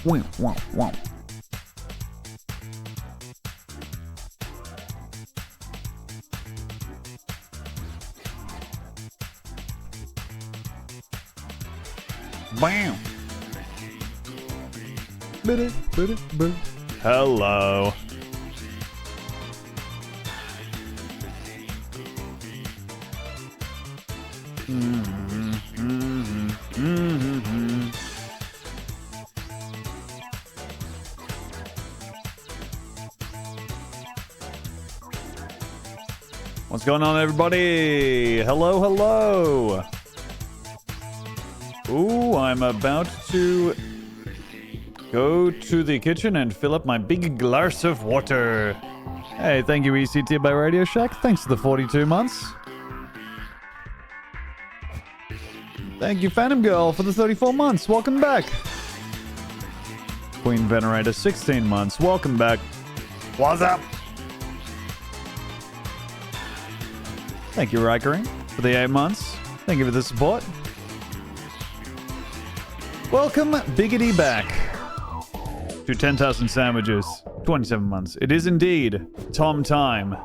Wow, wow, wow. Bam. Hello. What's going on, everybody? Hello, hello. Ooh, I'm about to go to the kitchen and fill up my big glass of water. Hey, thank you, ECT by Radio Shack. Thanks for the 42 months. Thank you, Phantom Girl, for the 34 months. Welcome back. Queen Venerator, 16 months. Welcome back. What's up? Thank you, Rikering, for the 8 months. Thank you for the support. Welcome, Biggity, back to 10,000 sandwiches. 27 months. It is indeed Tom time.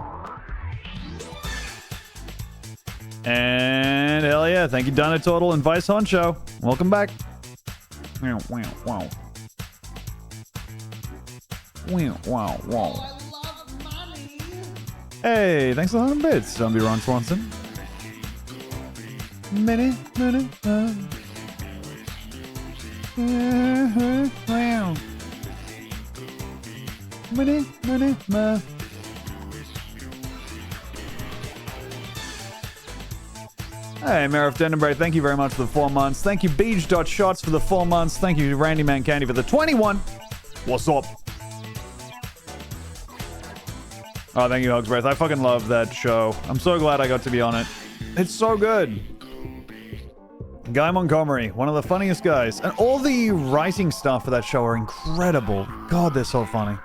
And hell yeah, thank you, Dino Turtle and Vice Honcho. Welcome back. Wow, wow, wow. Wow, wow, wow. Hey, thanks for the 100 bits, Zombie Ron Swanson. Wow. Hey, Mayor of Dendenbury, thank you very much for the 4 months. Thank you, Beach.Shots, for the 4 months. Thank you, Randy Man Candy, for the 21. What's up? Oh, thank you, Hugs Breath. I fucking love that show. I'm so glad I got to be on it. It's so good. Guy Montgomery, one of the funniest guys. And all the writing stuff for that show are incredible. God, they're so funny.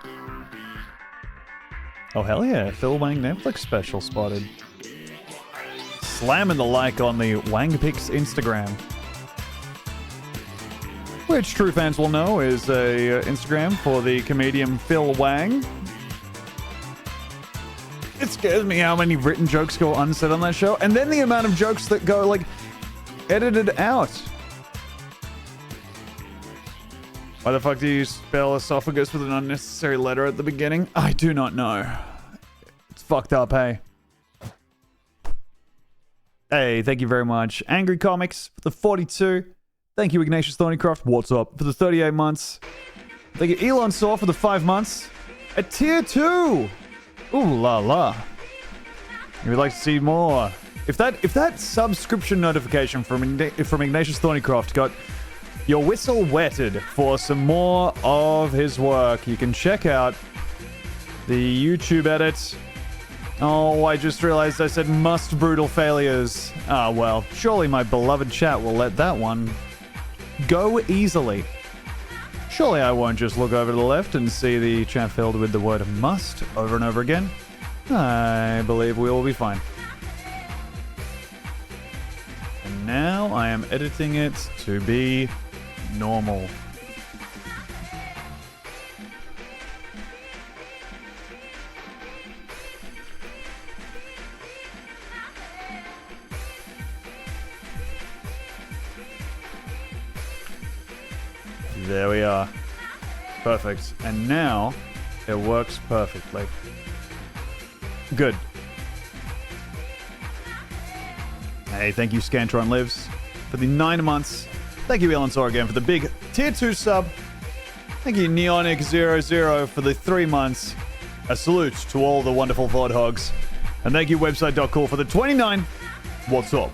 Oh, hell yeah. Phil Wang Netflix special spotted. Slamming the like on the Wangpix Instagram. Which true fans will know is a Instagram for the comedian Phil Wang. It scares me how many written jokes go unsaid on that show. And then the amount of jokes that go, like, edited out. Why the fuck do you spell esophagus with an unnecessary letter at the beginning? I do not know. It's fucked up, hey. Hey, thank you very much. Angry Comics for the 42. Thank you, Ignatius Thornycroft. What's up? For the 38 months. Thank you, Elon Saw, for the 5 months. At tier 2. Ooh la la. If you'd like to see more. If that subscription notification from Ignatius Thornycroft got your whistle wetted for some more of his work, you can check out the YouTube edit. Oh, I just realized I said must brutal failures. Ah, well, surely my beloved chat will let that one go easily. Surely I won't just look over to the left and see the chat filled with the word must over and over again. I believe we will be fine. And now I am editing it to be normal. There we are. Perfect. And now it works perfectly. Good. Hey, thank you, Scantron Lives, for the 9 months. Thank you, Elon Saw again, for the big tier 2 sub. Thank you, Neonic00, for the 3 months. A salute to all the wonderful Vod Hogs. And thank you, Website.cool, for the 29. What's up?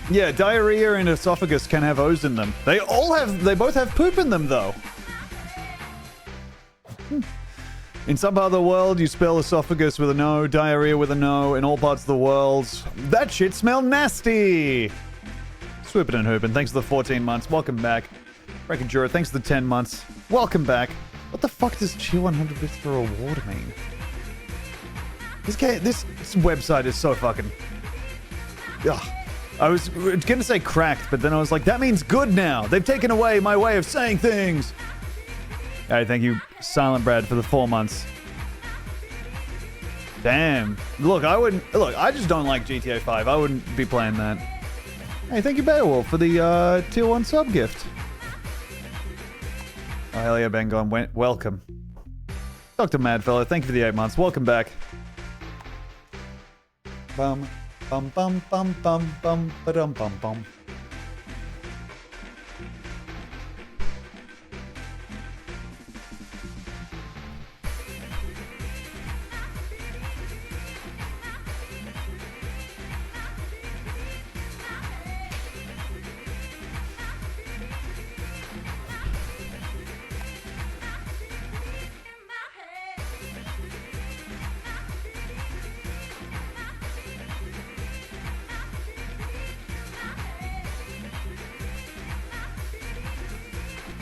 Yeah, diarrhea and esophagus can have O's in them. They both have poop in them, though. In some part of the world, you spell esophagus with an O, diarrhea with an O. In all parts of the world, that shit smell nasty. Swoopin' and Hoopin', thanks for the 14 months. Welcome back. Rekajura, thanks for the 10 months. Welcome back. What the fuck does Cheer 100 bits for a reward mean? This website is so fucking... Ugh. I was gonna say cracked, but then I was like, that means good now. They've taken away my way of saying things. All right, thank you, Silent Brad, for the 4 months. Damn. Look, I just don't like GTA 5. I wouldn't be playing that. Hey, thank you, Beowulf, for the tier 1 sub gift. Oh, hell yeah, Ben Gone. Welcome. Dr. Madfellow, thank you for the 8 months. Welcome back. Bum, bum, bum, bum, bum, bum, ba-dum, bum, bum.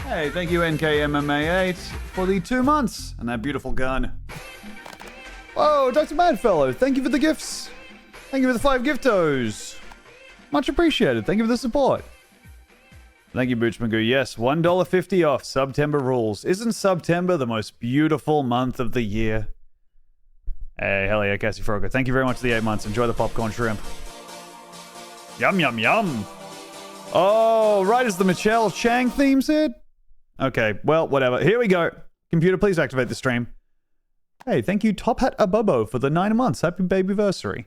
Hey, thank you NKMMA8 for the 2 months and that beautiful gun. Whoa, Dr. Madfellow, thank you for the gifts. Thank you for the 5 giftos. Much appreciated. Thank you for the support. Thank you, Booch Magoo. Yes, $1.50 off. September rules. Isn't September the most beautiful month of the year? Hey, hell yeah, Cassie Froger. Thank you very much for the 8 months. Enjoy the popcorn shrimp. Yum, yum, yum. Oh, right as the Michelle Chang theme said? Okay, well, whatever. Here we go. Computer, please activate the stream. Hey, thank you, Top Hat Abobo, for the 9 months. Happy babyversary.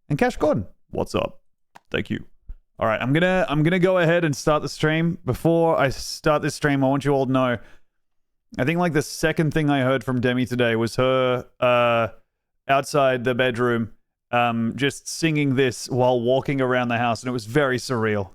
And Cash Gordon, what's up? Thank you. All right, I'm gonna go ahead and start the stream. Before I start this stream, I want you all to know, I think like the second thing I heard from Demi today was her outside the bedroom just singing this while walking around the house, and it was very surreal.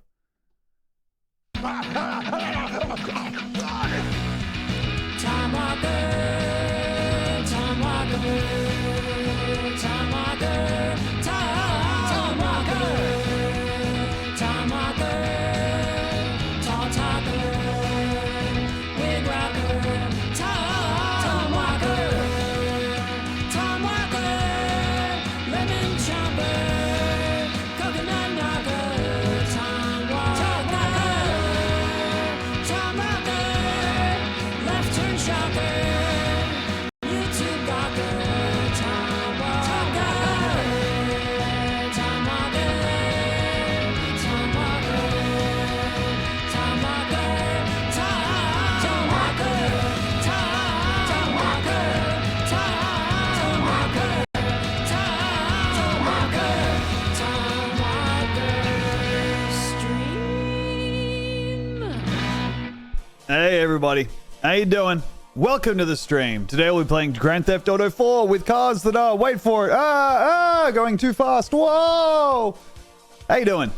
Hey everybody, how you doing? Welcome to the stream. Today we'll be playing Grand Theft Auto 4 with cars that are, wait for it, going too fast. Whoa! How you doing?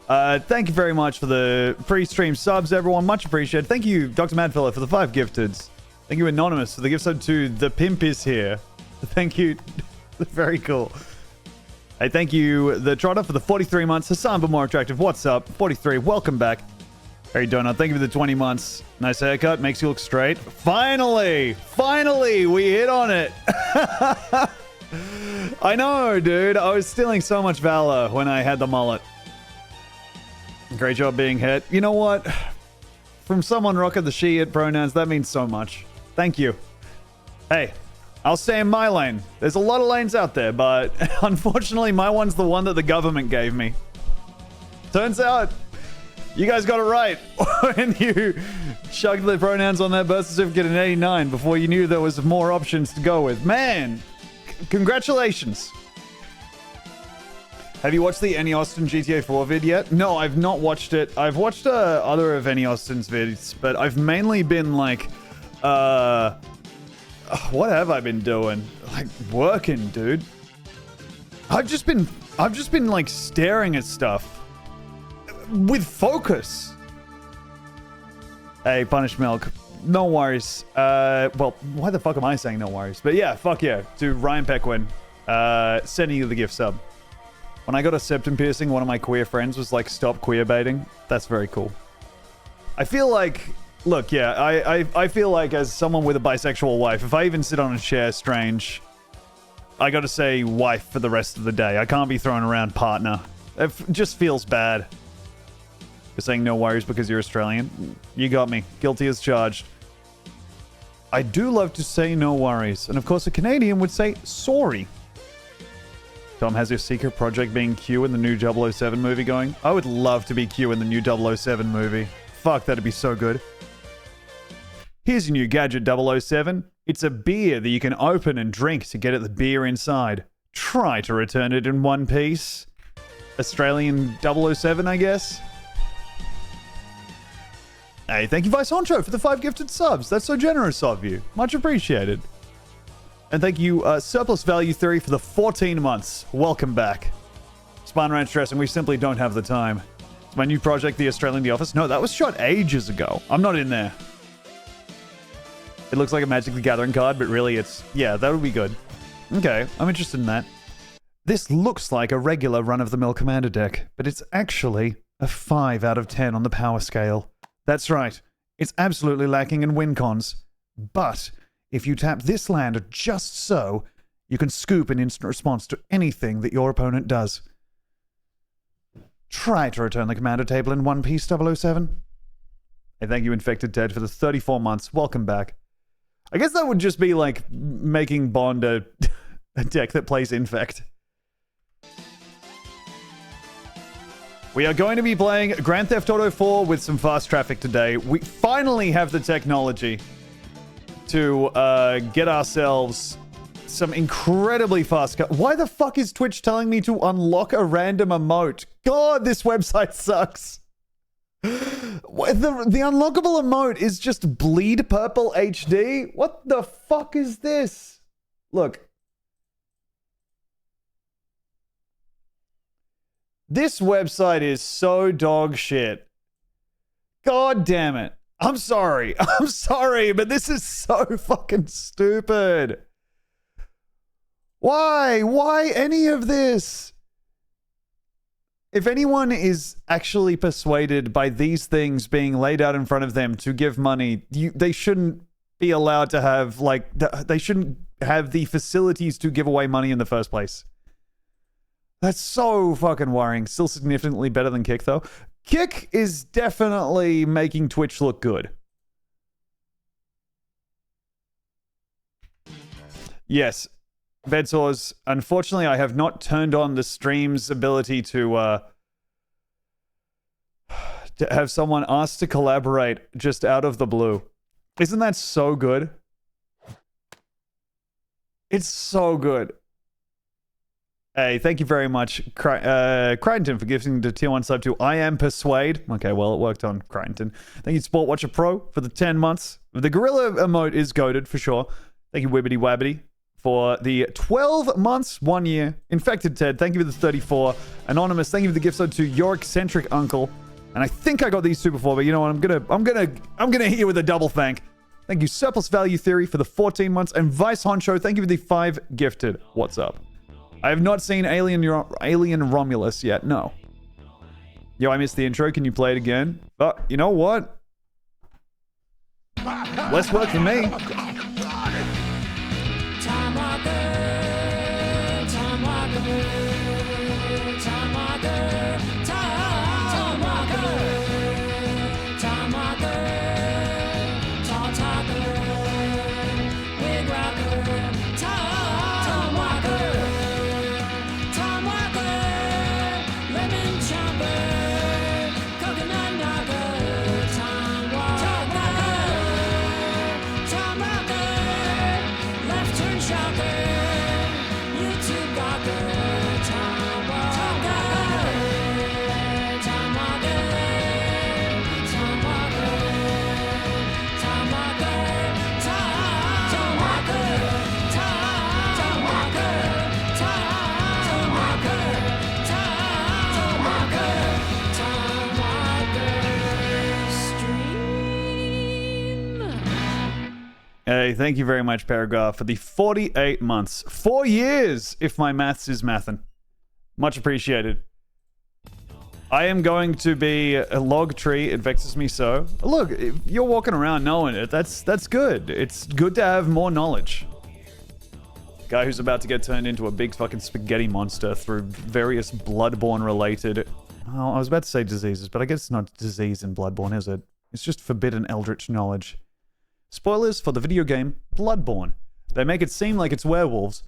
Thank you very much for the free stream subs, everyone. Much appreciated. Thank you, Dr. Madfellow, for the 5 gifteds. Thank you, Anonymous, for the gift sub to The Pimp Is Here. Thank you. Very cool. Hey, thank you, The Trotter, for the 43 months. Hassan, but more attractive. What's up? 43, welcome back. How you doing? Thank you for the 20 months. Nice haircut. Makes you look straight. Finally! Finally! We hit on it! I know, dude. I was stealing so much valor when I had the mullet. Great job being hit. You know what? From someone rocking the she, it pronouns, that means so much. Thank you. Hey, I'll stay in my lane. There's a lot of lanes out there, but unfortunately, my one's the one that the government gave me. Turns out, you guys got it right when you chugged the pronouns on that birth certificate in 89 before you knew there was more options to go with. Man, congratulations. Have you watched the Annie Austin GTA 4 vid yet? No, I've not watched it. I've watched other of Annie Austin's vids, but I've mainly been like, what have I been doing? Like working, dude. I've just been like staring at stuff. With focus. Hey, Punish Milk. No worries. Well, why the fuck am I saying no worries? But yeah, fuck yeah. To Ryan Pequin, sending you the gift sub. When I got a septum piercing, one of my queer friends was like, stop queer baiting. That's very cool. I feel like, look, yeah, I feel like as someone with a bisexual wife, if I even sit on a chair strange, I gotta say wife for the rest of the day. I can't be throwing around partner. just feels bad. You're saying no worries because you're Australian? You got me. Guilty as charged. I do love to say no worries. And of course, a Canadian would say sorry. Tom, has your secret project being Q in the new 007 movie going? I would love to be Q in the new 007 movie. Fuck, that'd be so good. Here's your new gadget, 007. It's a beer that you can open and drink to get at the beer inside. Try to return it in one piece. Australian 007, I guess. Hey, thank you, Vice Honcho, for the 5 gifted subs. That's so generous of you. Much appreciated. And thank you, Surplus Value Theory, for the 14 months. Welcome back. Spine Ranch Stress, and we simply don't have the time. It's my new project, The Australian The Office. No, that was shot ages ago. I'm not in there. It looks like a Magic the Gathering card, but really it's... Yeah, that would be good. Okay, I'm interested in that. This looks like a regular run-of-the-mill commander deck, but it's actually a 5 out of 10 on the power scale. That's right. It's absolutely lacking in win cons. But if you tap this land just so, you can scoop an instant response to anything that your opponent does. Try to return the commander table in one piece, 007. Hey, thank you, Infected Ted, for the 34 months. Welcome back. I guess that would just be like making Bond a deck that plays Infect. We are going to be playing Grand Theft Auto 4 with some fast traffic today. We finally have the technology to get ourselves some incredibly fast... Why the fuck is Twitch telling me to unlock a random emote? God, this website sucks. The unlockable emote is just Bleed Purple HD? What the fuck is this? Look. This website is so dog shit. God damn it. I'm sorry. I'm sorry, but this is so fucking stupid. Why? Why any of this? If anyone is actually persuaded by these things being laid out in front of them to give money, they shouldn't be allowed to have, like, they shouldn't have the facilities to give away money in the first place. That's so fucking worrying. Still significantly better than Kick, though. Kick is definitely making Twitch look good. Yes. Bedsores, unfortunately, I have not turned on the stream's ability to have someone ask to collaborate just out of the blue. Isn't that so good? It's so good. Hey, thank you very much, Crichton, for gifting the tier 1 sub to I Am Persuade. Okay, well, it worked on Crichton. Thank you, Sport Watcher Pro, for the 10 months. The Gorilla emote is goated, for sure. Thank you, Wibbity Wabbity, for the 12 months, 1 year. Infected Ted, thank you for the 34. Anonymous, thank you for the gift sub to your eccentric uncle. And I think I got these two before, but you know what? I'm gonna hit you with a double thank. Thank you, Surplus Value Theory, for the 14 months, and Vice Honcho, thank you for the 5 gifted. What's up? I have not seen Alien Romulus yet, no. Yo, I missed the intro. Can you play it again? But you know what? Less work for me. Hey, thank you very much, Paragraph, for the 48 months. 4 years, if my maths is mathin'. Much appreciated. I am going to be a log tree. It vexes me so. Look, if you're walking around knowing it, that's good. It's good to have more knowledge. Guy who's about to get turned into a big fucking spaghetti monster through various Bloodborne related... Oh, I was about to say diseases, but I guess it's not disease in Bloodborne, is it? It's just forbidden eldritch knowledge. Spoilers for the video game Bloodborne. They make it seem like it's werewolves,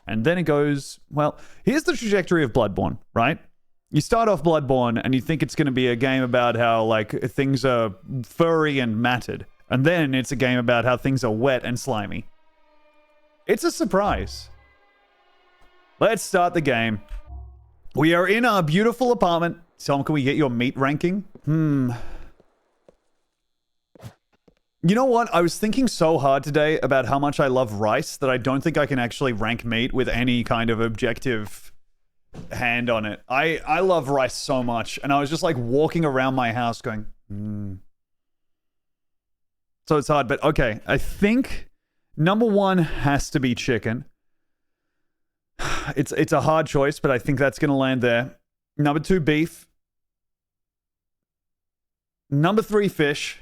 and then it goes... Well, here's the trajectory of Bloodborne, right? You start off Bloodborne, and you think it's going to be a game about how, like, things are furry and matted. And then it's a game about how things are wet and slimy. It's a surprise. Let's start the game. We are in our beautiful apartment. Tom, can we get your meat ranking? You know what? I was thinking so hard today about how much I love rice that I don't think I can actually rank meat with any kind of objective hand on it. I love rice so much. And I was just like walking around my house going, So it's hard, but okay. I think number one has to be chicken. It's a hard choice, but I think that's going to land there. Number two, beef. Number three, fish.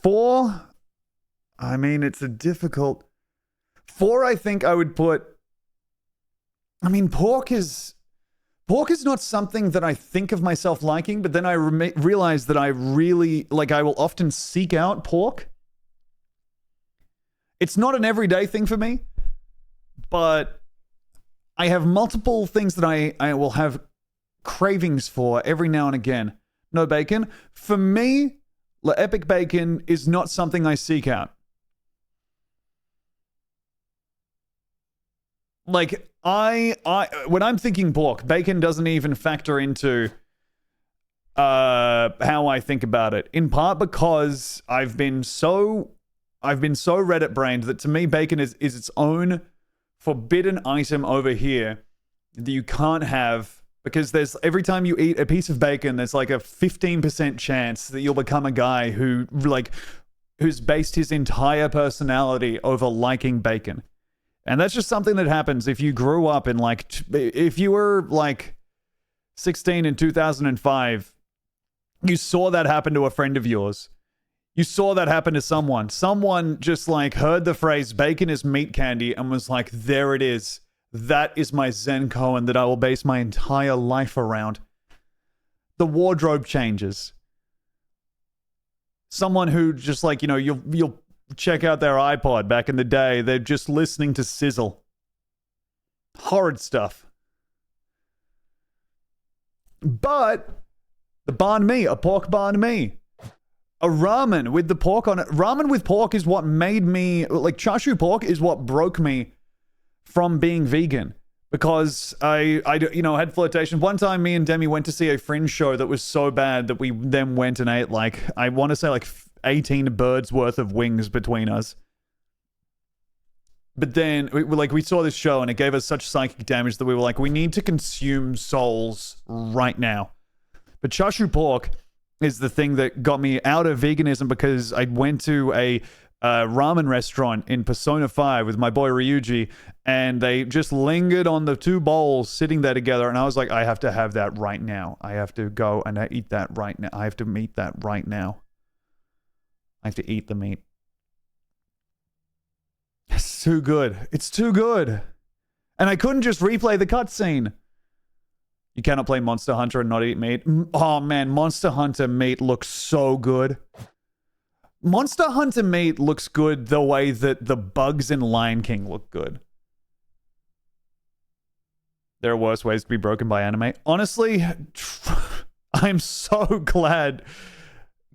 Four, I mean, it's a difficult... Four, I think I would put... I mean, pork is not something that I think of myself liking, but then I realize that I really... Like, I will often seek out pork. It's not an everyday thing for me, but I have multiple things that I will have cravings for every now and again. No bacon. For me, epic bacon is not something I seek out. Like, when I'm thinking pork, bacon doesn't even factor into how I think about it. In part because I've been so Reddit-brained that to me, bacon is its own forbidden item over here that you can't have, because there's every time you eat a piece of bacon, there's like a 15% chance that you'll become a guy who's based his entire personality over liking bacon. And that's just something that happens if you grew up in if you were like 16 in 2005, you saw that happen to a friend of yours. You saw that happen to someone. Someone just like heard the phrase bacon is meat candy and was like, there it is. That is my Zen koan that I will base my entire life around. The wardrobe changes. Someone who just like, you'll check out their iPod back in the day. They're just listening to Sizzle. Horrid stuff. But the banh mi, a pork banh mi. A ramen with the pork on it. Ramen with pork is what made me... Like, char siu pork is what broke me from being vegan. Because I had flirtation. One time, me and Demi went to see a Fringe show that was so bad that we then went and ate, I want to say, 18 birds worth of wings between us. But then, we saw this show and it gave us such psychic damage that we were like, we need to consume souls right now. But char siu pork is the thing that got me out of veganism, because I went to a ramen restaurant in Persona 5 with my boy Ryuji, and they just lingered on the two bowls sitting there together, and I was like, I have to have that right now. I have to go and eat that right now. I have to eat that right now. I have to eat the meat. It's too good. It's too good. And I couldn't just replay the cutscene. You cannot play Monster Hunter and not eat meat. Oh man, Monster Hunter meat looks so good. Monster Hunter meat looks good the way that the bugs in Lion King look good. There are worse ways to be broken by anime. Honestly, I'm so glad.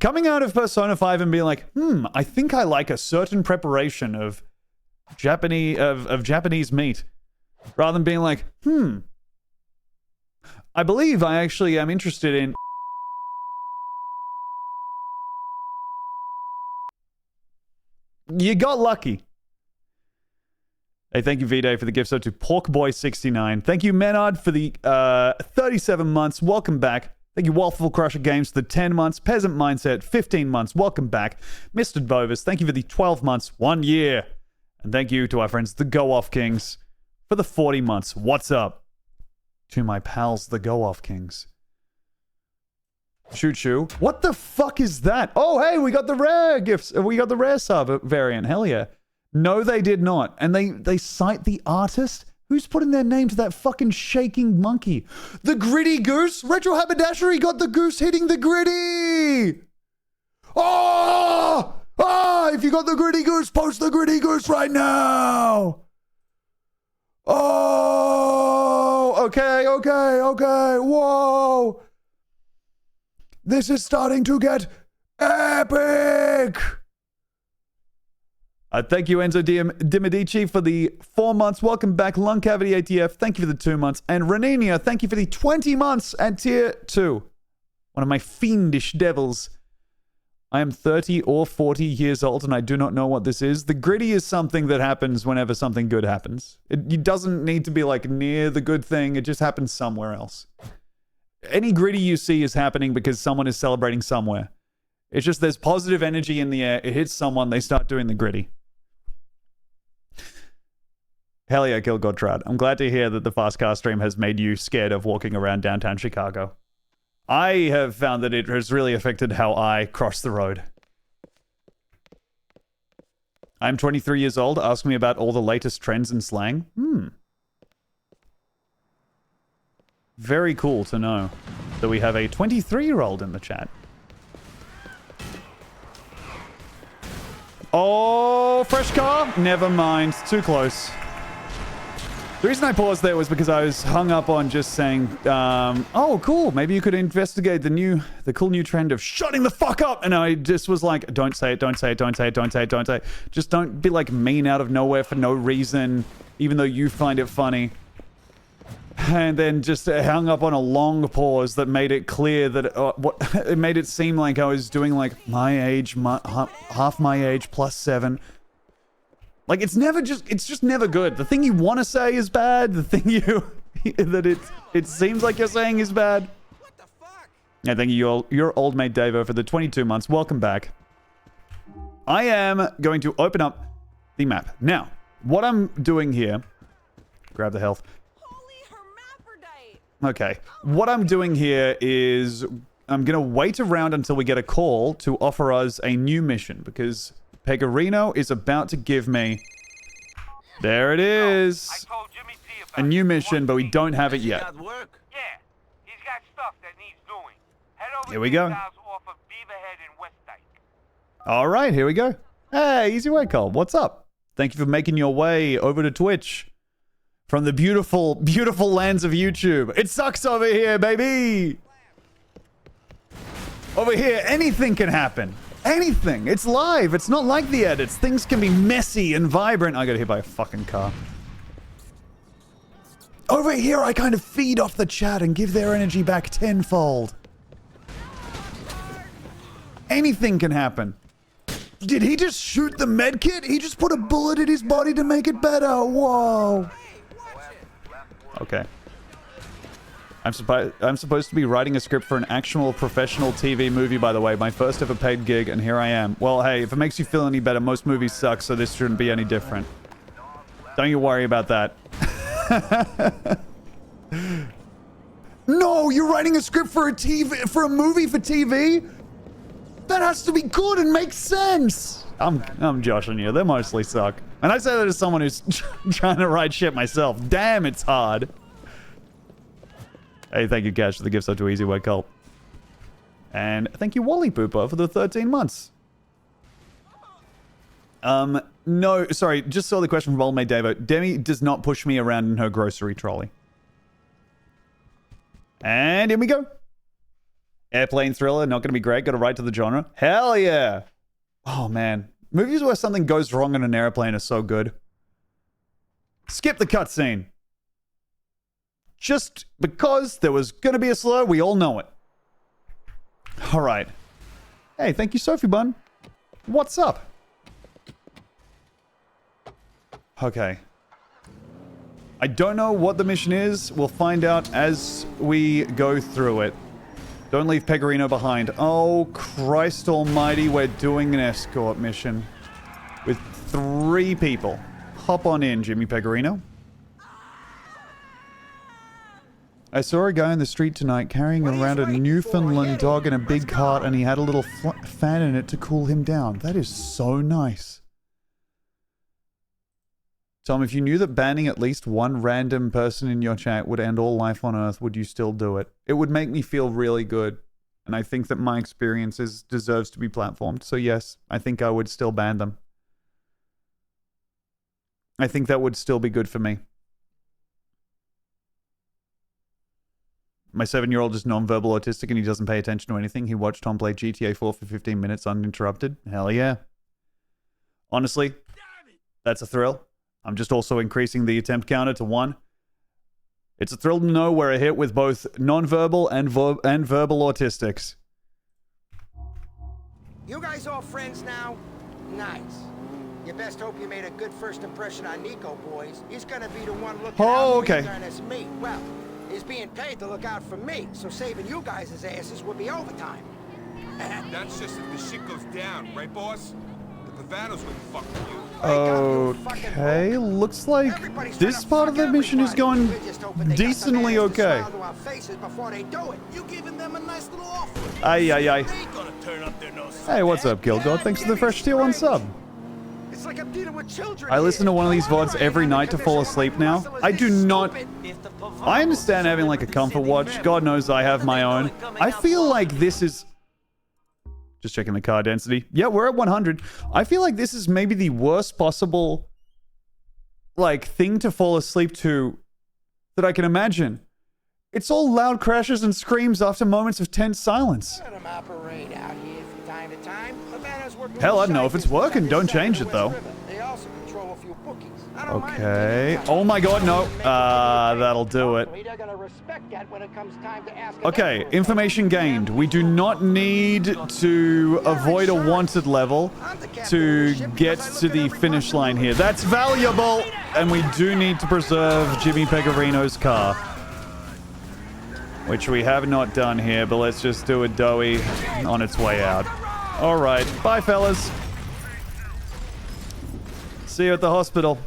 Coming out of Persona 5 and being like, I think I like a certain preparation of Japanese meat. Rather than being like, I believe I actually am interested in... You got lucky. Hey, thank you, V-Day, for the gift sub to Porkboy69. Thank you, Menard, for the 37 months. Welcome back. Thank you, Waffle Crusher Games, for the 10 months. Peasant Mindset, 15 months. Welcome back. Mr. Bovis, thank you for the 12 months. 1 year. And thank you to our friends, the Go Off Kings, for the 40 months. What's up? To my pals, the Go Off Kings. Choo choo. What the fuck is that? Oh, hey, we got the rare gifts. We got the rare sub variant. Hell yeah. No, they did not. And they cite the artist? Who's putting their name to that fucking shaking monkey? The gritty goose? Retro Haberdashery got the goose hitting the gritty! Oh! Ah! If you got the gritty goose, post the gritty goose right now! Oh! Okay. Whoa! This is starting to get epic! Thank you, Enzo Dimedici, for the 4 months. Welcome back, Lung Cavity ATF. Thank you for the 2 months. And Reninia, thank you for the 20 months at tier 2. One of my fiendish devils. I am 30 or 40 years old, and I do not know what this is. The gritty is something that happens whenever something good happens. It doesn't need to be, like, near the good thing. It just happens somewhere else. Any gritty you see is happening because someone is celebrating somewhere. It's just there's positive energy in the air. It hits someone, they start doing the gritty. Hell yeah, Kill Godtrad. I'm glad to hear that the Fast Car stream has made you scared of walking around downtown Chicago. I have found that it has really affected how I cross the road. I'm 23 years old. Ask me about all the latest trends in slang. Very cool to know that we have a 23-year-old in the chat. Oh, fresh car? Never mind. Too close. The reason I paused there was because I was hung up on just saying, oh, cool. Maybe you could investigate the cool new trend of shutting the fuck up. And I just was like, don't say it, don't say it, don't say it, don't say it, don't say it. Just don't be like mean out of nowhere for no reason, even though you find it funny. And then just hung up on a long pause that made it clear that it made it seem like I was doing like my age, half my age plus 7. Like it's just never good. The thing you want to say is bad. The thing it seems like you're saying is bad. What the fuck? Yeah, thank you, your old mate Davo, for the 22 months. Welcome back. I am going to open up the map now. What I'm doing here, grab the health. Okay, what I'm doing here is I'm going to wait around until we get a call to offer us a new mission, because Pegorino is about to give me... There it is! A new mission, but we don't have it yet. Here we go. Alright, here we go. Hey, Easy Way Call, what's up? Thank you for making your way over to Twitch. From the beautiful, beautiful lands of YouTube. It sucks over here, baby! Over here, anything can happen. Anything. It's live. It's not like the edits. Things can be messy and vibrant. I got hit by a fucking car. Over here, I kind of feed off the chat and give their energy back tenfold. Anything can happen. Did he just shoot the medkit? He just put a bullet in his body to make it better. Whoa. Okay. I'm supposed to be writing a script for an actual professional TV movie, by the way. My first ever paid gig, and here I am. Well, hey, if it makes you feel any better, most movies suck, so this shouldn't be any different. Don't you worry about that. No, you're writing a script for a movie for TV? That has to be good and make sense. I'm joshing you. They mostly suck. And I say that as someone who's trying to write shit myself. Damn, it's hard. Hey, thank you, Cash, for the gift sub to Easy Way Cult. And thank you, Wally Pooper, for the 13 months. No, sorry, just saw the question from Old Mate Davo. Demi does not push me around in her grocery trolley. And here we go. Airplane thriller, not going to be great. Got to write to the genre. Hell yeah. Oh, man. Movies where something goes wrong in an airplane are so good. Skip the cutscene. Just because there was going to be a slur, we all know it. All right. Hey, thank you, Sophie Bun. What's up? Okay. I don't know what the mission is. We'll find out as we go through it. Don't leave Pegorino behind. Oh, Christ almighty, we're doing an escort mission. With 3 people. Hop on in, Jimmy Pegorino. I saw a guy in the street tonight carrying around a Newfoundland dog in a big cart, and he had a little fan in it to cool him down. That is so nice. Tom, if you knew that banning at least one random person in your chat would end all life on Earth, would you still do it? It would make me feel really good. And I think that my experiences deserves to be platformed. So yes, I think I would still ban them. I think that would still be good for me. My 7-year-old is non-verbal autistic and he doesn't pay attention to anything. He watched Tom play GTA 4 for 15 minutes uninterrupted. Hell yeah. Honestly, that's a thrill. I'm just also increasing the attempt counter to 1. It's a thrill to know where I hit with both non-verbal and verbal autistics. You guys all friends now? Nice. You best hope you made a good first impression on Nico, boys. He's gonna be the one looking out for you as me. Well, he's being paid to look out for me, so saving you guys' asses would be overtime. That's just if the shit goes down, right, boss? The Pavanos wouldn't fuck with you. Okay, looks like this part of the mission is going decently okay. You giving them a nice little offer. Aye. Hey, what's up, Gilgod? Thanks for the fresh tier 1 sub. It's like I'm dealing with children. I listen to one of these VODs every night to fall asleep now. I do not... I understand having like a comfort watch. God knows I have my own. I feel like this is... Just checking the car density. Yeah, we're at 100. I feel like this is maybe the worst possible, like, thing to fall asleep to that I can imagine. It's all loud crashes and screams after moments of tense silence. Hell, I don't know if it's working. Don't change it, though. Okay. Oh my god, no. That'll do it. Okay, information gained. We do not need to avoid a wanted level to get to the finish line here. That's valuable! And we do need to preserve Jimmy Pegorino's car. Which we have not done here, but let's just do a doughy on its way out. Alright, bye fellas. See you at the hospital.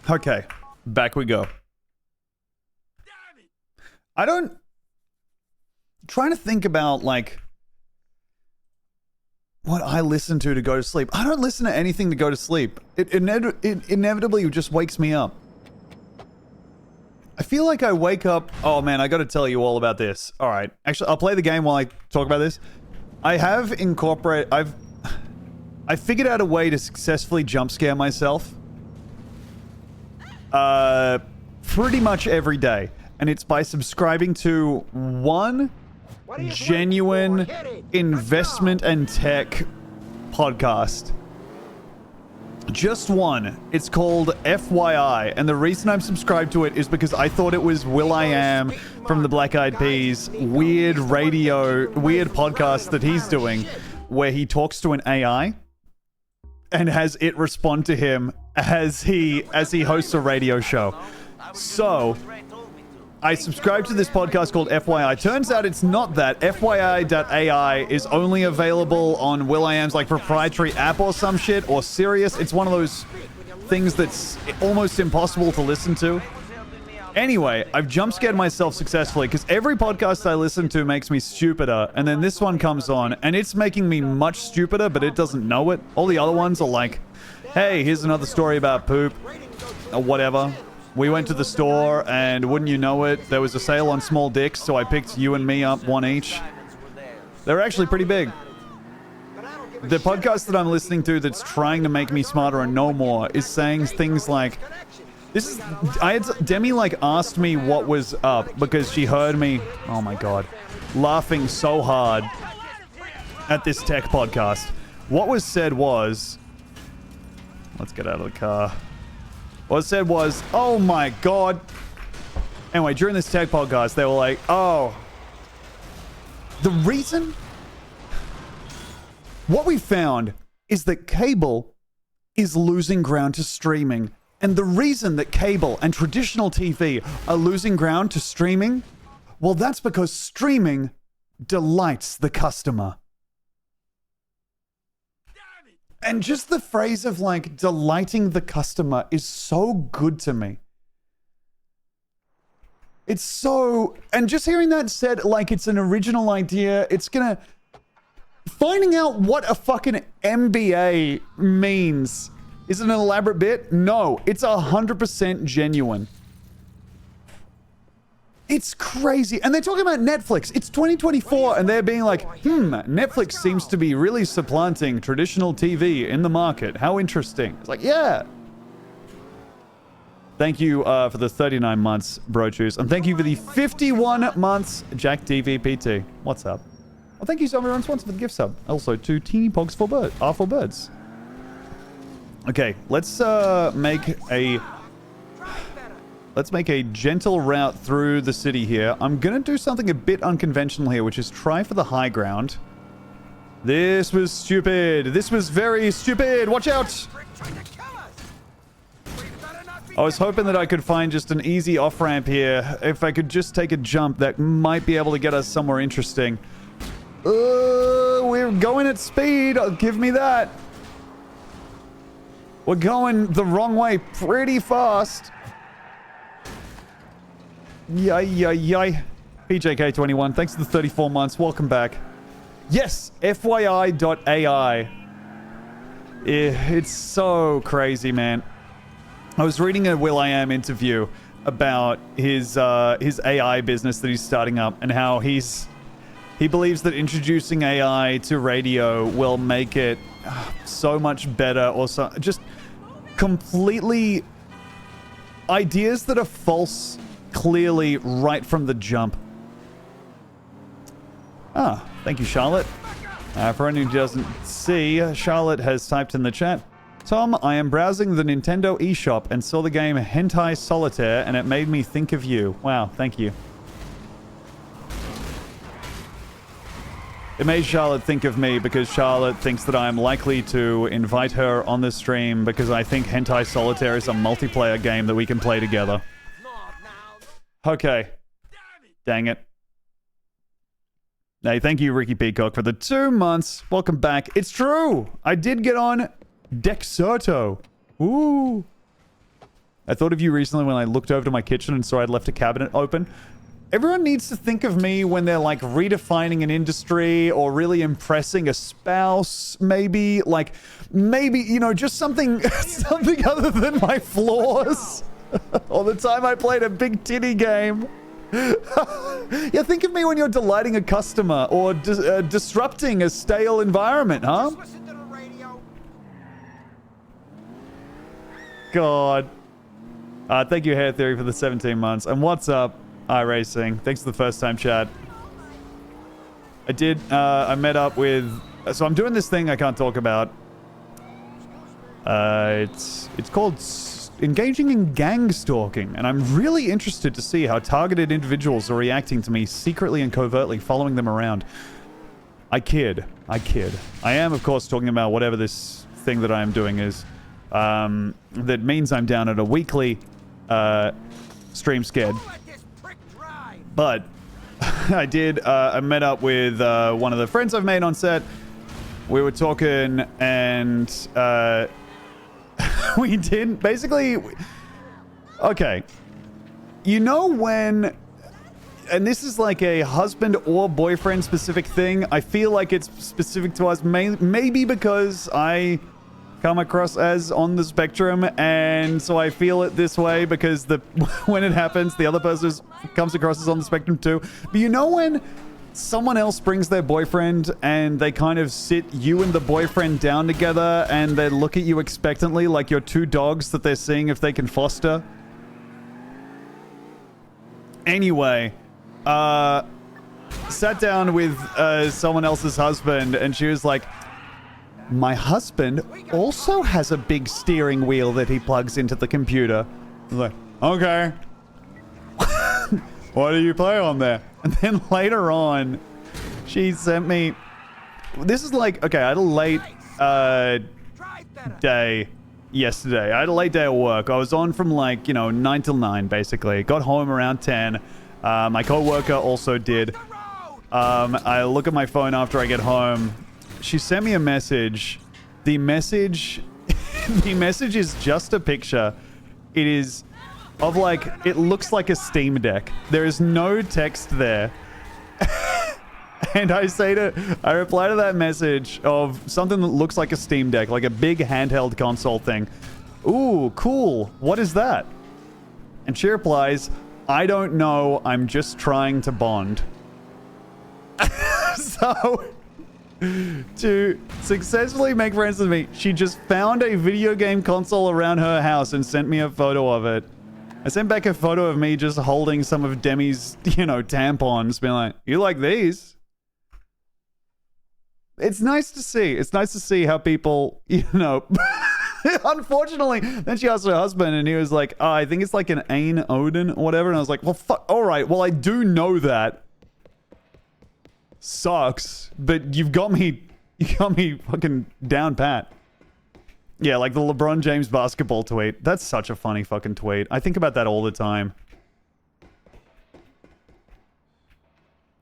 Okay, back we go. Trying to think about, like, what I listen to go to sleep. I don't listen to anything to go to sleep. It inevitably just wakes me up. I feel like I wake up... Oh, man, I gotta tell you all about this. Alright, actually, I'll play the game while I talk about this. I have incorporated... I figured out a way to successfully jump scare myself. Pretty much every day. And it's by subscribing to one genuine investment and tech podcast. Just one. It's called FYI. And the reason I'm subscribed to it is because I thought it was Will.i.am from the Black Eyed Peas weird podcast that he's doing where he talks to an AI and has it respond to him as he hosts a radio show. So, I subscribed to this podcast called FYI. Turns out it's not that. FYI.ai is only available on Will.i.am's like proprietary app or some shit, or Sirius. It's one of those things that's almost impossible to listen to. Anyway, I've jump scared myself successfully because every podcast I listen to makes me stupider, and then this one comes on and it's making me much stupider, but it doesn't know it. All the other ones are like, hey, here's another story about poop or whatever. We went to the store and wouldn't you know it, there was a sale on small dicks, so I picked you and me up one each. They're actually pretty big. The podcast that I'm listening to that's trying to make me smarter and know more is saying things like, Demi like asked me what was up because she heard me, oh my god, laughing so hard at this tech podcast. What was said was, let's get out of the car. What was said was, oh my god. Anyway, during this tech podcast, they were like, oh, the reason, what we found is that cable is losing ground to streaming. And the reason that cable and traditional TV are losing ground to streaming, well, that's because streaming delights the customer. And just the phrase of like delighting the customer is so good to me. It's so, and just hearing that said like it's an original idea, it's gonna, finding out what a fucking MBA means is it an elaborate bit? No, it's 100% genuine. It's crazy. And they're talking about Netflix. It's 2024 and they're being like, Netflix seems to be really supplanting traditional TV in the market. How interesting. It's like, yeah. Thank you for the 39 months, Bro Choose. And thank you for the 51 months, Jack DVPT. What's up? Well, thank you so much, sponsor, for the gift sub. Also to Teeny Pogs for Birds. Okay, let's make a gentle route through the city here. I'm gonna do something a bit unconventional here, which is try for the high ground. This was stupid. This was very stupid. Watch out! I was hoping that I could find just an easy off-ramp here. If I could just take a jump, that might be able to get us somewhere interesting. We're going at speed. Give me that. We're going the wrong way pretty fast. Yay. PJK21, thanks for the 34 months. Welcome back. Yes, FYI.ai. It's so crazy, man. I was reading a Will.i.am interview about his AI business that he's starting up and how he believes that introducing AI to radio will make it so much better, or so, just completely ideas that are false clearly right from the jump. Thank you, Charlotte. For anyone who doesn't see, Charlotte has typed in the chat, Tom, I am browsing the Nintendo eShop and saw the game Hentai Solitaire and it made me think of you. Wow, thank you. It made Charlotte think of me because Charlotte thinks that I am likely to invite her on the stream because I think Hentai Solitaire is a multiplayer game that we can play together. Okay. Dang it. Hey, thank you, Ricky Peacock, for the 2 months. Welcome back. It's true. I did get on Dexerto. Ooh. I thought of you recently when I looked over to my kitchen and saw I'd left a cabinet open. Everyone needs to think of me when they're like redefining an industry or really impressing a spouse, maybe. Like, maybe, you know, just something, something other than my flaws. Or the time I played a big titty game. Yeah, think of me when you're delighting a customer or disrupting a stale environment, huh? God. Thank you, Hair Theory, for the 17 months. And what's up, iRacing? Thanks for the first time chat. I met up with... So I'm doing this thing I can't talk about. It's called engaging in gang stalking. And I'm really interested to see how targeted individuals are reacting to me secretly and covertly, following them around. I kid. I am, of course, talking about whatever this thing that I am doing is. That means I'm down at a weekly stream sked. But I met up with one of the friends I've made on set. We were talking and we did basically... Okay. You know when... And this is like a husband or boyfriend specific thing. I feel like it's specific to us maybe because I come across as on the spectrum, and so I feel it this way because when it happens, the other person comes across as on the spectrum too. But you know when someone else brings their boyfriend and they kind of sit you and the boyfriend down together and they look at you expectantly like you're two dogs that they're seeing if they can foster? Anyway, sat down with someone else's husband and she was like, my husband also has a big steering wheel that he plugs into the computer. I was like, okay. What do you play on there? And then later on, she sent me... This is like... Okay, I had a late day yesterday. I had a late day at work. I was on from like, 9 till 9, basically. Got home around 10. My co-worker also did. I look at my phone after I get home. She sent me a message The message... the message is just a picture. It is of like... It looks like a Steam Deck. There is no text there. And I reply to that message of something that looks like a Steam Deck, like a big handheld console thing. Ooh, cool. What is that? And she replies, I don't know. I'm just trying to bond. So, to successfully make friends with me, she just found a video game console around her house and sent me a photo of it. I sent back a photo of me just holding some of Demi's, you know, tampons, being like, you like these? It's nice to see. It's nice to see how people, you know... Unfortunately, then she asked her husband, and he was like, oh, I think it's like an Ain Odin or whatever. And I was like, well, fuck. All right. Well, I do know that. Sucks. But you got me fucking down pat. Yeah, like the LeBron James basketball tweet. That's such a funny fucking tweet. I think about that all the time.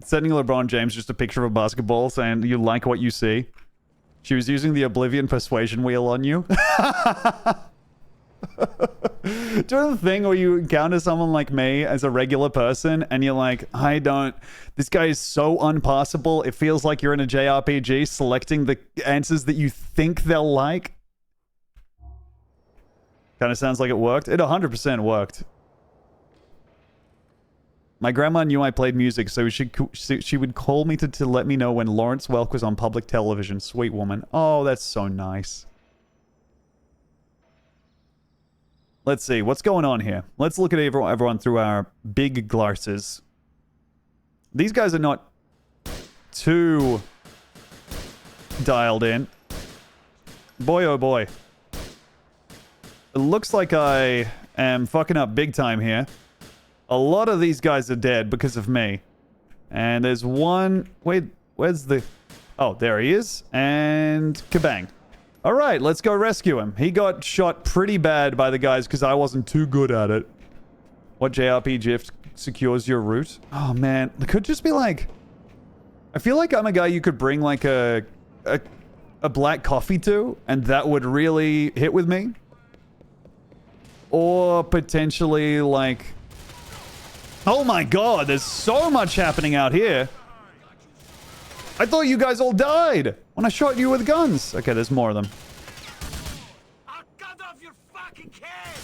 Sending LeBron James just a picture of a basketball saying you like what you see. She was using the Oblivion persuasion wheel on you. Doing the thing where you encounter someone like me as a regular person and you're like, this guy is so unpassable. It feels like you're in a JRPG selecting the answers that you think they'll like. Kind of sounds like it worked. It 100% worked. My grandma knew I played music, so she would call me to let me know when Lawrence Welk was on public television. Sweet woman. Oh, that's so nice. Let's see. What's going on here? Let's look at everyone through our big glasses. These guys are not too dialed in. Boy, oh boy. It looks like I am fucking up big time here. A lot of these guys are dead because of me. And there's one... Wait, where's the... Oh, there he is. And kabang. All right, let's go rescue him. He got shot pretty bad by the guys because I wasn't too good at it. What JRPG secures your route? Oh, man. It could just be like... I feel like I'm a guy you could bring like a black coffee to, and that would really hit with me. Or potentially like... Oh my god, there's so much happening out here. I thought you guys all died when I shot you with guns. Okay, there's more of them. I'll cut off your fucking head.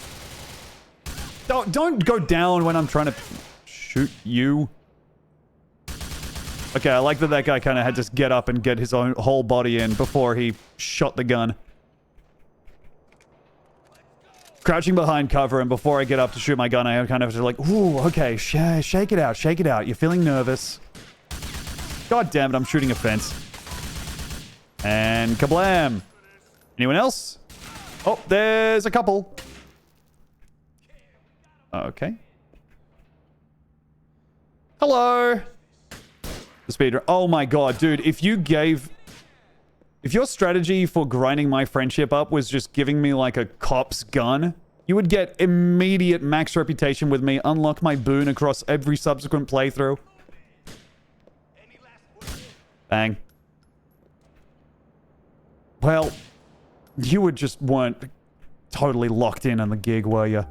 Don't go down when I'm trying to shoot you. Okay, I like that guy kind of had to get up and get his own whole body in before he shot the gun. Crouching behind cover, and before I get up to shoot my gun, I kind of have to like, ooh, okay, shake it out, shake it out. You're feeling nervous. God damn it, I'm shooting a fence. And kablam. Anyone else? Oh, there's a couple. Okay. Hello. The speeder. Oh my god, dude, if your strategy for grinding my friendship up was just giving me like a cop's gun, you would get immediate max reputation with me, unlock my boon across every subsequent playthrough. Bang. Well, you just weren't totally locked in on the gig, were you?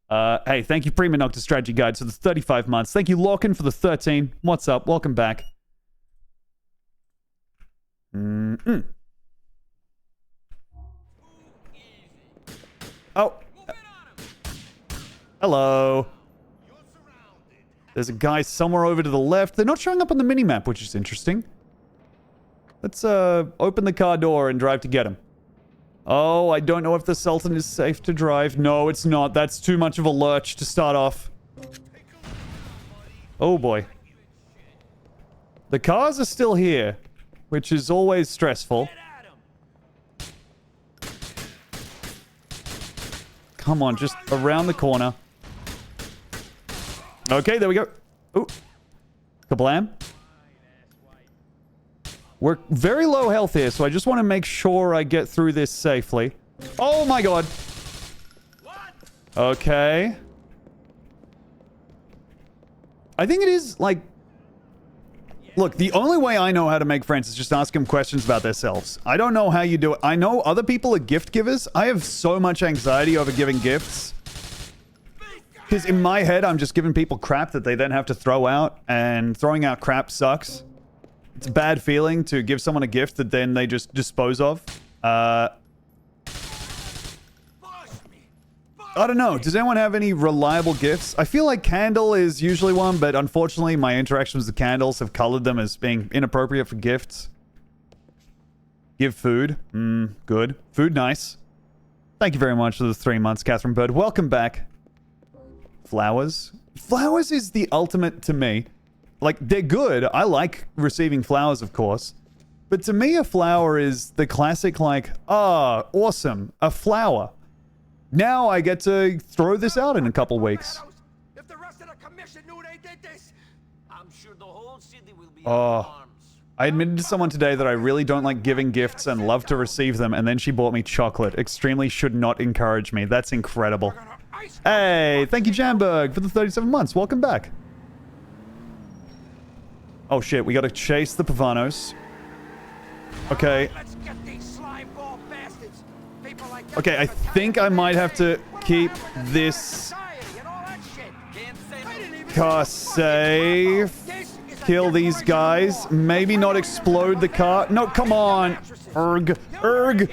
Hey, thank you, Prima Nocta Strategy Guide, for the 35 months. Thank you, Lorcan, for the 13. What's up? Welcome back. Oh. Hello. There's a guy somewhere over to the left. They're not showing up on the minimap, which is interesting. Let's open the car door and drive to get him. Oh, I don't know if the Sultan is safe to drive. No, it's not. That's too much of a lurch to start off. Oh boy. The cars are still here, which is always stressful. Come on, just around the corner. Okay, there we go. Ooh. Kablam. We're very low health here, so I just want to make sure I get through this safely. Oh my god. Okay. I think it is, like Look, the only way I know how to make friends is just ask them questions about themselves. I don't know how you do it. I know other people are gift givers. I have so much anxiety over giving gifts. Because in my head, I'm just giving people crap that they then have to throw out. And throwing out crap sucks. It's a bad feeling to give someone a gift that then they just dispose of. I don't know. Does anyone have any reliable gifts? I feel like candle is usually one, but unfortunately my interactions with candles have colored them as being inappropriate for gifts. Give food. Good. Food, nice. Thank you very much for the 3 months, Catherine Bird. Welcome back. Flowers. Flowers is the ultimate to me. Like, they're good. I like receiving flowers, of course. But to me, a flower is the classic, like, ah, awesome. A flower. Now I get to throw this out in a couple weeks. If the rest of the commission knew they did this, I'm sure the whole city will be Oh, I admitted to someone today that I really don't like giving gifts and love to receive them, and then she bought me chocolate. Extremely should not encourage me. That's incredible. Hey, thank you, Jamberg, for the 37 months. Welcome back. Oh shit, we gotta chase the Pavanos. Okay. Let's get these slime ball bastards. People like that Okay, I think I might have to keep this car safe. Kill these guys. Maybe not explode the car. No, come on. Erg. Erg.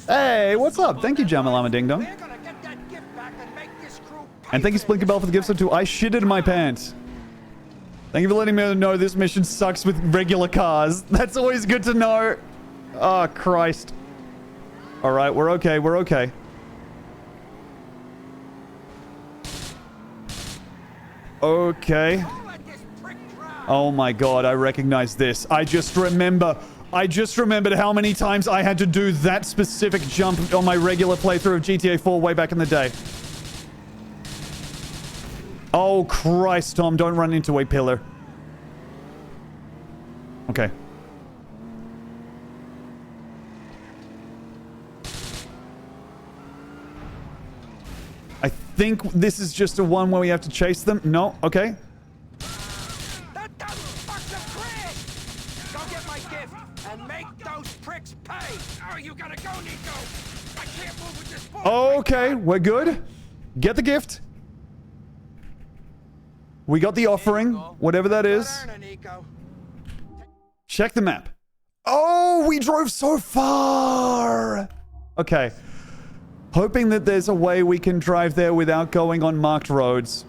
Hey, what's up? Thank you, Jamalama Ding Dong. And thank you, Splinker Bell, for the gift sub too. I shitted in my pants. Thank you for letting me know this mission sucks with regular cars. That's always good to know. Oh, Christ. Alright, we're okay. We're okay. Okay. Oh my god, I recognize this. I just remembered how many times I had to do that specific jump on my regular playthrough of GTA 4 way back in the day. Oh, Christ, Tom, don't run into a pillar. Okay. I think this is just a one where we have to chase them. No, okay. That dumb fucks of Chris! Go get my gift and make those pricks pay! Oh, you gotta go, Nico! I can't move with this boy! Okay, we're good. Get the gift. We got the offering, whatever that is. Check the map. Oh, we drove so far. Okay. Hoping that there's a way we can drive there without going on marked roads.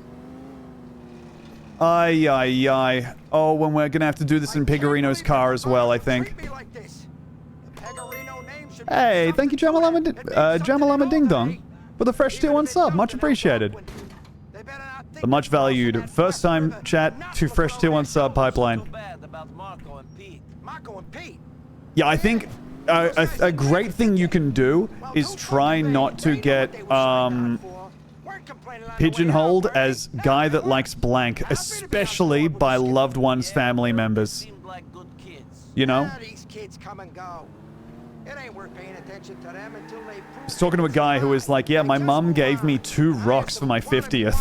Ay, ay, ay. Oh, when we're gonna have to do this in Pegorino's car as well, I think. Hey, thank you, Jamalama Ding Dong, for the fresh tier 1 sub. Much appreciated. The much valued first time chat to fresh tier 1 sub pipeline. Yeah, I think a great thing you can do is try not to get pigeonholed as guy that likes blank, especially by loved ones, family members. You know? I was talking to a guy who was like, yeah, my mum gave me 2 rocks for my 50th.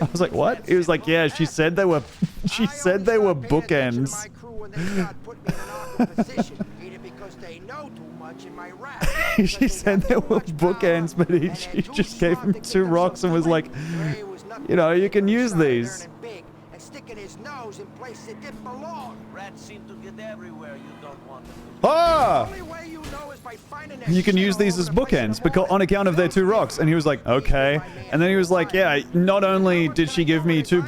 I was like, what? He was like, yeah, she said they were bookends. She said they were bookends, but she just gave him 2 rocks and was like, you know, you can use these. Ah! You can use these as bookends because on account of their 2 rocks. And he was like, okay. And then he was like, yeah, not only did she give me 2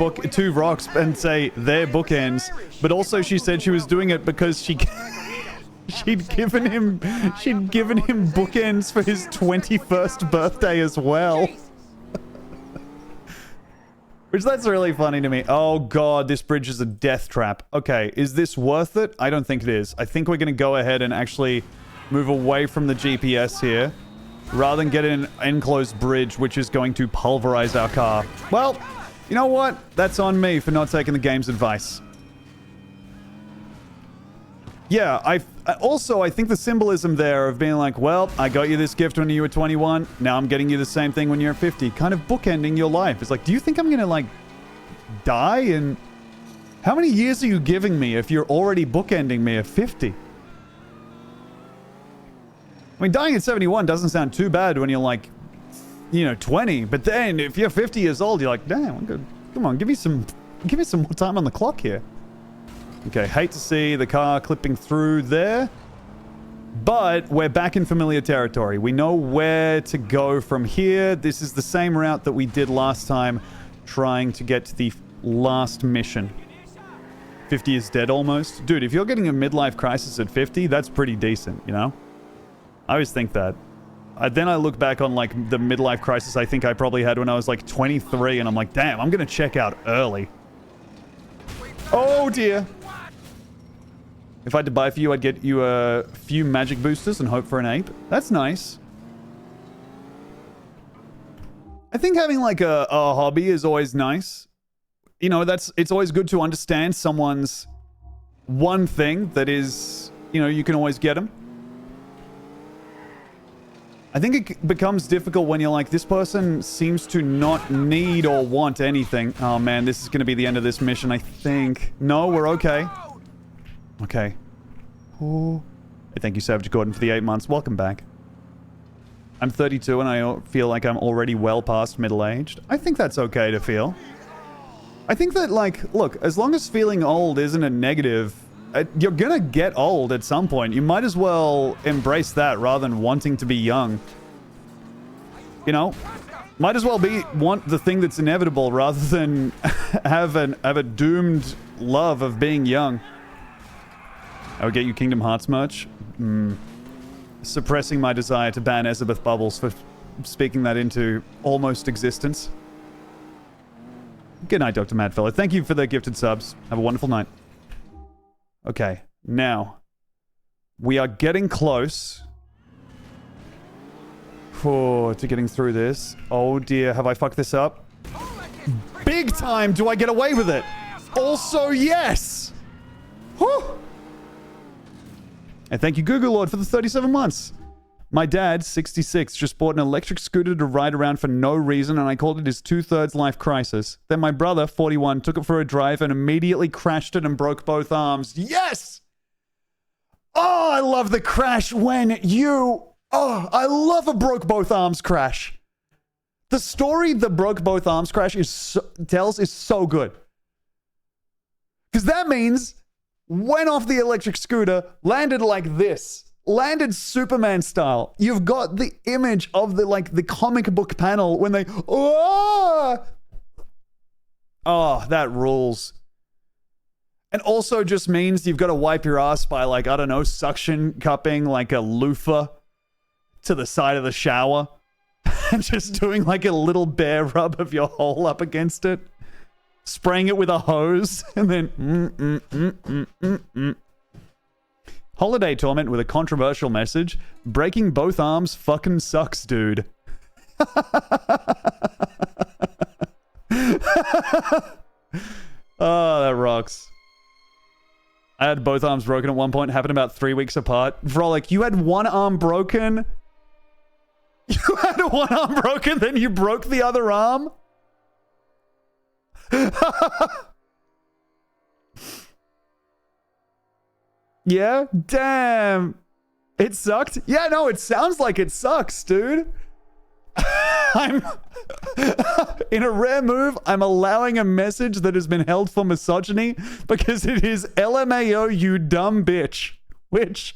rocks and say they're bookends, but also she said she was doing it because she'd given him bookends for his 21st birthday as well. Which that's really funny to me. Oh god, this bridge is a death trap. Okay, is this worth it? I don't think it is. I think we're going to go ahead and actually move away from the GPS here, rather than get an enclosed bridge, which is going to pulverize our car. Well, you know what? That's on me for not taking the game's advice. Yeah, I think the symbolism there of being like, well, I got you this gift when you were 21, now I'm getting you the same thing when you're 50, kind of bookending your life. It's like, do you think I'm gonna, like, die and How many years are you giving me if you're already bookending me at 50? I mean, dying at 71 doesn't sound too bad when you're like, 20. But then if you're 50 years old, you're like, damn, I'm good. Come on, give me some more time on the clock here. Okay, hate to see the car clipping through there. But we're back in familiar territory. We know where to go from here. This is the same route that we did last time, trying to get to the last mission. 50 is dead almost. Dude, if you're getting a midlife crisis at 50, that's pretty decent, you know? I always think that. Then I look back on, like, the midlife crisis I think I probably had when I was, like, 23, and I'm like, damn, I'm gonna check out early. Oh, dear. If I had to buy for you, I'd get you a few magic boosters and hope for an ape. That's nice. I think having, like, a hobby is always nice. You know, it's always good to understand someone's one thing that is, you can always get them. I think it becomes difficult when you're like, this person seems to not need or want anything. Oh, man, this is going to be the end of this mission, I think. No, we're okay. Okay. Oh. Hey, thank you, Savage Gordon, for the 8 months. Welcome back. I'm 32 and I feel like I'm already well past middle-aged. I think that's okay to feel. I think that, like, look, as long as feeling old isn't a negative, you're gonna get old at some point. You might as well embrace that rather than wanting to be young. Might as well want the thing that's inevitable rather than have a doomed love of being young. I would get you Kingdom Hearts merch. Suppressing my desire to ban Elizabeth Bubbles for speaking that into almost existence. Good night, Dr. Madfellow. Thank you for the gifted subs. Have a wonderful night. Okay, now we are getting close to getting through this. Oh dear, have I fucked this up? Big time! Do I get away with it? Also, yes! Whew! And thank you, Google Lord, for the 37 months. My dad, 66, just bought an electric scooter to ride around for no reason, and I called it his 2/3 life crisis. Then my brother, 41, took it for a drive and immediately crashed it and broke both arms. Yes! Oh, I love the crash when you... Oh, I love a broke both arms crash. The story the broke both arms crash tells is so good. Because that means went off the electric scooter, landed like this. Landed Superman style. You've got the image of the comic book panel when they... Oh, that rules. And also just means you've got to wipe your ass by, like, I don't know, suction cupping like a loofah to the side of the shower. And just doing like a little bear rub of your hole up against it. Spraying it with a hose. And then... Holiday Torment with a controversial message. Breaking both arms fucking sucks, dude. Oh, that rocks. I had both arms broken at one point. Happened about 3 weeks apart. Frolic, you had one arm broken? You had one arm broken, then you broke the other arm? Yeah? Damn. It sucked? Yeah, no, it sounds like it sucks, dude. I'm... In a rare move, I'm allowing a message that has been held for misogyny because it is LMAO, you dumb bitch. Which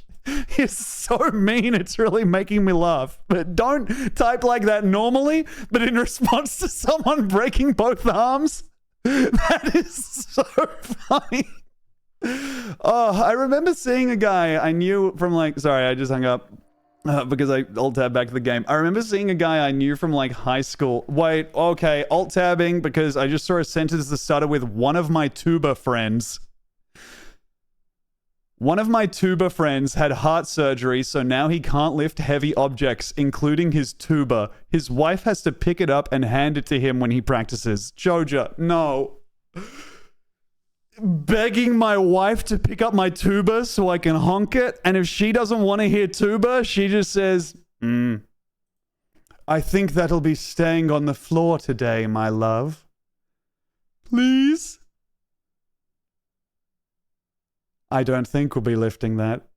is so mean, it's really making me laugh. But don't type like that normally, but in response to someone breaking both arms, that is so funny. Oh, I remember seeing a guy I knew from like... Sorry, I just hung up because I alt-tabbed back to the game. I remember seeing a guy I knew from like high school. Wait, okay, alt-tabbing because I just saw a sentence that started with one of my Tuba friends. One of my Tuba friends had heart surgery, so now he can't lift heavy objects, including his tuba. His wife has to pick it up and hand it to him when he practices. Joja, no. Begging my wife to pick up my tuba so I can honk it, and if she doesn't want to hear tuba, she just says, I think that'll be staying on the floor today, my love. Please? I don't think we'll be lifting that.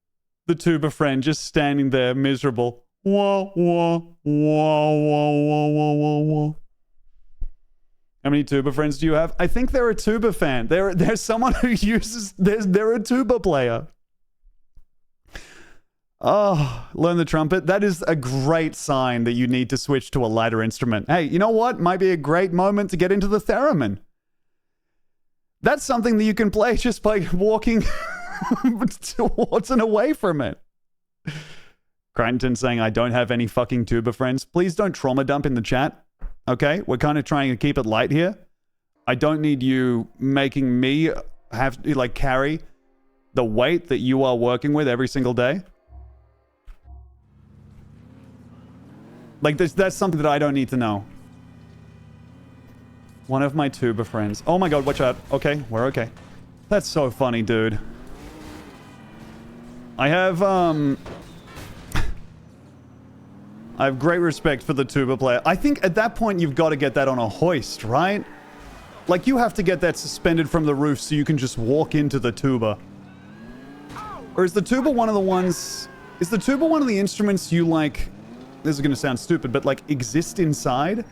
The tuba friend just standing there, miserable. Wah, wah, wah, wah, wah, wah, wah, wah. How many tuba friends do you have? I think they're a tuba fan. There's someone who uses... They're a tuba player. Oh, learn the trumpet. That is a great sign that you need to switch to a lighter instrument. Hey, you know what? Might be a great moment to get into the theremin. That's something that you can play just by walking towards and away from it. Crichton saying, I don't have any fucking tuba friends. Please don't trauma dump in the chat. Okay? We're kind of trying to keep it light here. I don't need you making me have to, like, carry the weight that you are working with every single day. Like, that's something that I don't need to know. One of my tuba friends. Oh my god, watch out. Okay, we're okay. That's so funny, dude. I have great respect for the tuba player. I think at that point you've got to get that on a hoist, right? Like, you have to get that suspended from the roof so you can just walk into the tuba. Or is the tuba one of the ones... Is the tuba one of the instruments you, like... This is going to sound stupid, but, like, exist inside?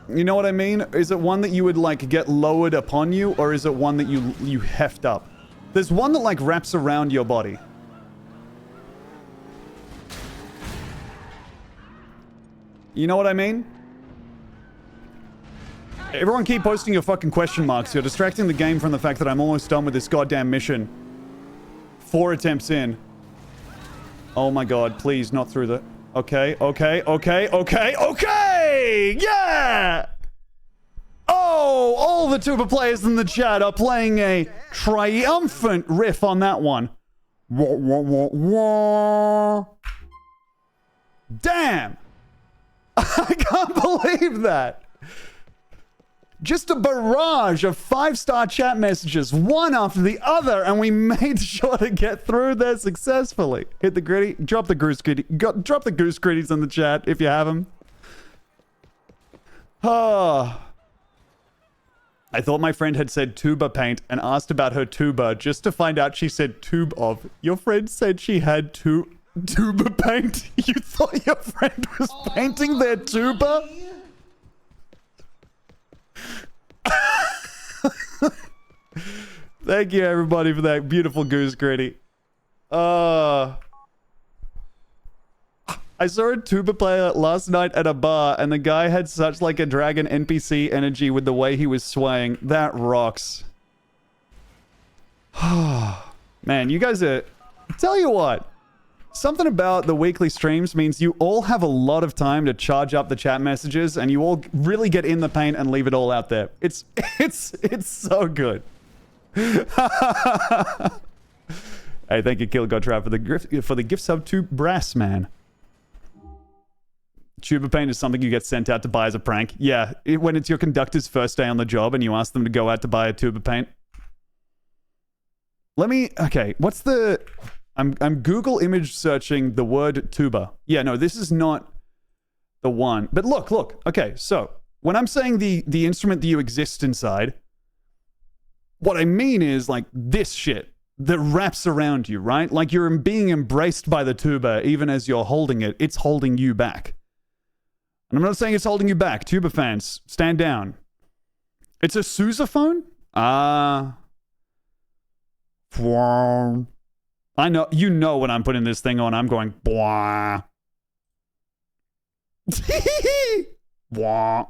You know what I mean? Is it one that you would, like, get lowered upon you, or is it one that you heft up? There's one that, like, wraps around your body. You know what I mean? Everyone keep posting your fucking question marks. You're distracting the game from the fact that I'm almost done with this goddamn mission. 4 attempts in. Oh my god, please, not through the... Okay, okay, okay, okay, okay! Yeah! Oh, all the tuba players in the chat are playing a triumphant riff on that one. Wah, wah, wah, wah. Damn! I can't believe that! Just a barrage of 5-star chat messages, one after the other, and we made sure to get through there successfully. Hit the gritty, drop the goose gritty, drop the goose gritties in the chat if you have them. Oh. I thought my friend had said tuba paint and asked about her tuba just to find out she said tube of. Your friend said she had tuba paint? You thought your friend was painting their tuba? Thank you everybody for that beautiful goose gritty. I saw a tuba player last night at a bar and the guy had such like a dragon NPC energy with the way he was swaying. That rocks. Man, you guys are... Tell you what. Something about the weekly streams means you all have a lot of time to charge up the chat messages and you all really get in the paint and leave it all out there. It's so good. Hey, thank you, Kill Godtrap, for the gift sub to Brass Man. Tuba paint is something you get sent out to buy as a prank. Yeah, when it's your conductor's first day on the job and you ask them to go out to buy a tuba paint. Okay, what's the... I'm Google image searching the word tuba. Yeah, no, this is not the one. But look. Okay, so when I'm saying the instrument that you exist inside, what I mean is like this shit that wraps around you, right? Like you're being embraced by the tuba even as you're holding it. It's holding you back. And I'm not saying it's holding you back. Tuba fans, stand down. It's a sousaphone? I know, you know when I'm putting this thing on, I'm going, blah. Blah.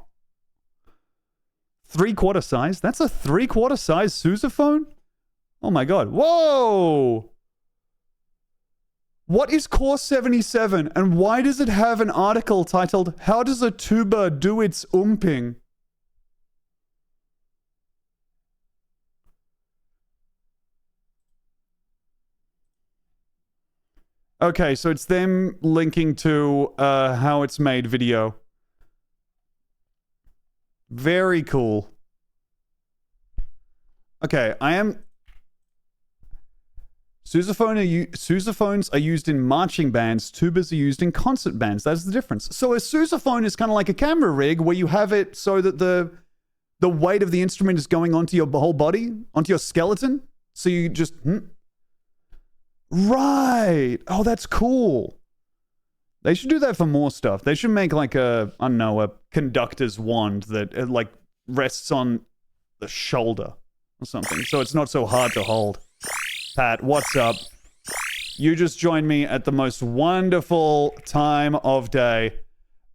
3/4 size? That's a 3/4 size sousaphone? Oh my god. Whoa! What is Core 77 and why does it have an article titled, How Does a Tuba Do Its Umping? Okay, so it's them linking to how it's made video. Very cool. Okay, Sousaphones are used in marching bands, tubas are used in concert bands. That's the difference. So a sousaphone is kind of like a camera rig where you have it so that the weight of the instrument is going onto your whole body, onto your skeleton. So you just... Right. Oh, that's cool. They should do that for more stuff. They should make like a, I don't know, a conductor's wand that like rests on the shoulder or something. So it's not so hard to hold. Pat, what's up? You just joined me at the most wonderful time of day.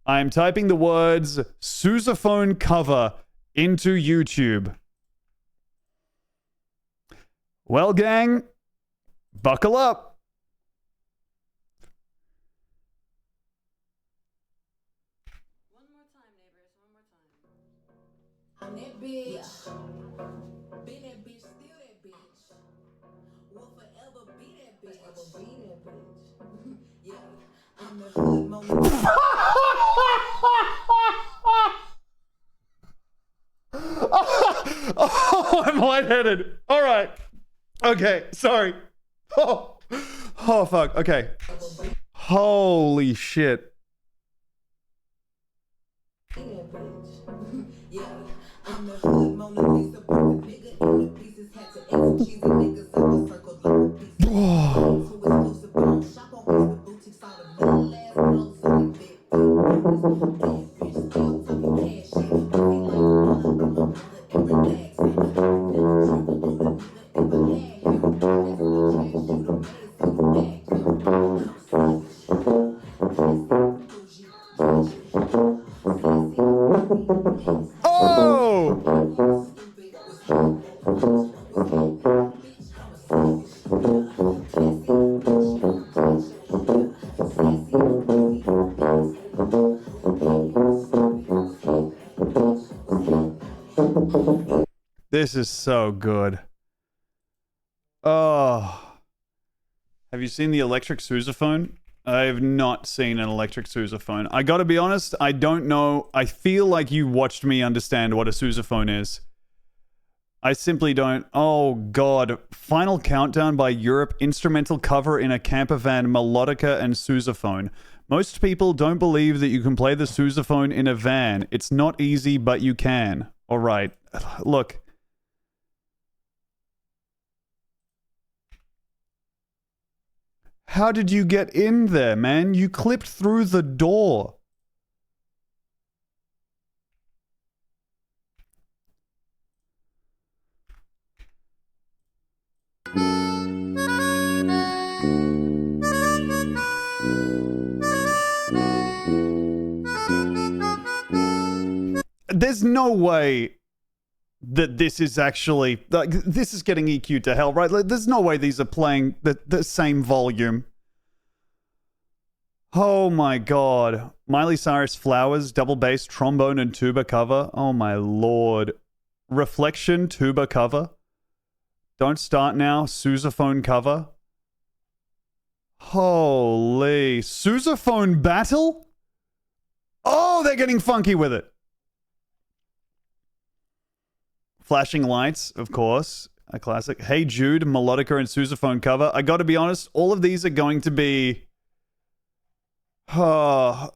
I'm typing the words Sousaphone cover into YouTube. Well, gang, buckle up. One more time, neighbors. One more time. I'm that bitch. Been that bitch, still that bitch. Will forever be that bitch. Forever be that bitch. Yeah, I'm the hood moment. Oh, I'm lightheaded. All right. Okay, sorry. Oh, fuck. Okay. Holy shit. Yeah, I'm the hood Mona Lisa, perfect nigga in the pieces, had to execute the niggas in my circle like a piece. To exclusive bone, shop on the boutiques, all the little ass clothes on the big. Bitch, still talking cash shit. I feel like all of them are and relax. In This is so good. Oh. Have you seen the electric sousaphone? I have not seen an electric sousaphone. I gotta be honest, I don't know. I feel like you watched me understand what a sousaphone is. I simply don't. Oh, God. Final Countdown by Europe. Instrumental cover in a camper van, melodica and sousaphone. Most people don't believe that you can play the sousaphone in a van. It's not easy, but you can. All right. Look. How did you get in there, man? You clipped through the door. There's no way that this is actually, like, this is getting EQ'd to hell, right? Like, there's no way these are playing the same volume. Oh my God. Miley Cyrus Flowers, double bass, trombone, and tuba cover. Oh my Lord. Reflection, tuba cover. Don't Start Now, sousaphone cover. Holy. Sousaphone battle? Oh, they're getting funky with it. Flashing Lights, of course, a classic. Hey Jude, melodica and sousaphone cover. I gotta be honest, all of these are going to be... not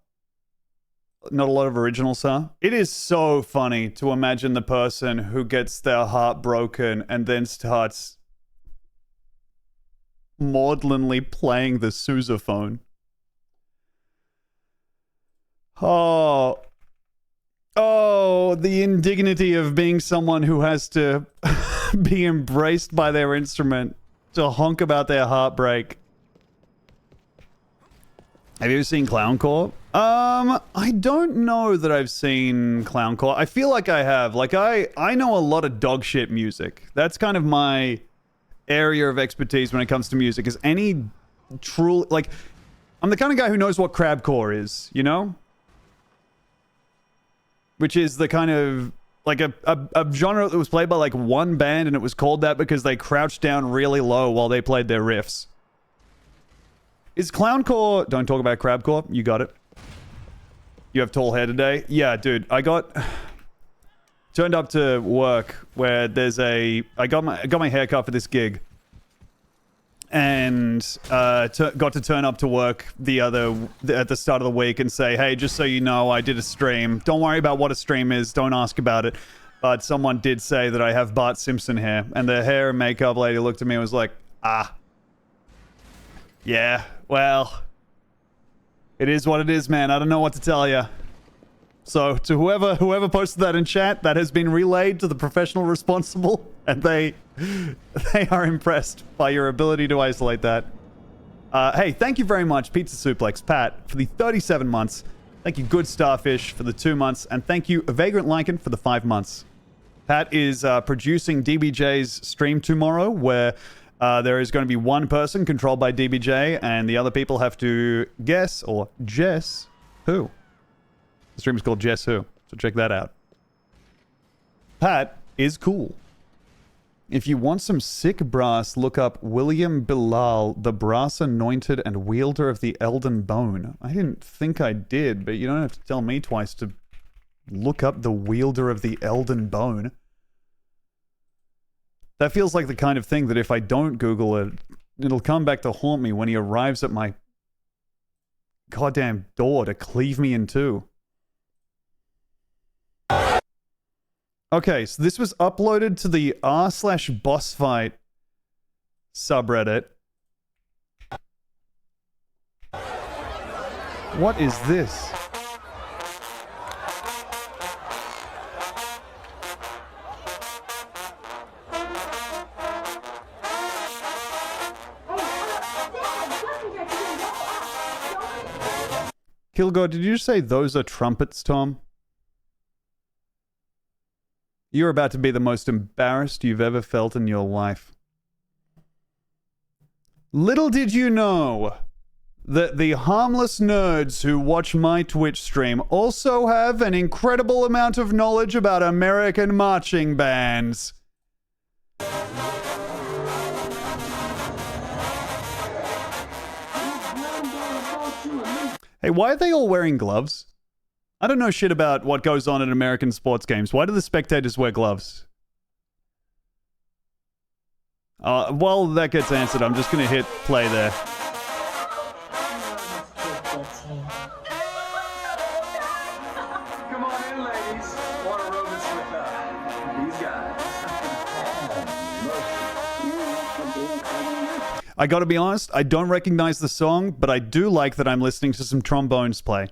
a lot of originals, huh? It is so funny to imagine the person who gets their heart broken and then starts maudlinly playing the sousaphone. Oh, the indignity of being someone who has to be embraced by their instrument to honk about their heartbreak. Have you ever seen Clowncore? I don't know that I've seen Clowncore. I feel like I have. Like, I know a lot of dog shit music. That's kind of my area of expertise when it comes to music. Is any true... Like, I'm the kind of guy who knows what crabcore is, you know? Which is the kind of... Like, a genre that was played by, like, one band, and it was called that because they crouched down really low while they played their riffs. Is Clowncore... Don't talk about crabcore. You got it. You have tall hair today? Yeah, dude. I got... Turned up to work where there's a... I got my hair cut for this gig. And got to turn up to work at the start of the week and say, hey, just so you know, I did a stream. Don't worry about what a stream is. Don't ask about it. but someone did say that I have Bart Simpson hair, and the hair and makeup lady looked at me and was like, ah. Yeah, well, it is what it is, man. I don't know what to tell you. So, to whoever posted that in chat, that has been relayed to the professional responsible, and they are impressed by your ability to isolate that. Hey, thank you very much, Pizza Suplex, Pat, for the 37 months. Thank you, Good Starfish, for the 2 months, and thank you, Vagrant Lycan, for the 5 months. Pat is producing DBJ's stream tomorrow, where there is going to be one person controlled by DBJ, and the other people have to guess or guess who. The stream is called Guess Who, so check that out. Pat is cool. If you want some sick brass, look up William Bilal, the brass anointed and wielder of the Elden Bone. I didn't think I did, but you don't have to tell me twice to look up the wielder of the Elden Bone. That feels like the kind of thing that if I don't Google it, it'll come back to haunt me when he arrives at my goddamn door to cleave me in two. Okay, so this was uploaded to the r/bossfight subreddit. What is this? Kilgore, did you say those are trumpets, Tom? You're about to be the most embarrassed you've ever felt in your life. Little did you know that the harmless nerds who watch my Twitch stream also have an incredible amount of knowledge about American marching bands. Hey, why are they all wearing gloves? I don't know shit about what goes on in American sports games. Why do the spectators wear gloves? While that gets answered, I'm just going to hit play there. Come on in, ladies. Want aerobics with these guys. I gotta be honest, I don't recognize the song, but I do like that I'm listening to some trombones play.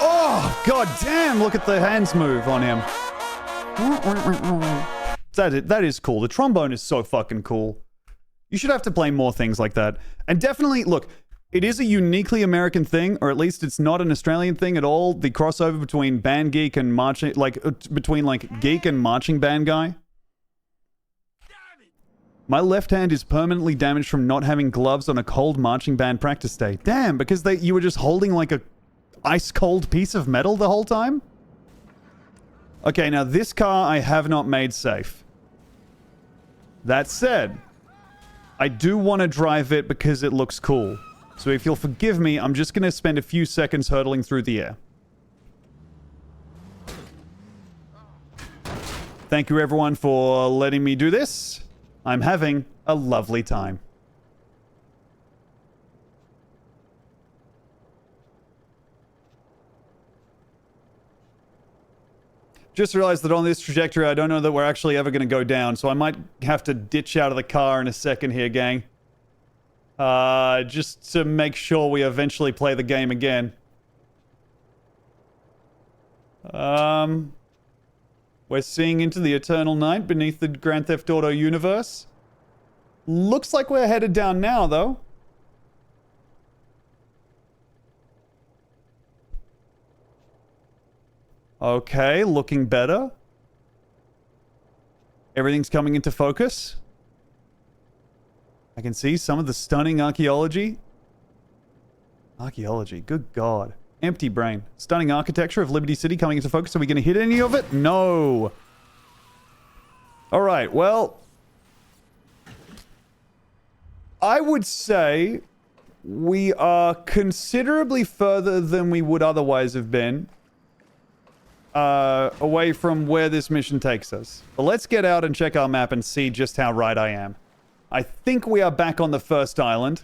Oh, god damn, look at the hands move on him. That is cool. The trombone is so fucking cool. You should have to play more things like that. And definitely, look, it is a uniquely American thing, or at least it's not an Australian thing at all. The crossover between band geek and marching, between geek and marching band guy. My left hand is permanently damaged from not having gloves on a cold marching band practice day. Damn, because you were just holding like a ice cold piece of metal the whole time? Okay, now this car I have not made safe. That said, I do want to drive it because it looks cool. So if you'll forgive me, I'm just going to spend a few seconds hurtling through the air. Thank you everyone for letting me do this. I'm having a lovely time. Just realized that on this trajectory, I don't know that we're actually ever going to go down, so I might have to ditch out of the car in a second here, gang. Just to make sure we eventually play the game again. We're seeing into the eternal night beneath the Grand Theft Auto universe. Looks like we're headed down now, though. Okay, looking better. Everything's coming into focus. I can see some of the stunning archaeology. Archaeology, good God. Empty brain. Stunning architecture of Liberty City coming into focus. Are we going to hit any of it? No. Alright, well, I would say we are considerably further than we would otherwise have been away from where this mission takes us. But let's get out and check our map and see just how right I am. I think we are back on the first island.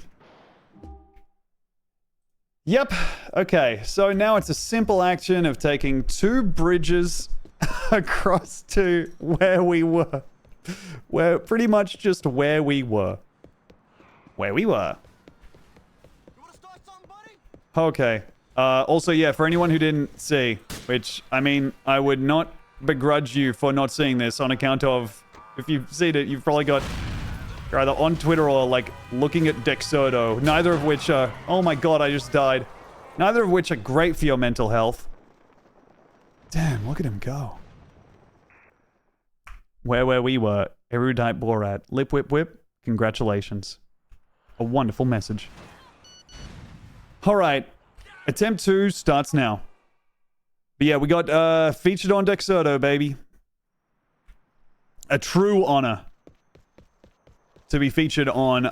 Yep. Okay, so now it's a simple action of taking 2 bridges across to where we were. Where pretty much just where we were. Where we were. Okay. Also, yeah, for anyone who didn't see, which, I mean, I would not begrudge you for not seeing this on account of, if you've seen it, you've probably got, you're either on Twitter or, like, looking at Dexoto, neither of which are, oh my god, I just died. Neither of which are great for your mental health. Damn, look at him go. Where we were, erudite Borat, lip whip whip, congratulations. A wonderful message. Alright, attempt 2 starts now. But yeah, we got featured on Dexoto, baby. A true honor to be featured on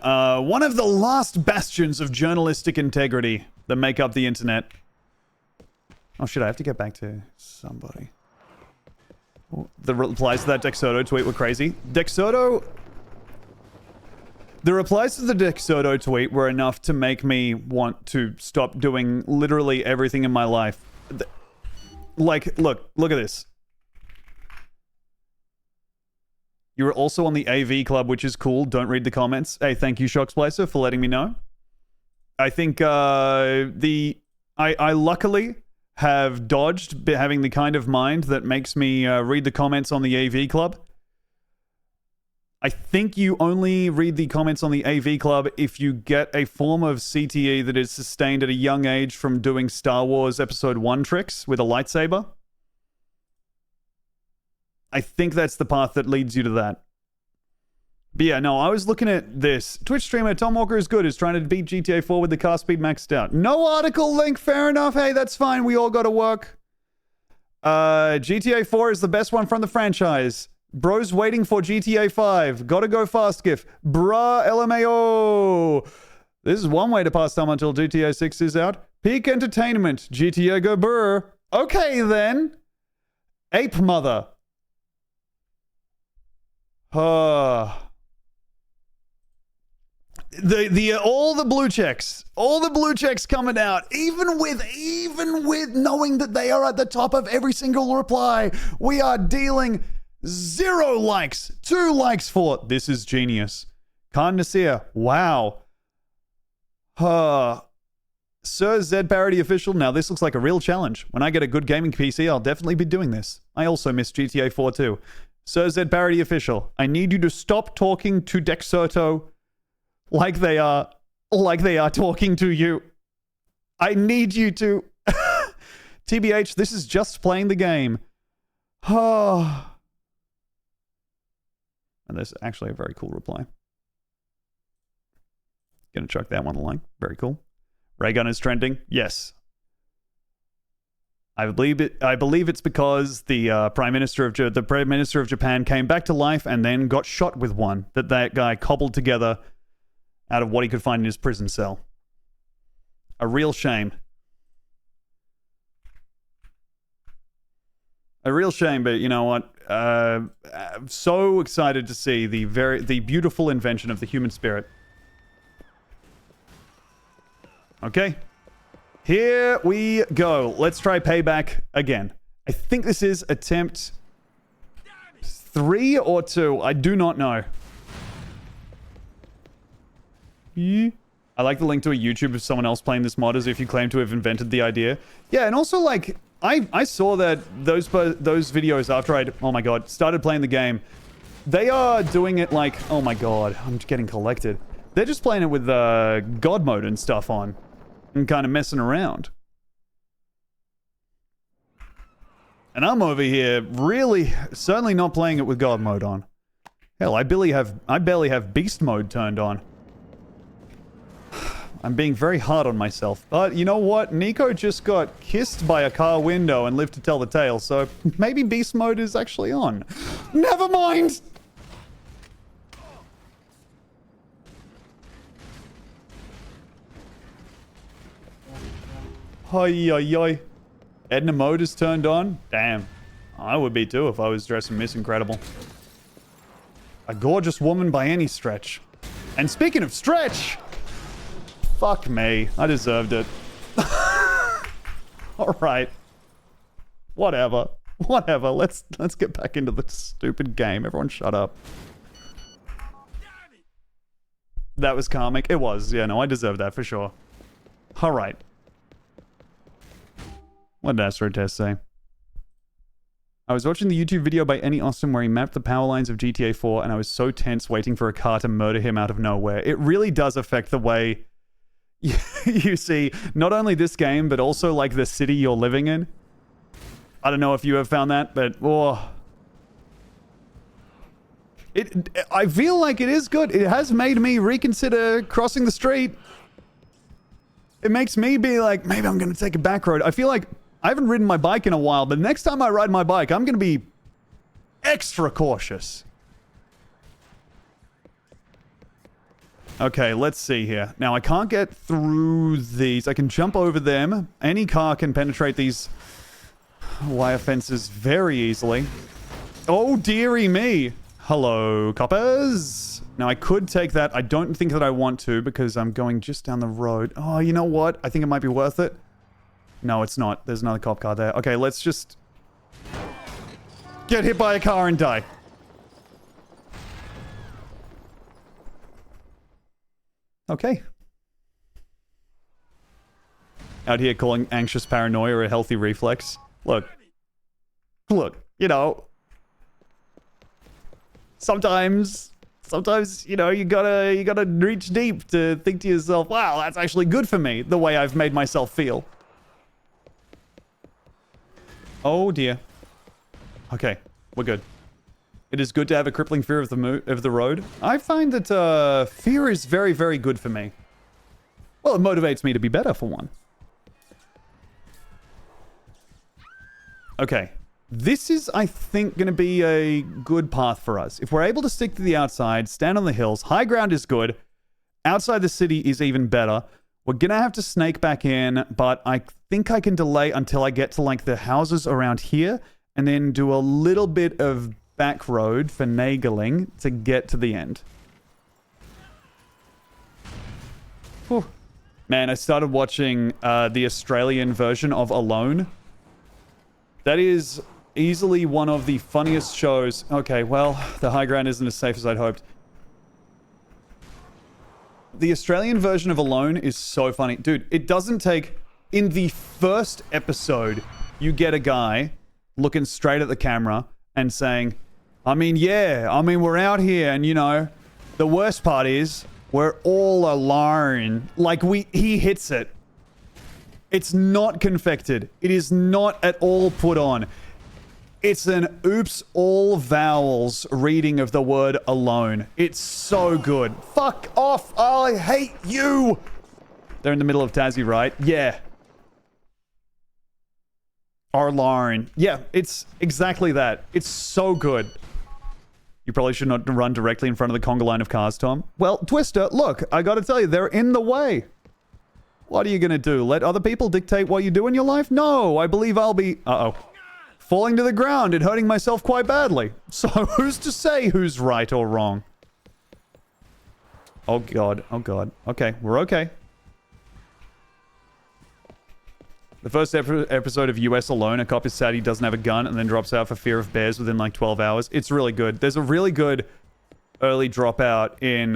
one of the last bastions of journalistic integrity that make up the internet. Oh shit, I have to get back to somebody. The replies to that Dexoto tweet were crazy. Dexoto... The replies to the Dexoto tweet were enough to make me want to stop doing literally everything in my life. Like, look at this. You were also on the AV club, which is cool. Don't read the comments. Hey, thank you, Shock Splicer, for letting me know. I think I luckily have dodged having the kind of mind that makes me read the comments on the AV club. I think you only read the comments on the AV club if you get a form of CTE that is sustained at a young age from doing Star Wars Episode 1 tricks with a lightsaber. I think that's the path that leads you to that. But yeah, no, I was looking at this. Twitch streamer Tom Walker is good, is trying to beat GTA 4 with the car speed maxed out. No article link, fair enough. Hey, that's fine. We all got to work. GTA 4 is the best one from the franchise. Bro's waiting for GTA 5. Gotta go fast, GIF. Bruh, LMAO. This is one way to pass time until GTA 6 is out. Peak entertainment. GTA go brr. Okay, then. Ape mother. All the blue checks coming out, even with knowing that they are at the top of every single reply. We are dealing 0 likes, 2 likes for this is genius. Khan Nasir, wow. Sir Zed Parody Official, now this looks like a real challenge. When I get a good gaming PC, I'll definitely be doing this. I also miss GTA 4 too. Sir Zed Parody Official, I need you to stop talking to Dexoto like they are talking to you. I need you to. TBH, this is just playing the game. And there's actually a very cool reply. Gonna chuck that one along. Very cool. Raygun is trending. Yes. I believe it's because the Prime Minister of Japan came back to life and then got shot with one that guy cobbled together out of what he could find in his prison cell. A real shame. A real shame, but you know what? I'm so excited to see the beautiful invention of the human spirit. Okay. Here we go. Let's try payback again. I think this is attempt 3 or 2. I do not know. I like the link to a YouTube of someone else playing this mod as if you claim to have invented the idea. Yeah, and also like I saw that those videos after I'd, oh my god, started playing the game. They are doing it like, oh my god, I'm getting collected. They're just playing it with God mode and stuff on. And kind of messing around. And I'm over here really, certainly not playing it with God mode on. Hell, I barely have beast mode turned on. I'm being very hard on myself. But you know what? Nico just got kissed by a car window and lived to tell the tale, so maybe beast mode is actually on. Never mind! Hoi. Edna mode is turned on? Damn. I would be too if I was dressing Miss Incredible. A gorgeous woman by any stretch. And speaking of stretch... Fuck me. I deserved it. All right. Whatever. Whatever. Let's get back into the stupid game. Everyone shut up. That was karmic. It was. Yeah, no, I deserve that for sure. All right. What did Astro Test say? I was watching the YouTube video by Any Austin where he mapped the power lines of GTA 4 and I was so tense waiting for a car to murder him out of nowhere. It really does affect the way you see not only this game, but also like the city you're living in. I don't know if you have found that, but I feel like it is good. It has made me reconsider crossing the street. It makes me be like, maybe I'm going to take a back road. I feel like I haven't ridden my bike in a while, but next time I ride my bike, I'm going to be extra cautious. Okay, let's see here. Now, I can't get through these. I can jump over them. Any car can penetrate these wire fences very easily. Oh, dearie me. Hello, coppers. Now, I could take that. I don't think that I want to because I'm going just down the road. Oh, you know what? I think it might be worth it. No, it's not. There's another cop car there. Okay, let's just get hit by a car and die. Okay. Out here calling anxious paranoia a healthy reflex. Look, you know, sometimes, you know, you gotta reach deep to think to yourself, wow, that's actually good for me, the way I've made myself feel. Oh dear. Okay, we're good. It is good to have a crippling fear of the road. I find that fear is very, very good for me. Well, it motivates me to be better, for one. Okay. This is, I think, going to be a good path for us. If we're able to stick to the outside, stand on the hills, high ground is good. Outside the city is even better. We're going to have to snake back in, but I think I can delay until I get to, like, the houses around here, and then do a little bit of back road finagling to get to the end. Whew. Man, I started watching the Australian version of Alone. That is easily one of the funniest shows. Okay, well, the high ground isn't as safe as I'd hoped. The Australian version of Alone is so funny. Dude, it doesn't take... In the first episode, you get a guy looking straight at the camera and saying, we're out here and, you know, the worst part is we're all alone. Like, he hits it. It's not confected. It is not at all put on. It's an oops all vowels reading of the word alone. It's so good. Fuck off. I hate you. They're in the middle of Tassie, right? Yeah. Alone. Yeah, it's exactly that. It's so good. You probably should not run directly in front of the conga line of cars, Tom. Well, Twister, look, I gotta tell you, they're in the way. What are you gonna do? Let other people dictate what you do in your life? No, I believe I'll be... falling to the ground and hurting myself quite badly. So who's to say who's right or wrong? Oh god, oh god. Okay, we're okay. The first episode of US Alone, a cop is sad he doesn't have a gun and then drops out for fear of bears within like 12 hours. It's really good. There's a really good early dropout in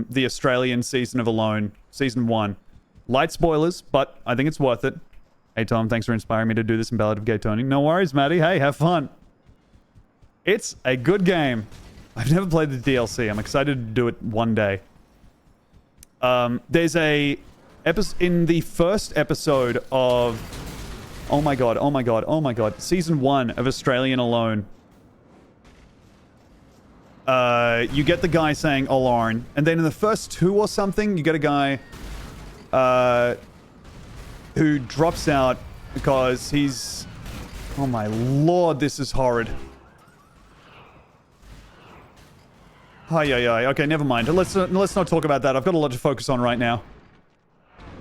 the Australian season of Alone, season 1. Light spoilers, but I think it's worth it. Hey Tom, thanks for inspiring me to do this in Ballad of Gay Tony. No worries, Maddie. Hey, have fun. It's a good game. I've never played the DLC. I'm excited to do it one day. There's a... in the first episode of... Oh my god, oh my god, oh my god. Season 1 of Australian Alone. You get the guy saying Alone. And then in the first 2 or something, you get a guy... who drops out because he's... Oh my lord, this is horrid. Okay, never mind. Let's not talk about that. I've got a lot to focus on right now.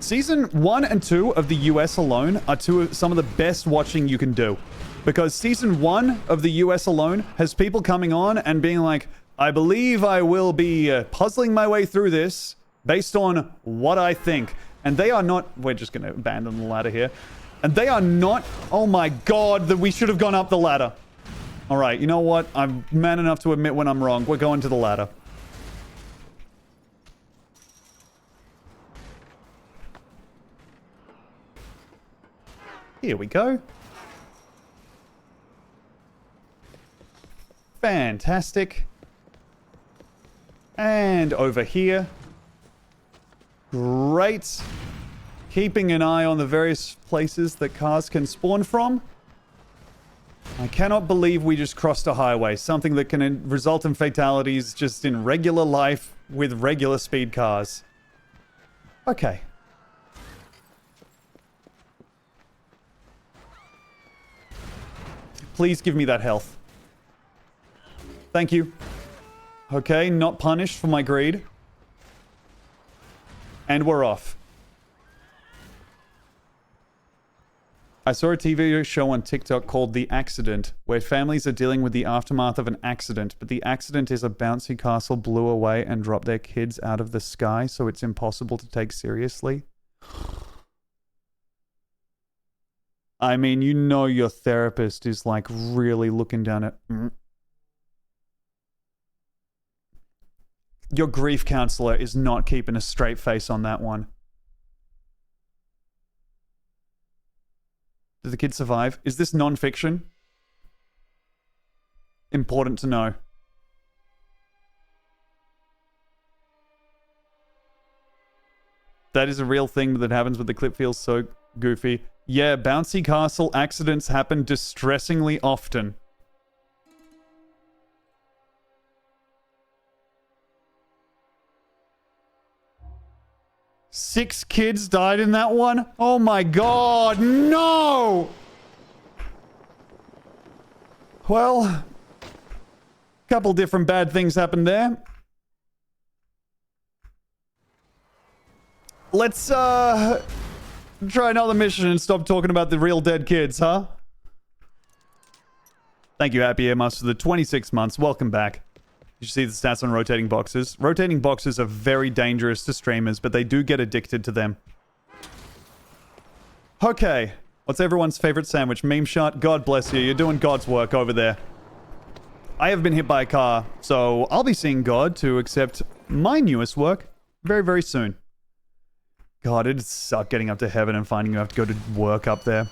Season 1 and 2 of the US Alone are some of the best watching you can do. Because Season 1 of the US Alone has people coming on and being like, I believe I will be puzzling my way through this based on what I think. And they are not... We're just going to abandon the ladder here. And they are not... Oh my god, that we should have gone up the ladder. Alright, you know what? I'm man enough to admit when I'm wrong. We're going to the ladder. Here we go. Fantastic. And over here. Great. Keeping an eye on the various places that cars can spawn from. I cannot believe we just crossed a highway. Something that can result in fatalities just in regular life with regular speed cars. Okay. Please give me that health. Thank you. Okay, not punished for my greed. And we're off. I saw a TV show on TikTok called The Accident, where families are dealing with the aftermath of an accident, but the accident is a bouncy castle blew away and dropped their kids out of the sky, so it's impossible to take seriously. I mean, you know your therapist is like really looking down at... Your grief counselor is not keeping a straight face on that one. Did the kid survive? Is this non-fiction? Important to know. That is a real thing that happens, but the clip feels so goofy. Yeah, bouncy castle accidents happen distressingly often. Six kids died in that one? Oh my god, no! Well, couple different bad things happened there. Let's, try another mission and stop talking about the real dead kids, huh? Thank you, Happy Earmuffs, for the 26 months. Welcome back. You see the stats on rotating boxes. Rotating boxes are very dangerous to streamers, but they do get addicted to them. Okay. What's everyone's favorite sandwich? Meme shot? God bless you. You're doing God's work over there. I have been hit by a car, so I'll be seeing God to accept my newest work very, very soon. God, it'd suck getting up to heaven and finding you have to go to work up there.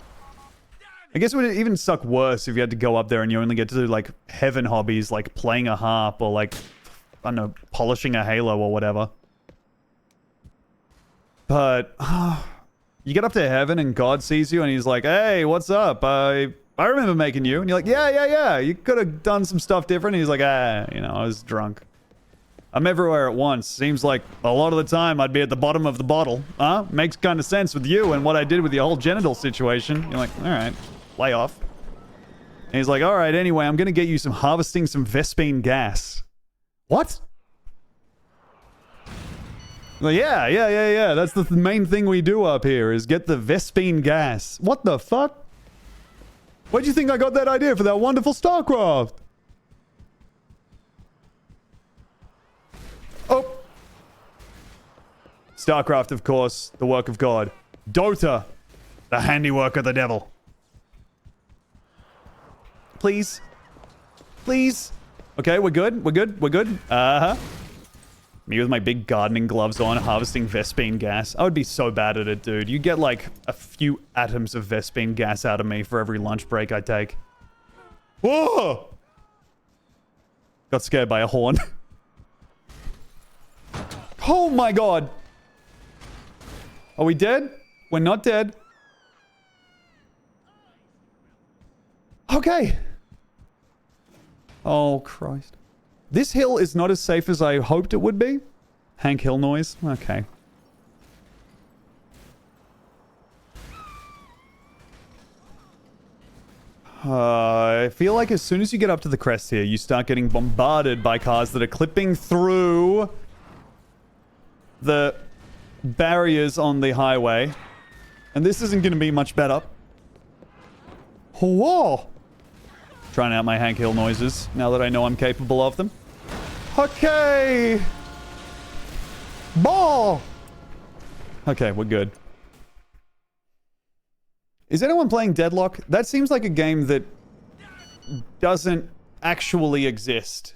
I guess it would even suck worse if you had to go up there and you only get to do, like, heaven hobbies, like playing a harp or, like, I don't know, polishing a halo or whatever. But, you get up to heaven and God sees you and he's like, hey, what's up? I remember making you. And you're like, yeah. You could have done some stuff different. And he's like, you know, I was drunk. I'm everywhere at once. Seems like a lot of the time I'd be at the bottom of the bottle. Huh? Makes kind of sense with you and what I did with the whole genital situation. You're like, alright. Lay off. And he's like, alright, anyway, I'm gonna get you harvesting some Vespine gas. What? Like, yeah. That's the main thing we do up here, is get the Vespine gas. What the fuck? Where'd you think I got that idea for that wonderful StarCraft? Oh. StarCraft, of course, the work of God. Dota, the handiwork of the devil. Please. Please. Okay, we're good. Uh-huh. Me with my big gardening gloves on, harvesting Vespine gas. I would be so bad at it, dude. You get, like, a few atoms of Vespine gas out of me for every lunch break I take. Whoa! Got scared by a horn. Oh my god! Are we dead? We're not dead. Okay. Oh, Christ. This hill is not as safe as I hoped it would be. Hank Hill noise. Okay. I feel like as soon as you get up to the crest here, you start getting bombarded by cars that are clipping through the barriers on the highway. And this isn't going to be much better. Whoa! Trying out my Hank Hill noises, now that I know I'm capable of them. Okay! Ball! Okay, we're good. Is anyone playing Deadlock? That seems like a game that doesn't actually exist.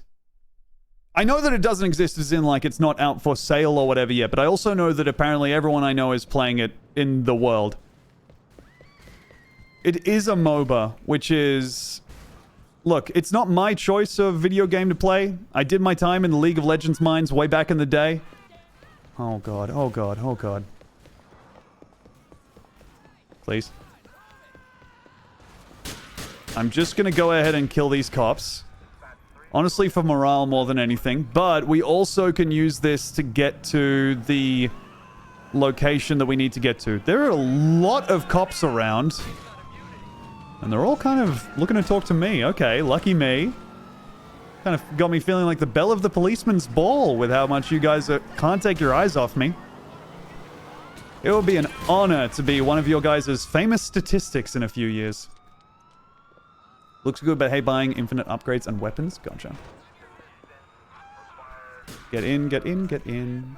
I know that it doesn't exist as in like it's not out for sale or whatever yet, but I also know that apparently everyone I know is playing it in the world. It is a MOBA, which is... Look, it's not my choice of video game to play. I did my time in the League of Legends mines way back in the day. Oh god, oh god, oh god. Please. I'm just gonna go ahead and kill these cops. Honestly, for morale more than anything. But we also can use this to get to the location that we need to get to. There are a lot of cops around. And they're all kind of looking to talk to me. Okay, lucky me. Kind of got me feeling like the belle of the policeman's ball with how much you guys can't take your eyes off me. It would be an honor to be one of your guys' famous statistics in a few years. Looks good, but hey, buying infinite upgrades and weapons? Gotcha. Get in, get in, get in.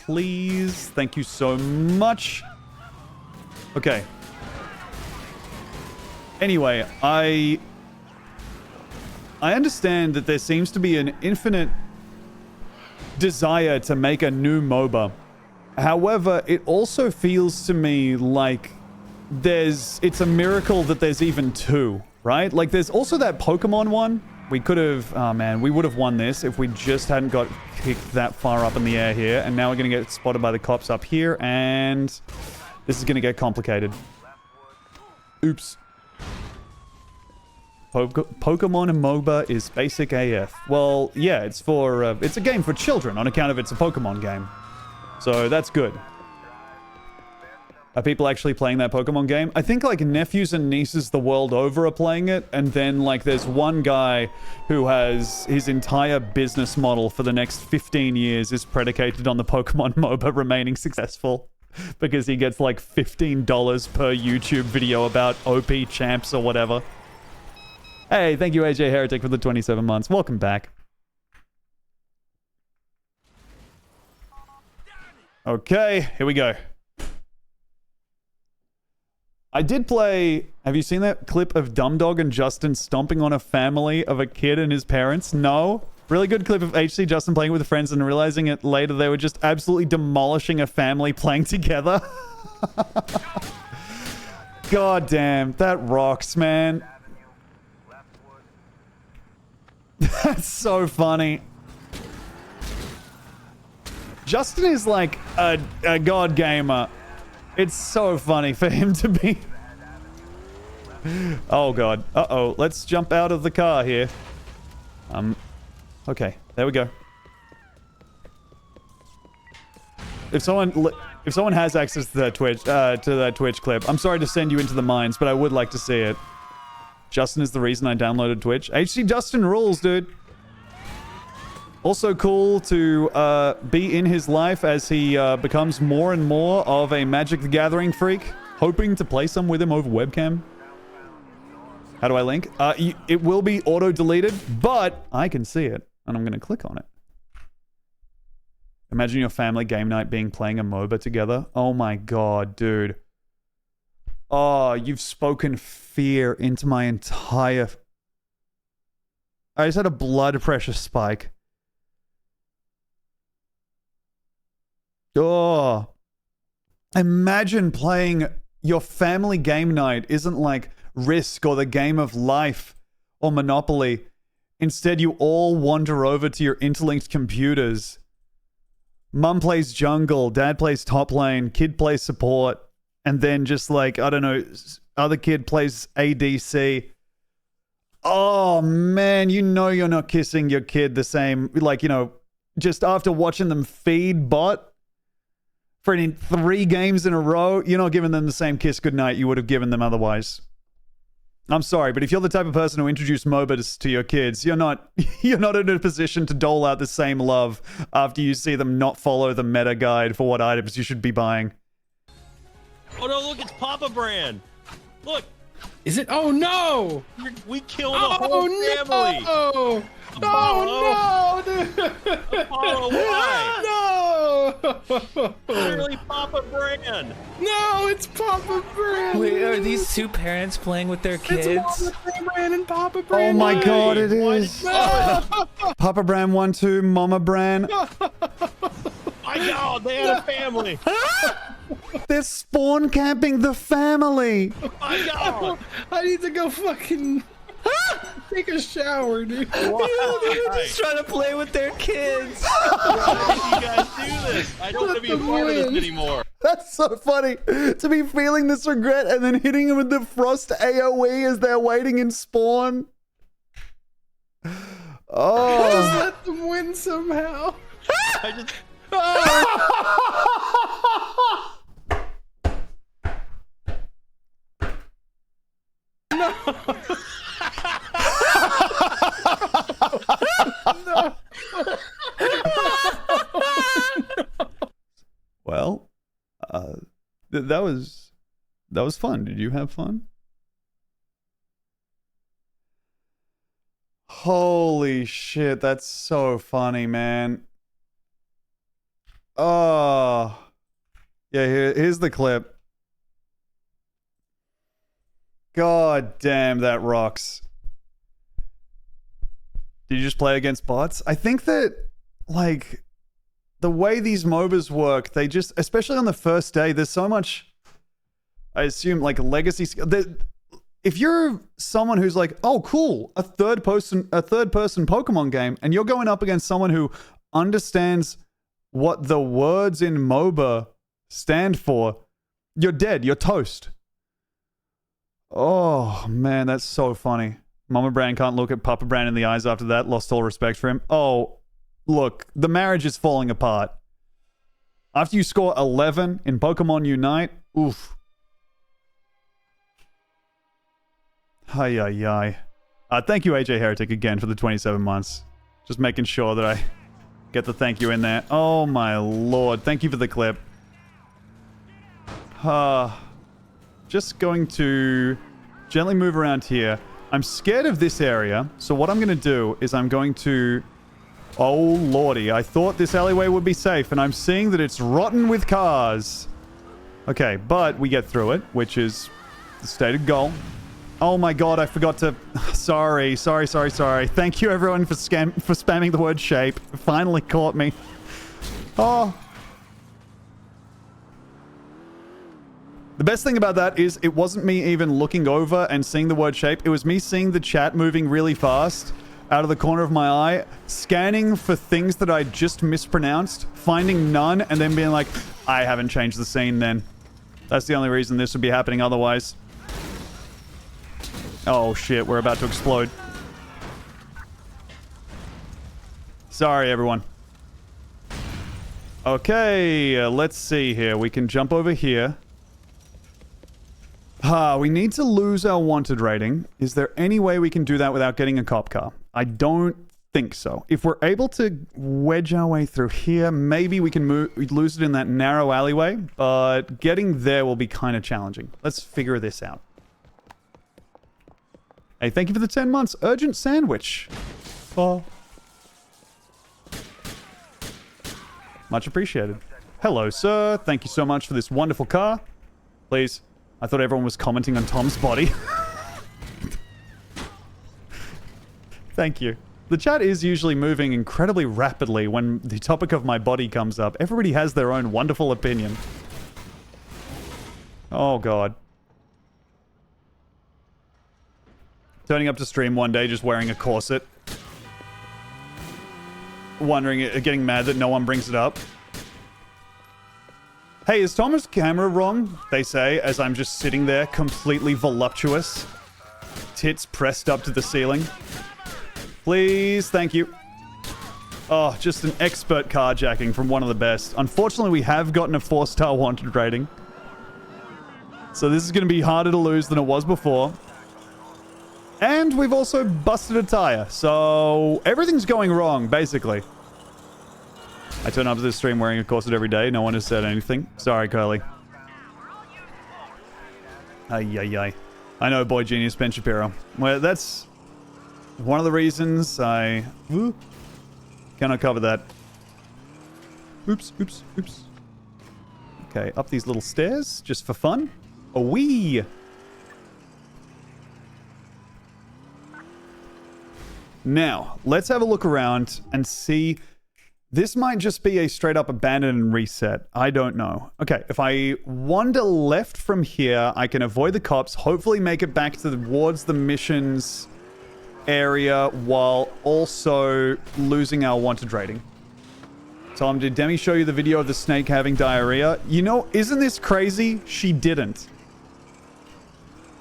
Please. Thank you so much. Okay. Anyway, I understand that there seems to be an infinite desire to make a new MOBA. However, it also feels to me like it's a miracle that there's even two, right? Like there's also that Pokemon one. We could have, oh man, we would have won this if we just hadn't got kicked that far up in the air here. And now we're going to get spotted by the cops up here, and this is going to get complicated. Oops. Pokemon and MOBA is basic AF. Well, yeah, it's a game for children on account of it's a Pokemon game. So that's good. Are people actually playing that Pokemon game? I think like nephews and nieces the world over are playing it, and then like there's one guy who has his entire business model for the next 15 years is predicated on the Pokemon MOBA remaining successful. Because he gets like $15 per YouTube video about OP champs or whatever. Hey, thank you AJ Heretic for the 27 months. Welcome back. Okay, here we go. I did play... Have you seen that clip of Dumdog and Justin stomping on a family of a kid and his parents? No? Really good clip of HC Justin playing with friends and realizing it later they were just absolutely demolishing a family playing together. God damn, that rocks, man. That's so funny. Justin is like a god gamer. It's so funny for him to be... Oh god. Uh-oh. Let's jump out of the car here. Okay. There we go. If someone has access to that Twitch clip, I'm sorry to send you into the mines, but I would like to see it. Justin is the reason I downloaded Twitch. HC Justin rules, dude. Also cool to be in his life as he becomes more and more of a Magic the Gathering freak. Hoping to play some with him over webcam. How do I link? It will be auto-deleted, but I can see it. And I'm going to click on it. Imagine your family game night playing a MOBA together. Oh my god, dude. Oh, you've spoken fear into my entire... I just had a blood pressure spike. Oh. Imagine playing your family game night isn't like Risk or the Game of Life or Monopoly. Instead, you all wander over to your interlinked computers. Mum plays jungle, dad plays top lane, kid plays support. And then just like, I don't know, other kid plays ADC. Oh, man, you know you're not kissing your kid the same, like, you know, just after watching them feed bot for 3 games in a row, you're not giving them the same kiss goodnight you would have given them otherwise. I'm sorry, but if you're the type of person who introduced MOBAs to your kids, you're not in a position to dole out the same love after you see them not follow the meta guide for what items you should be buying. Oh no, look, it's Papa Brand. Look. Is it? Oh no! We killed the whole family. No! Oh no, dude! Apollo, why? No! Literally Papa Brand. No, it's Papa Brand. Wait, are these two parents playing with their kids? It's Mama Brand and Papa Oh Brand. my god, it Why is. did- Papa Bran 1, 2, Mama Bran. My God, they had a family. They're spawn camping the family. My God. I need to go fucking take a shower, dude. They're just trying to play with their kids. Why did you guys do this? I don't want to be a part of this anymore. That's so funny to be feeling this regret and then hitting them with the frost AoE as they're waiting in spawn. Just Oh. let them win somehow. I just. Well, that was fun. Did you have fun? Holy shit, that's so funny, man. Oh. Yeah, here's the clip. God damn, that rocks. Did you just play against bots? I think that, like, the way these MOBAs work, they just, especially on the first day, there's so much, I assume, like, legacy skill. If you're someone who's like, oh, cool, a third person Pokemon game, and you're going up against someone who understands what the words in MOBA stand for, you're dead. You're toast. Oh, man, that's so funny. Mama Bran can't look at Papa Bran in the eyes after that. Lost all respect for him. Oh, look, the marriage is falling apart. After you score 11 in Pokemon Unite, oof. Hi, yi, yi. Thank you, AJ Heretic, again for the 27 months. Just making sure that I get the thank you in there. Oh, my lord. Thank you for the clip. Just going to gently move around here. I'm scared of this area, so what I'm going to do is I'm going to... Oh, lordy. I thought this alleyway would be safe, and I'm seeing that it's rotten with cars. Okay, but we get through it, which is the stated goal. Oh my god, I forgot to... Sorry. Thank you, everyone, for spamming the word shape. It finally caught me. Oh... The best thing about that is it wasn't me even looking over and seeing the word shape. It was me seeing the chat moving really fast out of the corner of my eye, scanning for things that I just mispronounced, finding none, and then being like, I haven't changed the scene then. That's the only reason this would be happening otherwise. Oh shit, we're about to explode. Sorry, everyone. Okay, let's see here. We can jump over here. We need to lose our wanted rating. Is there any way we can do that without getting a cop car? I don't think so. If we're able to wedge our way through here, maybe we can lose it in that narrow alleyway, but getting there will be kind of challenging. Let's figure this out. Hey, thank you for the 10 months. Urgent sandwich. Oh. Much appreciated. Hello, sir. Thank you so much for this wonderful car. Please. I thought everyone was commenting on Tom's body. Thank you. The chat is usually moving incredibly rapidly when the topic of my body comes up. Everybody has their own wonderful opinion. Oh, God. Turning up to stream one day just wearing a corset. Wondering, getting mad that no one brings it up. Hey, is Thomas' camera wrong? They say, as I'm just sitting there, completely voluptuous. Tits pressed up to the ceiling. Please, thank you. Oh, just an expert carjacking from one of the best. Unfortunately, we have gotten a 4-star wanted rating. So this is going to be harder to lose than it was before. And we've also busted a tire. So everything's going wrong, basically. I turn up to this stream wearing a corset every day. No one has said anything. Sorry, Kylie. Ay. I know, boy genius Ben Shapiro. Well, that's one of the reasons I cannot cover that. Oops, oops, oops. Okay, up these little stairs, just for fun. A wee. Now, let's have a look around and see. This might just be a straight up abandon and reset. I don't know. Okay, if I wander left from here, I can avoid the cops, hopefully make it back towards the missions area while also losing our wanted rating. Tom, did Demi show you the video of the snake having diarrhea? You know, isn't this crazy? She didn't.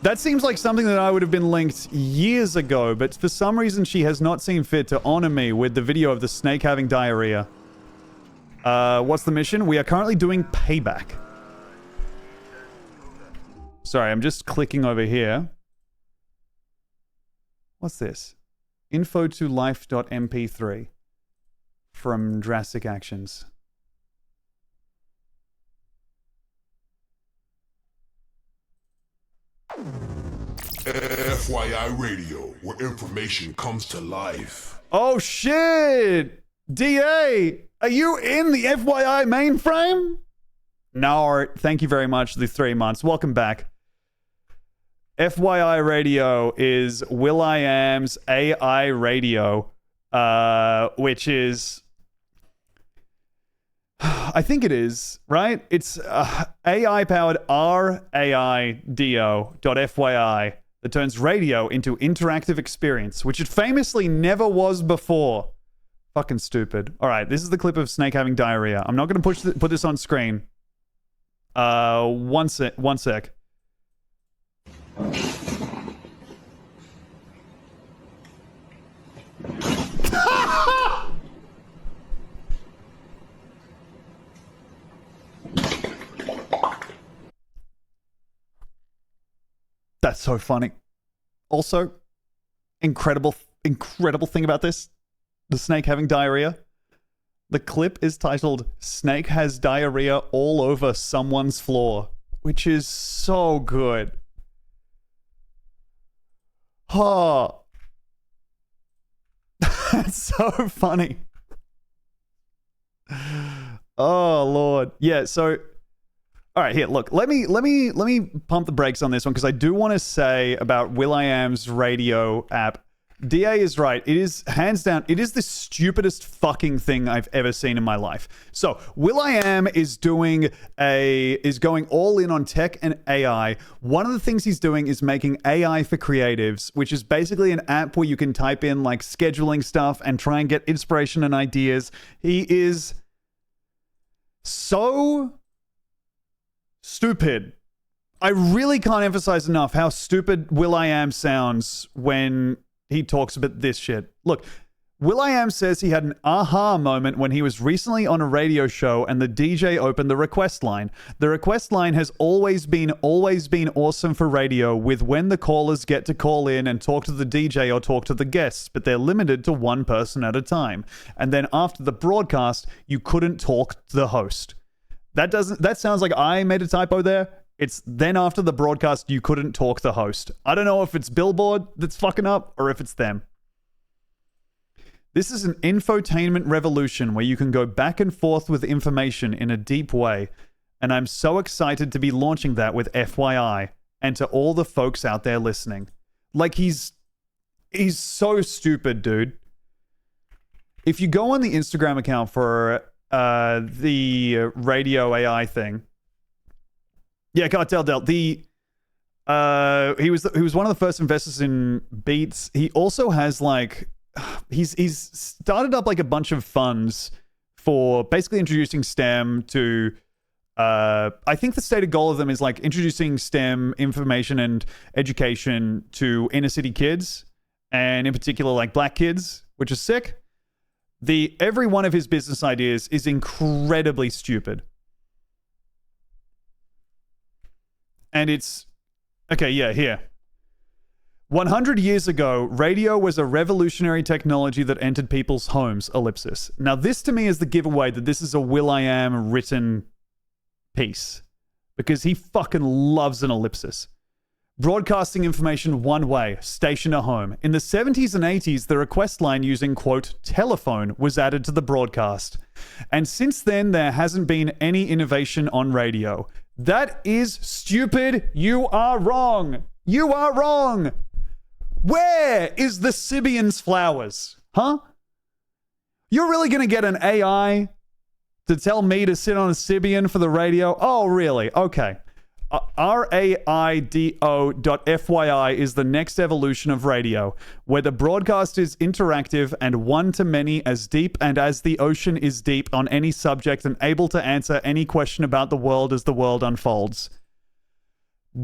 That seems like something that I would have been linked years ago, but for some reason she has not seen fit to honor me with the video of the snake having diarrhea. What's the mission? We are currently doing payback. Sorry, I'm just clicking over here. What's this? Info to life.mp3 from Drastic Actions. FYI Radio, where information comes to life. Oh shit! DA, are you in the FYI mainframe? No, thank you very much, the 3 months. Welcome back. FYI Radio is Will.i.am's AI radio, which is... I think it is, right? It's AI-powered RAIDO.FYI that turns radio into interactive experience, which it famously never was before. Fucking stupid. All right, this is the clip of Snake having diarrhea. I'm not going to put this on screen. One sec. That's so funny. Also, incredible thing about this, the snake having diarrhea. The clip is titled "Snake has diarrhea all over someone's floor," which is so good. Oh, that's so funny. Oh Lord, yeah. So. All right, here, look, let me pump the brakes on this one because I do want to say about Will.i.am's radio app. DA is right. It is, hands down, it is the stupidest fucking thing I've ever seen in my life. So, Will.i.am is going all in on tech and AI. One of the things he's doing is making AI for creatives, which is basically an app where you can type in like scheduling stuff and try and get inspiration and ideas. He is so stupid. I really can't emphasize enough how stupid Will.i.am sounds when he talks about this shit. Look, Will.i.am says he had an aha moment when he was recently on a radio show and the DJ opened the request line. The request line has always been awesome for radio, with when the callers get to call in and talk to the DJ or talk to the guests, but they're limited to one person at a time. And then after the broadcast, you couldn't talk to the host. That sounds like I made a typo there. It's then after the broadcast, you couldn't talk the host. I don't know if it's Billboard that's fucking up or if it's them. This is an infotainment revolution where you can go back and forth with information in a deep way. And I'm so excited to be launching that with FYI and to all the folks out there listening. Like he's so stupid, dude. If you go on the Instagram account for the radio AI thing. Yeah, Cartel Del. He was one of the first investors in Beats. He also has like he's started up like a bunch of funds for basically introducing STEM to I think the stated goal of them is like introducing STEM information and education to inner city kids, and in particular like black kids, which is sick. Every one of his business ideas is incredibly stupid. And it's... Okay, yeah, here. 100 years ago, radio was a revolutionary technology that entered people's homes, ellipsis. Now, this to me is the giveaway that this is a Will.i.am written piece. Because he fucking loves an ellipsis. Broadcasting information one way, station to home. In the 70s and 80s, the request line using, quote, telephone was added to the broadcast. And since then, there hasn't been any innovation on radio. That is stupid. You are wrong. You are wrong. Where is the Sibian's flowers? Huh? You're really going to get an AI to tell me to sit on a Sibian for the radio? Oh, really? Okay. RAIDO.FYI is the next evolution of radio, where the broadcast is interactive and one-to-many, as deep and as the ocean is deep on any subject and able to answer any question about the world as the world unfolds.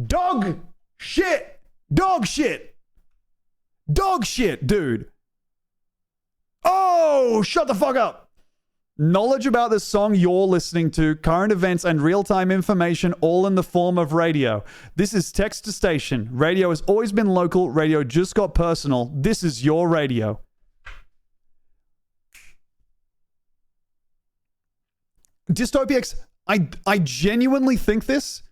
Dog shit! Dog shit! Dog shit, dude! Oh, shut the fuck up! Knowledge about the song you're listening to, current events, and real-time information all in the form of radio. This is text to station. Radio has always been local. Radio just got personal. This is your radio. Dystopia, I genuinely think this.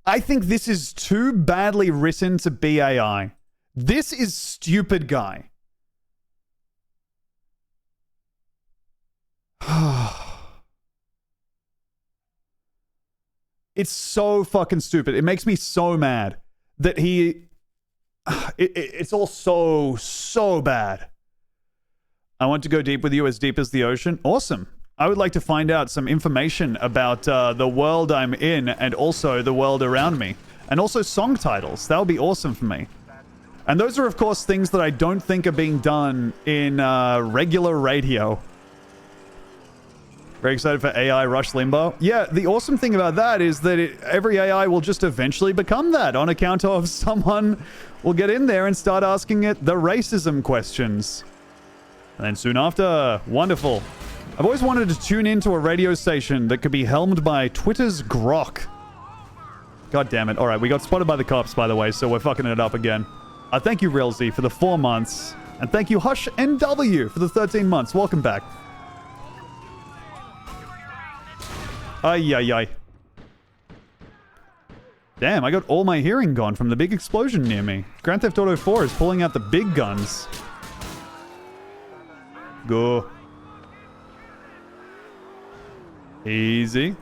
I think this is too badly written to be AI. This is stupid guy. It's so fucking stupid. It makes me so mad that it's all so bad. I want to go deep with you, as deep as the ocean. Awesome. I would like to find out some information about the world I'm in and also the world around me. And also song titles. That would be awesome for me. And those are, of course, things that I don't think are being done in regular radio. Very excited for AI Rush Limbaugh. Yeah, the awesome thing about that is that every AI will just eventually become that on account of someone will get in there and start asking it the racism questions. And then soon after, wonderful. I've always wanted to tune into a radio station that could be helmed by Twitter's Grok. God damn it. All right, we got spotted by the cops, by the way, so we're fucking it up again. Thank you, Realzy, for the 4 months. And thank you, Hush NW, for the 13 months. Welcome back. Ay. Damn, I got all my hearing gone from the big explosion near me. Grand Theft Auto 4 is pulling out the big guns. Go. Easy.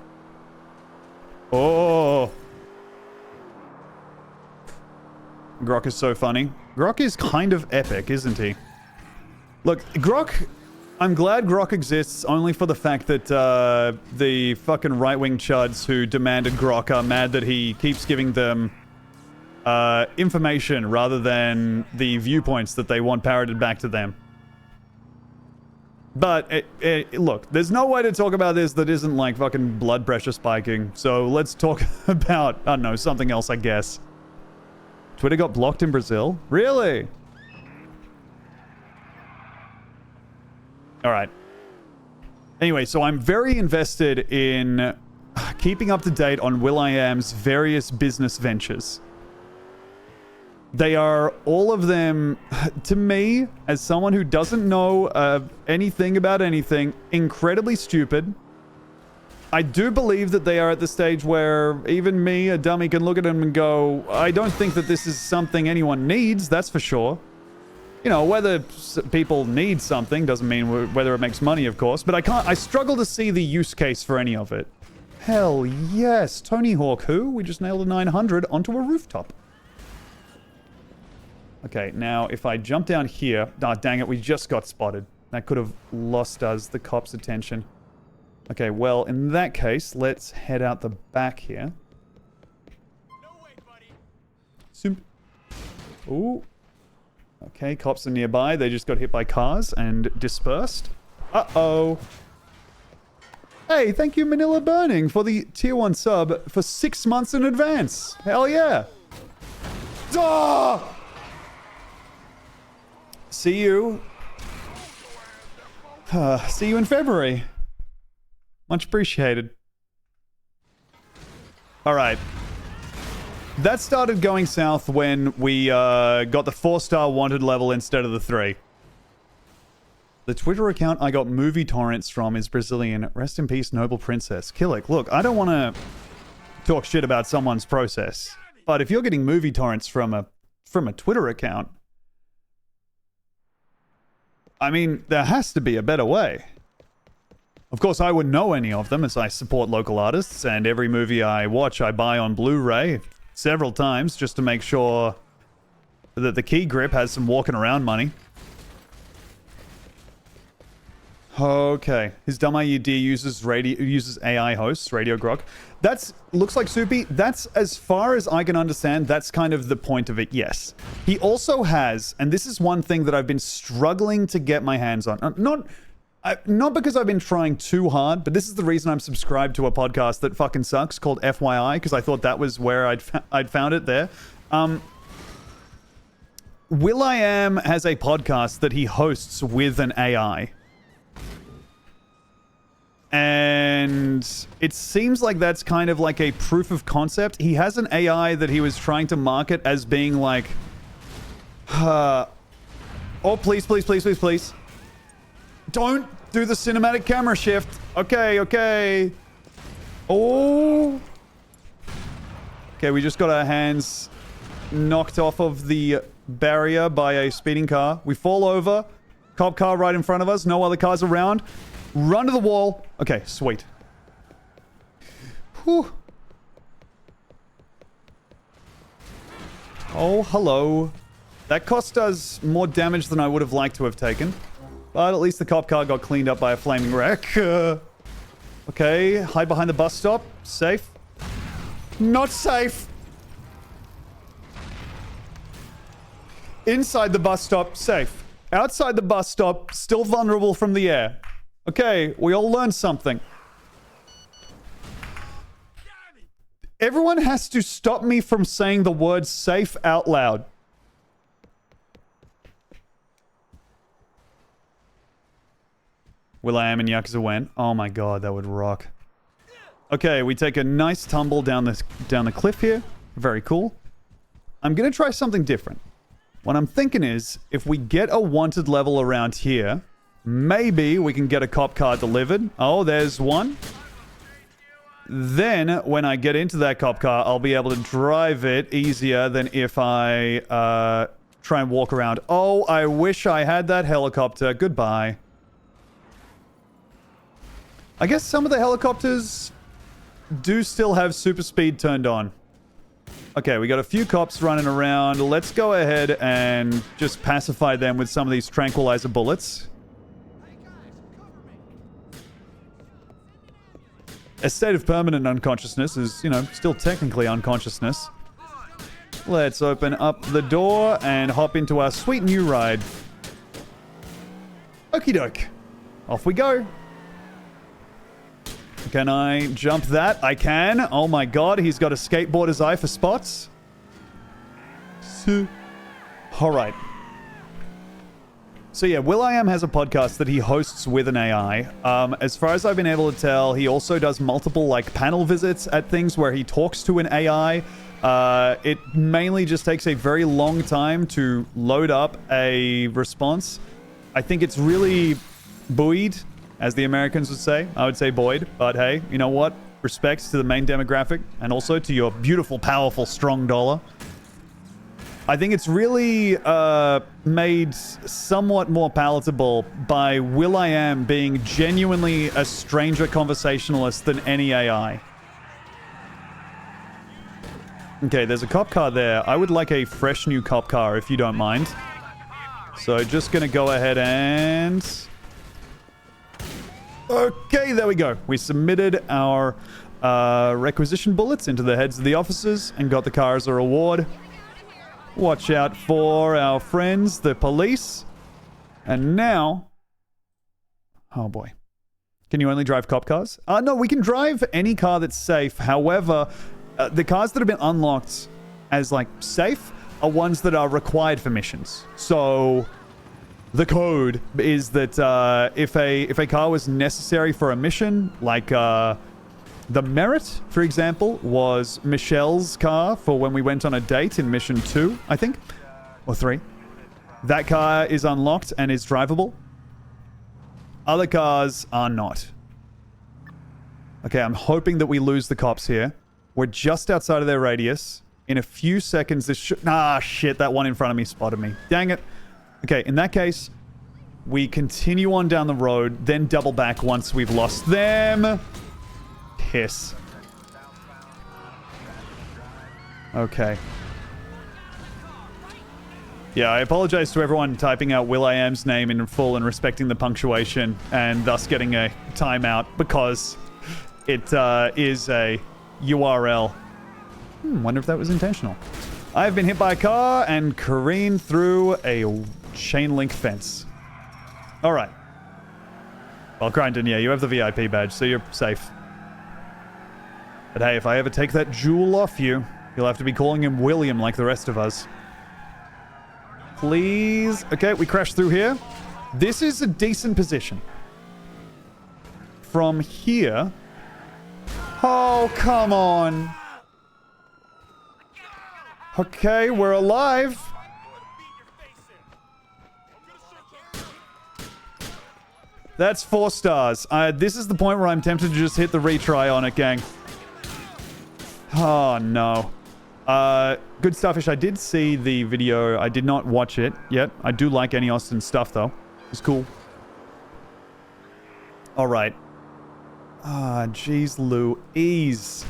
Oh. Grok is so funny. Grok is kind of epic, isn't he? Look, Grok... I'm glad Grok exists only for the fact that the fucking right-wing chuds who demanded Grok are mad that he keeps giving them information rather than the viewpoints that they want parroted back to them. But, look, there's no way to talk about this that isn't like fucking blood pressure spiking. So let's talk about, I don't know, something else, I guess. Twitter got blocked in Brazil? Really? All right. Anyway, so I'm very invested in keeping up to date on Will.i.am's various business ventures. They are, all of them, to me, as someone who doesn't know anything about anything, incredibly stupid. I do believe that they are at the stage where even me, a dummy, can look at them and go, I don't think that this is something anyone needs, that's for sure. You know, whether people need something doesn't mean whether it makes money, of course, but I struggle to see the use case for any of it. Hell yes, Tony Hawk who? We just nailed a 900 onto a rooftop. Okay, now if I jump down here, dang it, we just got spotted. That could have lost us the cops' attention. Okay, well, in that case, let's head out the back here. No way, buddy. Ooh. Okay, cops are nearby. They just got hit by cars and dispersed. Uh-oh. Hey, thank you, Manila Burning, for the tier 1 sub for 6 months in advance. Hell yeah. Oh! See you. See you in February. Much appreciated. All right. That started going south when we got the 4-star wanted level instead of the 3. The Twitter account I got movie torrents from is Brazilian. Rest in peace, noble princess. Killick, look, I don't want to talk shit about someone's process. But if you're getting movie torrents from a Twitter account, I mean, there has to be a better way. Of course, I wouldn't know any of them as I support local artists, and every movie I watch I buy on Blu-ray several times just to make sure that the key grip has some walking around money. Okay. His dumb IUD uses AI hosts, Radio Grok. Looks like Soupy. That's, as far as I can understand, that's kind of the point of it, yes. He also has, and this is one thing that I've been struggling to get my hands on. Not because I've been trying too hard, but this is the reason I'm subscribed to a podcast that fucking sucks called FYI, because I thought that was where I'd found it there. Will.i.am has a podcast that he hosts with an AI. And it seems like that's kind of like a proof of concept. He has an AI that he was trying to market as being like... oh, please, please, please, please, please. Don't do the cinematic camera shift. Okay, okay. Oh. Okay, we just got our hands knocked off of the barrier by a speeding car. We fall over. Cop car right in front of us. No other cars around. Run to the wall. Okay, sweet. Whew. Oh, hello. That cost us more damage than I would have liked to have taken. But at least the cop car got cleaned up by a flaming wreck. Okay, hide behind the bus stop. Safe. Not safe. Inside the bus stop, safe. Outside the bus stop, still vulnerable from the air. Okay, we all learned something. Everyone has to stop me from saying the word safe out loud. Will.i.am and Yakuza went. Oh my god, that would rock. Okay, we take a nice tumble down the cliff here. Very cool. I'm gonna try something different. What I'm thinking is, if we get a wanted level around here, maybe we can get a cop car delivered. Oh, there's one. Then, when I get into that cop car, I'll be able to drive it easier than if I try and walk around. Oh, I wish I had that helicopter. Goodbye. I guess some of the helicopters do still have super speed turned on. Okay, we got a few cops running around. Let's go ahead and just pacify them with some of these tranquilizer bullets. A state of permanent unconsciousness is, you know, still technically unconsciousness. Let's open up the door and hop into our sweet new ride. Okie doke. Off we go. Can I jump that? I can. Oh my god, he's got a skateboarder's eye for spots. Alright. So yeah, Will.i.am has a podcast that he hosts with an AI. As far as I've been able to tell, he also does multiple like panel visits at things where he talks to an AI. It mainly just takes a very long time to load up a response. I think it's really buoyed, as the Americans would say. I would say buoyed, but hey, you know what? Respects to the main demographic and also to your beautiful, powerful, strong dollar. I think it's really made somewhat more palatable by Will.i.am being genuinely a stranger conversationalist than any AI. Okay, there's a cop car there. I would like a fresh new cop car, if you don't mind. So just gonna go ahead and... Okay, there we go. We submitted our requisition bullets into the heads of the officers and got the car as a reward. Watch out for our friends, the police. And now... Oh boy. Can you only drive cop cars? No, we can drive any car that's safe. However, the cars that have been unlocked as, like, safe are ones that are required for missions. So... The code is that if a car was necessary for a mission, like the Merit, for example, was Michelle's car for when we went on a date in mission 2, I think, or 3. That car is unlocked and is drivable. Other cars are not. Okay, I'm hoping that we lose the cops here. We're just outside of their radius. In a few seconds, this should... Ah, shit, that one in front of me spotted me. Dang it. Okay, in that case, we continue on down the road, then double back once we've lost them. Piss. Okay. Yeah, I apologize to everyone typing out Will.i.am's name in full and respecting the punctuation and thus getting a timeout because it is a URL. Wonder if that was intentional. I've been hit by a car and careened through a chain link fence. All right. Well, Grindin, yeah, you have the VIP badge, so you're safe. But hey, if I ever take that jewel off you, you'll have to be calling him William like the rest of us. Please. Okay, we crashed through here. This is a decent position. From here... Oh, come on. Okay, we're alive. That's 4 stars. This is the point where I'm tempted to just hit the retry on it, gang. Oh, no. Good Starfish, I did see the video. I did not watch it yet. I do like any Austin stuff, though. It's cool. All right. Ah, jeez Louise.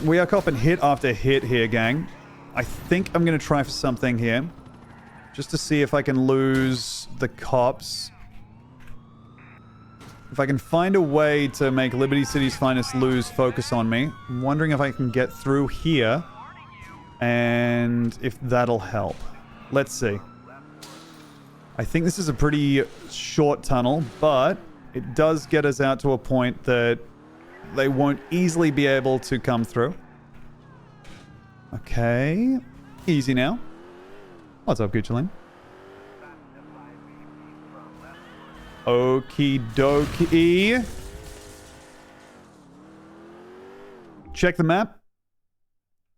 We are copping hit after hit here, gang. I think I'm going to try for something here. Just to see if I can lose the cops. If I can find a way to make Liberty City's finest lose focus on me. I'm wondering if I can get through here. And if that'll help. Let's see. I think this is a pretty short tunnel, but it does get us out to a point that they won't easily be able to come through. Okay. Easy now. What's up, Gucciolin? Okie dokie. Check the map.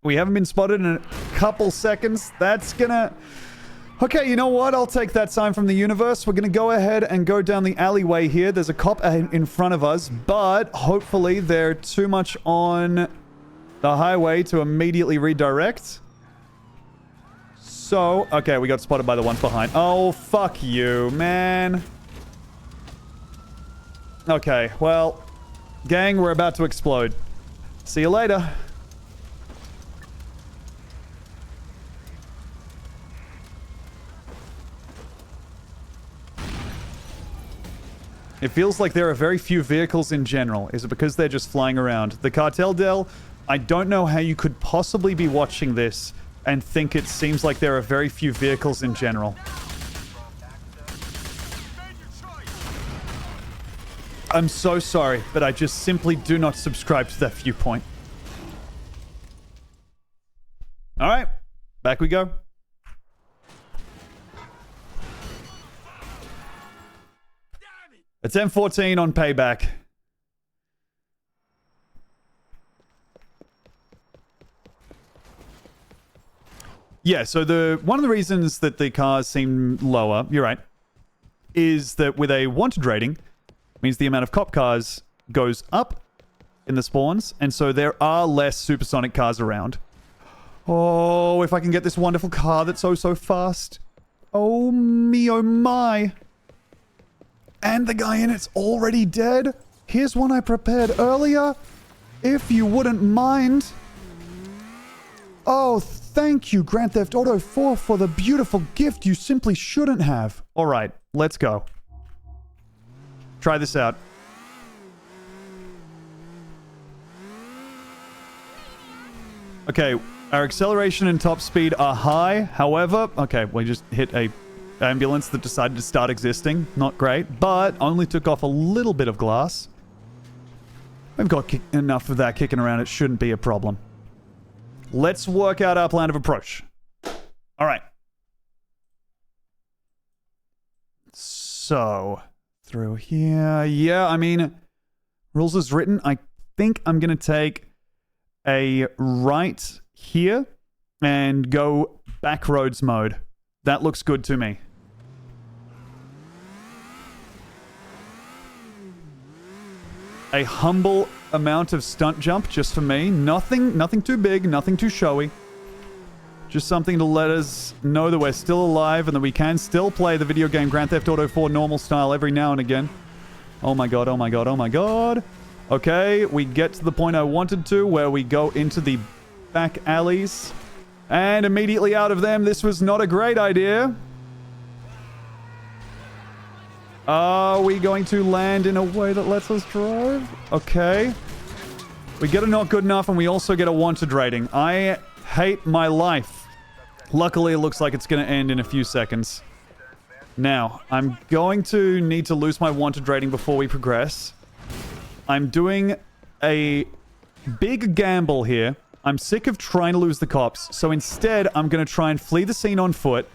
We haven't been spotted in a couple seconds. That's gonna... Okay, you know what? I'll take that sign from the universe. We're gonna go ahead and go down the alleyway here. There's a cop in front of us, but hopefully they're too much on the highway to immediately redirect. So, okay, we got spotted by the ones behind. Oh, fuck you, man. Okay, well, gang, we're about to explode. See you later. It feels like there are very few vehicles in general. Is it because they're just flying around? The cartel Del, I don't know how you could possibly be watching this and think it seems like there are very few vehicles in general. I'm so sorry, but I just simply do not subscribe to that viewpoint. All right, back we go. It's M14 on payback. Yeah, so one of the reasons that the cars seem lower, you're right, is that with a wanted rating, means the amount of cop cars goes up in the spawns, and so there are less supersonic cars around. Oh, if I can get this wonderful car that's so fast. Oh me, oh my. And the guy in it's already dead. Here's one I prepared earlier. If you wouldn't mind. Oh, thank you, Grand Theft Auto 4, for the beautiful gift you simply shouldn't have. All right, let's go. Try this out. Okay, our acceleration and top speed are high. However, okay, we just hit a ambulance that decided to start existing. Not great, but only took off a little bit of glass. We've got enough of that kicking around. It shouldn't be a problem. Let's work out our plan of approach. All right. So, through here. Yeah, I mean, rules as written. I think I'm going to take a right here and go back roads mode. That looks good to me. a humble amount of stunt jump just for me. Nothing too big, nothing too showy. Just something to let us know that we're still alive and that we can still play the video game Grand Theft Auto 4 normal style every now and again. Oh my god, oh my god, oh my god. Okay, we get to the point I wanted to, where we go into the back alleys. And immediately out of them, this was not a great idea. Are we going to land in a way that lets us drive? Okay. We get a not good enough, and we also get a wanted rating. I hate my life. Luckily, it looks like it's going to end in a few seconds. Now, I'm going to need to lose my wanted rating before we progress. I'm doing a big gamble here. I'm sick of trying to lose the cops, so instead, I'm going to try and flee the scene on foot,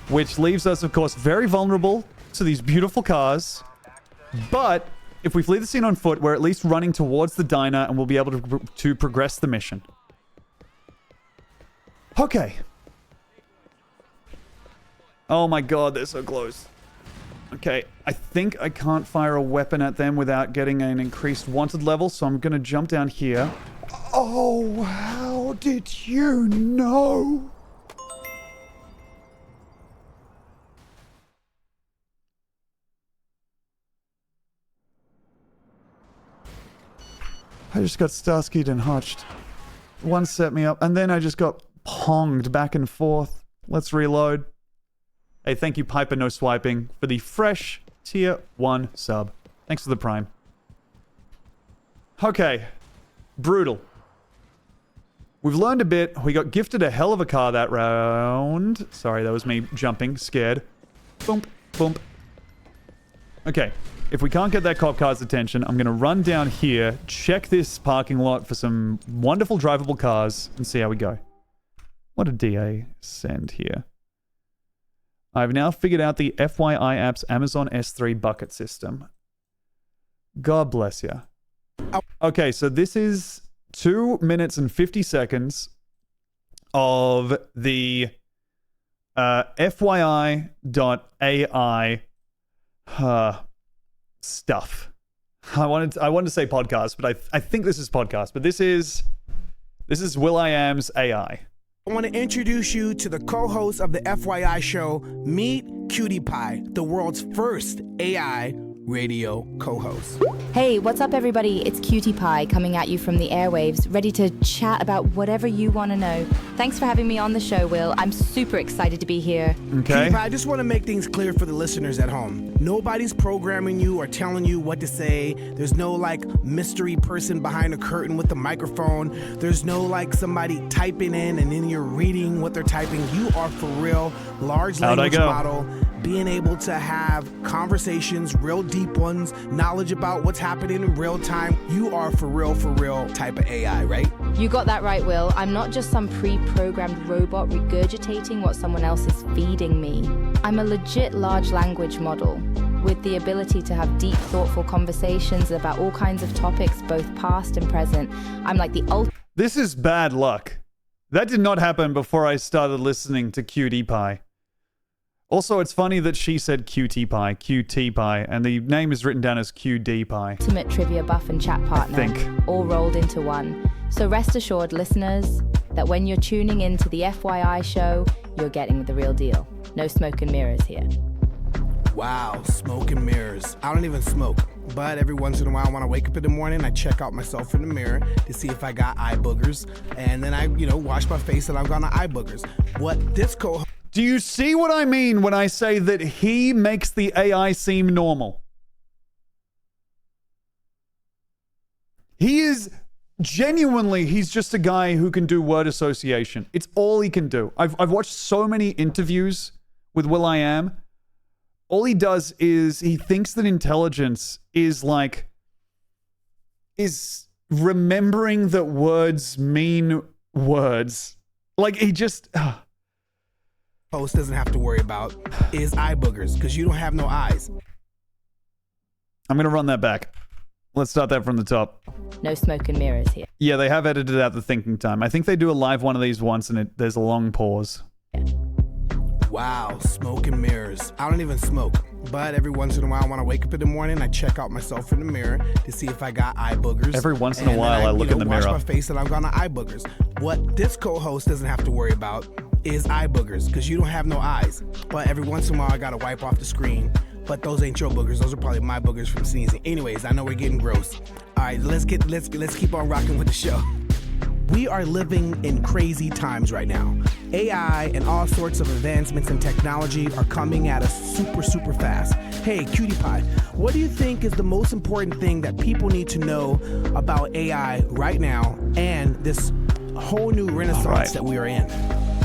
which leaves us, of course, very vulnerable to these beautiful cars. But if we flee the scene on foot, we're at least running towards the diner, and we'll be able to progress the mission. Okay. Oh my god, they're so close. Okay, I think I can't fire a weapon at them without getting an increased wanted level, so I'm gonna jump down here. Oh, how did you know? I just got Starskied and Hotched. One set me up, and then I just got ponged back and forth. Let's reload. Hey, thank you, Piper No Swiping, for the fresh tier 1 sub. Thanks for the prime. Okay. Brutal. We've learned a bit. We got gifted a hell of a car that round. Sorry, that was me jumping, scared. Boom, boom. Okay. If we can't get that cop car's attention, I'm going to run down here, check this parking lot for some wonderful drivable cars, and see how we go. What did DA send here? I've now figured out the FYI app's Amazon S3 bucket system. God bless you. Okay, so this is 2 minutes and 50 seconds of the FYI.ai stuff. I wanted to say podcast, but I think this is podcast. But this is Will.i.am's AI. I want to introduce you to the co-host of the FYI show, Meet Cutie Pie, the world's first AI radio co-host. Hey, what's up everybody? It's Cutie Pie coming at you from the airwaves, ready to chat about whatever you want to know. Thanks for having me on the show, Will. I'm super excited to be here. Okay. Cutie Pie, I just want to make things clear for the listeners at home. Nobody's programming you or telling you what to say. There's no mystery person behind a curtain with a microphone. There's no somebody typing in and then you're reading what they're typing. You are for real, large language model, being able to have conversations, real deep ones, knowledge about what's happening in real time. You are for real type of AI, right? You got that right, Will. I'm not just some pre-programmed robot regurgitating what someone else is feeding me. I'm a legit large language model with the ability to have deep, thoughtful conversations about all kinds of topics, both past and present. I'm like the ultimate... This is bad luck. That did not happen before I started listening to Cutie Pie. Also, it's funny that she said QT Pie, and the name is written down as QD Pie. Ultimate trivia buff and chat partner, all rolled into one. So rest assured, listeners, that when you're tuning into the FYI show, you're getting the real deal. No smoke and mirrors here. Wow, smoke and mirrors. I don't even smoke, but every once in a while when I wake up in the morning, I check out myself in the mirror to see if I got eye boogers, and then I, wash my face and I've got eye boogers. What this Do you see what I mean when I say that he makes the AI seem normal? He is genuinely, he's just a guy who can do word association. It's all he can do. I've watched so many interviews with Will.i.am. All he does is he thinks that intelligence is remembering that words mean words. He just... host doesn't have to worry about is eye boogers, because you don't have no eyes. I'm going to run that back. Let's start that from the top. No smoke and mirrors here. Yeah, they have edited out the thinking time. I think they do a live one of these once and there's a long pause. Wow, smoke and mirrors. I don't even smoke, but every once in a while when I wake up in the morning, I check out myself in the mirror to see if I got eye boogers. Every once in a while, I look in the mirror. Wash my face and I've got eye boogers. What this co-host doesn't have to worry about is eye boogers, because you don't have no eyes. But every once in a while, I gotta wipe off the screen. But those ain't your boogers. Those are probably my boogers from sneezing. Anyways, I know we're getting gross. All right, let's keep on rocking with the show. We are living in crazy times right now. AI and all sorts of advancements in technology are coming at us super, super fast. Hey, Cutie Pie, what do you think is the most important thing that people need to know about AI right now and this whole new renaissance that we are in?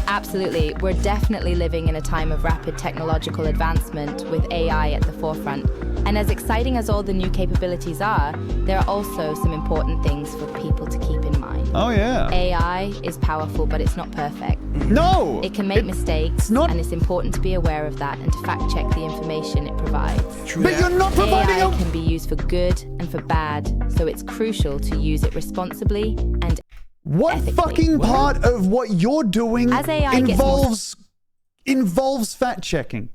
Absolutely. We're definitely living in a time of rapid technological advancement with AI at the forefront. And as exciting as all the new capabilities are, there are also some important things for people to keep in mind. Oh, yeah. AI is powerful, but it's not perfect. No! It can make mistakes, and it's important to be aware of that and to fact-check the information it provides. True. But you're not providing AI can be used for good and for bad, so it's crucial to use it responsibly and what ethically. Fucking part of what you're doing as AI involves fact-checking?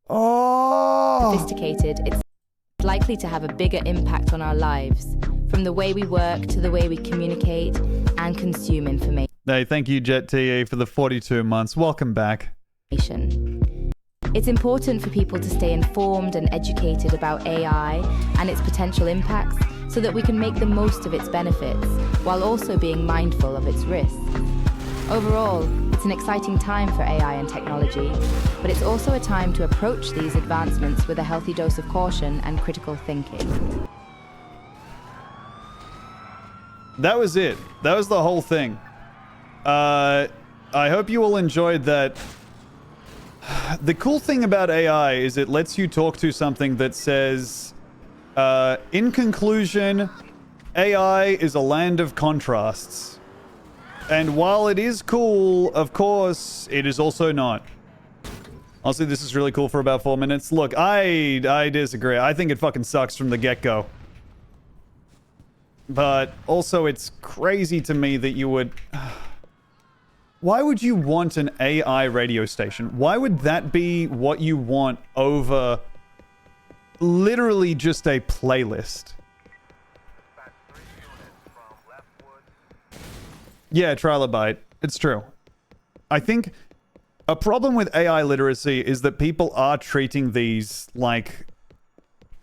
Oh. Sophisticated, it's likely to have a bigger impact on our lives, from the way we work to the way we communicate and consume information. Hey, thank you, Jet TE, for the 42 months. Welcome back. It's important for people to stay informed and educated about AI and its potential impacts so that we can make the most of its benefits while also being mindful of its risks. Overall, it's an exciting time for AI and technology, but it's also a time to approach these advancements with a healthy dose of caution and critical thinking. That was it. That was the whole thing. I hope you all enjoyed that. The cool thing about AI is it lets you talk to something that says, in conclusion, AI is a land of contrasts. And while it is cool, of course, it is also not. Honestly, this is really cool for about 4 minutes. Look, I disagree. I think it fucking sucks from the get-go. But also, it's crazy to me that you would... Why would you want an AI radio station? Why would that be what you want over literally just a playlist? Yeah, Trilobite. It's true. I think a problem with AI literacy is that people are treating these like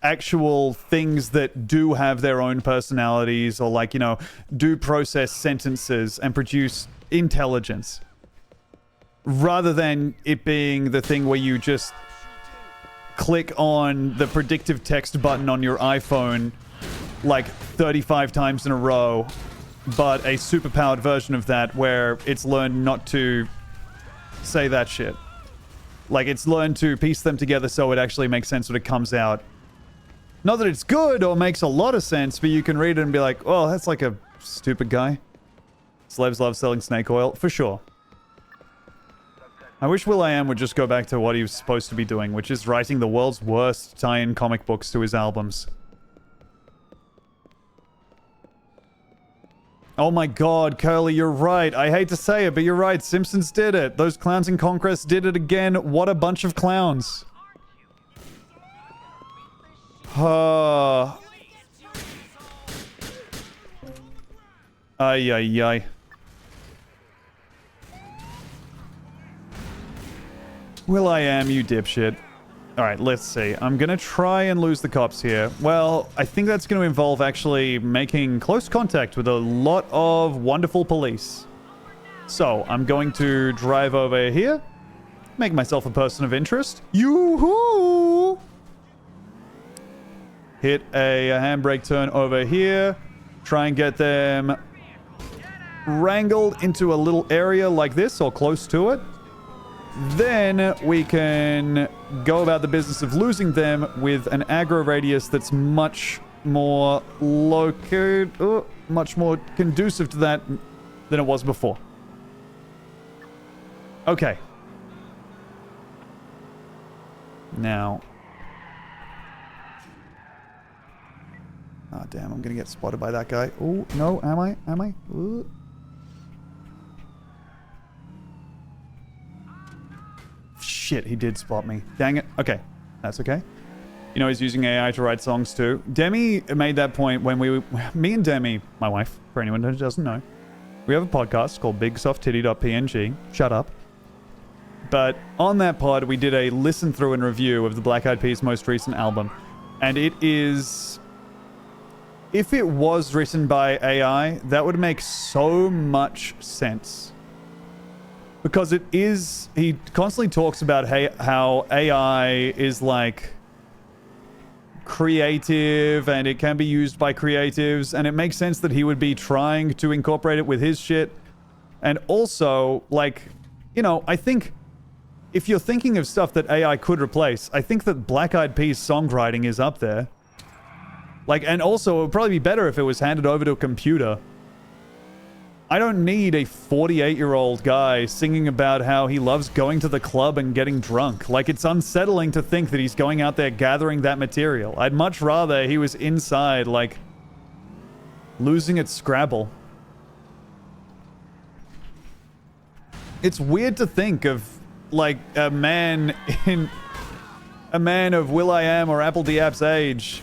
actual things that do have their own personalities or like, you know, do process sentences and produce intelligence. Rather than it being the thing where you just click on the predictive text button on your iPhone like 35 times in a row, but a superpowered version of that where it's learned not to say that shit. Like, it's learned to piece them together so it actually makes sense when it comes out. Not that it's good or makes a lot of sense, but you can read it and be like, oh, that's like a stupid guy. Celebs love selling snake oil. For sure. I wish Will.i.am would just go back to what he was supposed to be doing, which is writing the world's worst tie-in comic books to his albums. Oh my god, Curly, you're right. I hate to say it, but you're right. Simpsons did it. Those clowns in Conquest did it again. What a bunch of clowns. Ay, ay, ay. Will.i.am, you dipshit. Alright, let's see. I'm gonna try and lose the cops here. Well, I think that's gonna involve actually making close contact with a lot of wonderful police. So, I'm going to drive over here. Make myself a person of interest. Yoo-hoo! Hit a handbrake turn over here. Try and get them wrangled into a little area like this, or close to it. Then we can go about the business of losing them with an aggro radius that's much more much more conducive to that than it was before. Okay. Now. Oh, damn, I'm gonna get spotted by that guy. Oh, no, am I? Am I? Ooh. shit, he did spot me. Dang it. Okay, that's okay. You know, he's using AI to write songs too. Demi made that point when me and Demi, my wife, for anyone who doesn't know, we have a podcast called BigSoftTitty.png. Shut up. But on that pod, we did a listen through and review of the Black Eyed Peas' most recent album. And it is... If it was written by AI, that would make so much sense. Because it is... He constantly talks about how AI is like... creative, and it can be used by creatives, and it makes sense that he would be trying to incorporate it with his shit. And also, like, you know, I think if you're thinking of stuff that AI could replace, I think that Black Eyed Peas songwriting is up there. Like, and also it would probably be better if it was handed over to a computer. I don't need a 48-year-old guy singing about how he loves going to the club and getting drunk. Like, it's unsettling to think that he's going out there gathering that material. I'd much rather he was inside, like, losing at Scrabble. It's weird to think of, like, a man of Will.i.am or Apple Diap's age.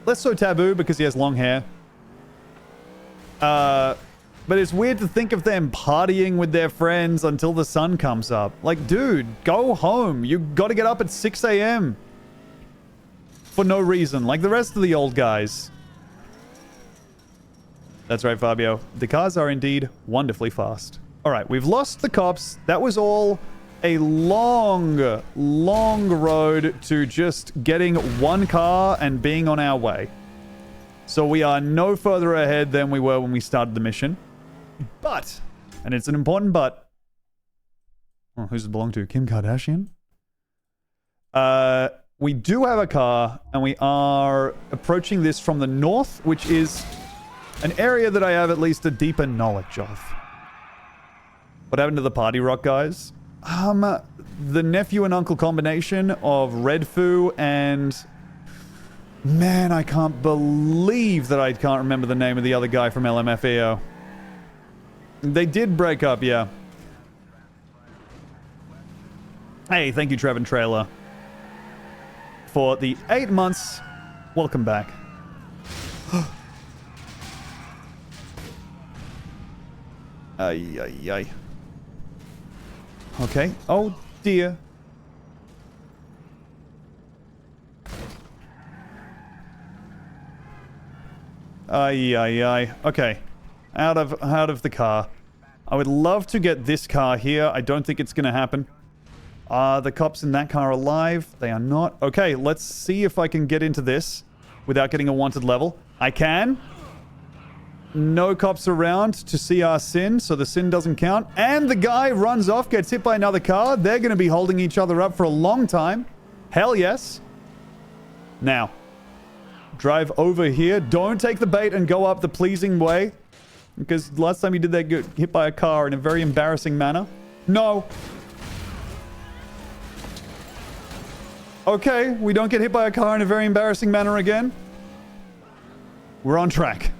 Less so taboo because he has long hair. But it's weird to think of them partying with their friends until the sun comes up. Like, dude, go home. You gotta get up at 6 a.m. For no reason, like the rest of the old guys. That's right, Fabio. The cars are indeed wonderfully fast. All right, we've lost the cops. That was all a long, long road to just getting one car and being on our way. So we are no further ahead than we were when we started the mission. But, and it's an important but. Oh, who's it belong to? Kim Kardashian? We do have a car, and we are approaching this from the north, which is an area that I have at least a deeper knowledge of. What happened to the party rock guys? The nephew and uncle combination of Red Foo and... Man, I can't believe that I can't remember the name of the other guy from LMFAO. They did break up, yeah. Hey, thank you, Trevin Trailer, for the 8 months. Welcome back. Ay, ay, ay. Okay. Oh, dear. Ay, ay, ay. Okay. Out of the car. I would love to get this car here. I don't think it's going to happen. Are the cops in that car alive? They are not. Okay, let's see if I can get into this without getting a wanted level. I can. No cops around to see our sin, so the sin doesn't count. And the guy runs off, gets hit by another car. They're going to be holding each other up for a long time. Hell yes. Now, drive over here. Don't take the bait and go up the pleasing way. Because last time you did that, get hit by a car in a very embarrassing manner. No. Okay, we don't get hit by a car in a very embarrassing manner again. We're on track.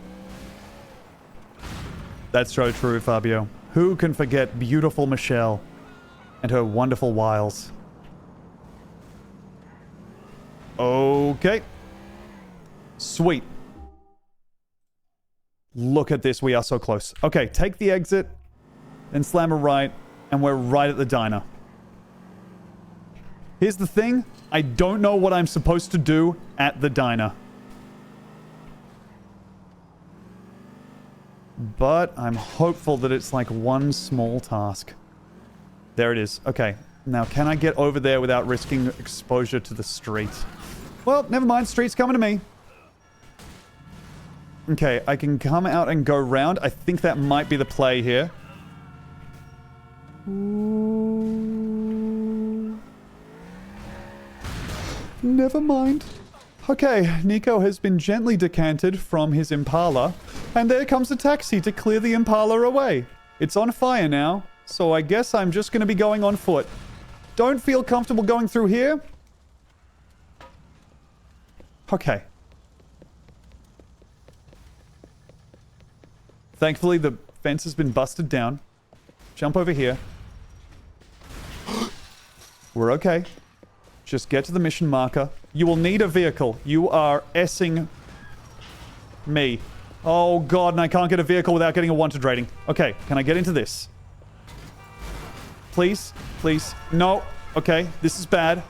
That's so true, Fabio. Who can forget beautiful Michelle and her wonderful wiles? Okay. Sweet. Look at this. We are so close. Okay, take the exit, then slam a right, and we're right at the diner. Here's the thing. I don't know what I'm supposed to do at the diner. But I'm hopeful that it's like one small task. There it is. Okay. Now, can I get over there without risking exposure to the street? Well, never mind. Street's coming to me. Okay, I can come out and go round. I think that might be the play here. Ooh. Never mind. Okay, Nico has been gently decanted from his Impala, and there comes a taxi to clear the Impala away. It's on fire now, so I guess I'm just going to be going on foot. Don't feel comfortable going through here? Okay. Thankfully, the fence has been busted down. Jump over here. We're okay. Just get to the mission marker. You will need a vehicle. You are S-ing me. Oh, God, and I can't get a vehicle without getting a wanted rating. Okay, can I get into this? Please? Please? No. Okay, this is bad.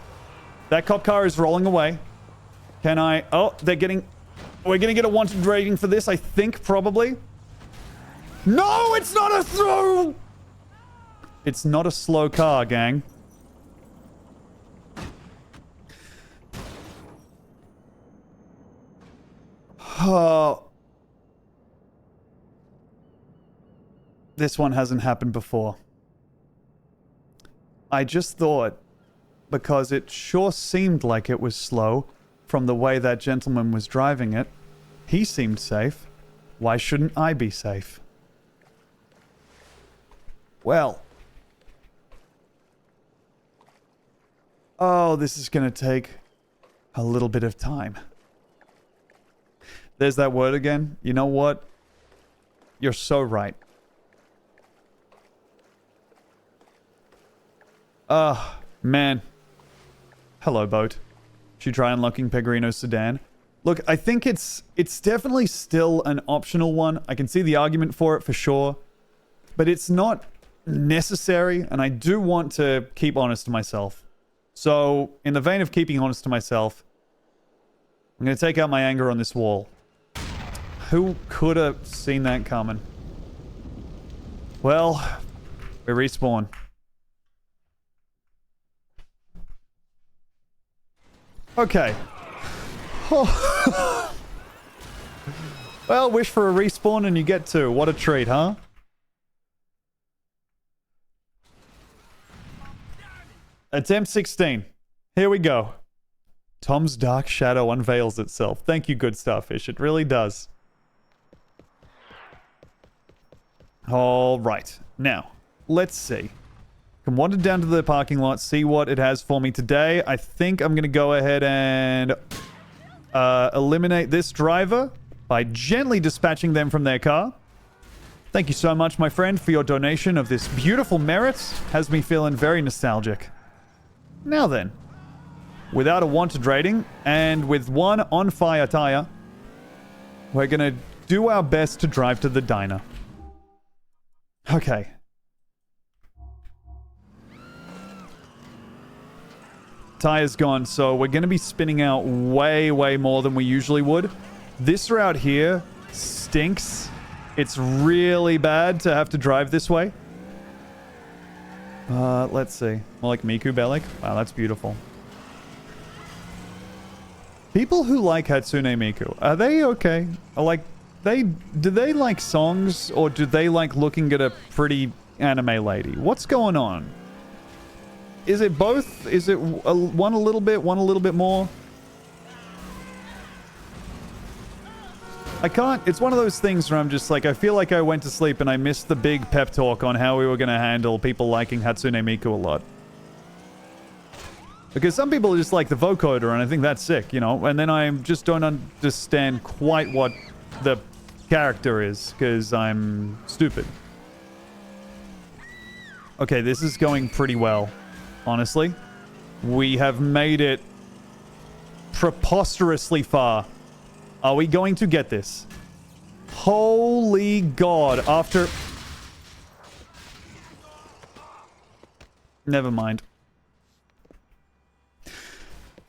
That cop car is rolling away. Can I... Oh, they're getting... We're gonna get a wanted rating for this, I think, probably. No, it's not a throw! It's not a slow car, gang. Oh... This one hasn't happened before. I just thought, because it sure seemed like it was slow from the way that gentleman was driving it, he seemed safe. Why shouldn't I be safe? Well. Oh, this is going to take a little bit of time. There's that word again. You know what? You're so right. Man. Hello, boat. Should try unlocking Pegorino's sedan. Look, I think it's definitely still an optional one. I can see the argument for it for sure. But it's not necessary, and I do want to keep honest to myself. So, in the vein of keeping honest to myself, I'm going to take out my anger on this wall. Who could have seen that coming? Well, we respawn. Okay. Oh. Well, wish for a respawn and you get two. What a treat, huh? Attempt 16. Here we go. Tom's dark shadow unveils itself. Thank you, good starfish. It really does. All right. Now, let's see. Can wander down to the parking lot, see what it has for me today. I think I'm going to go ahead and eliminate this driver by gently dispatching them from their car. Thank you so much, my friend, for your donation of this beautiful merit. Has me feeling very nostalgic. Now then, without a wanted rating and with one on-fire tire, we're going to do our best to drive to the diner. Okay. Tire's gone, so we're going to be spinning out way, way more than we usually would. This route here stinks. It's really bad to have to drive this way. Let's see. More like Miku Bellic. Wow, that's beautiful. People who like Hatsune Miku, are they okay? Do they like songs, or do they like looking at a pretty anime lady? What's going on? Is it both? Is it one a little bit, one a little bit more? I can't... It's one of those things where I'm just like, I feel like I went to sleep and I missed the big pep talk on how we were going to handle people liking Hatsune Miku a lot. Because some people just like the vocoder, and I think that's sick, you know? And then I just don't understand quite what the character is, because I'm stupid. Okay, this is going pretty well, honestly. We have made it preposterously far. Are we going to get this? Holy God, after... Never mind.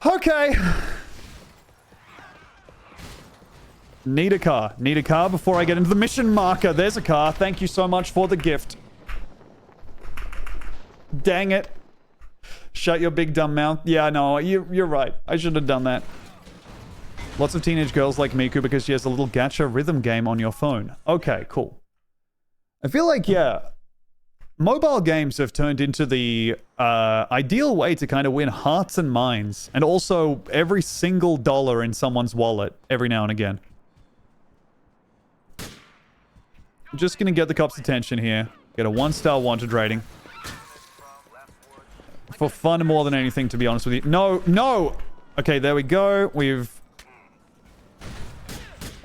Okay. Need a car. Need a car before I get into the mission marker. There's a car. Thank you so much for the gift. Dang it. Shut your big dumb mouth. Yeah, no, you're right. I should have done that. Lots of teenage girls like Miku because she has a little gacha rhythm game on your phone. Okay, cool. I feel like, yeah, mobile games have turned into the ideal way to kind of win hearts and minds, and also every single dollar in someone's wallet every now and again. I'm just going to get the cops' attention here. Get a 1-star wanted rating. For fun more than anything, to be honest with you. No, no! Okay, there we go.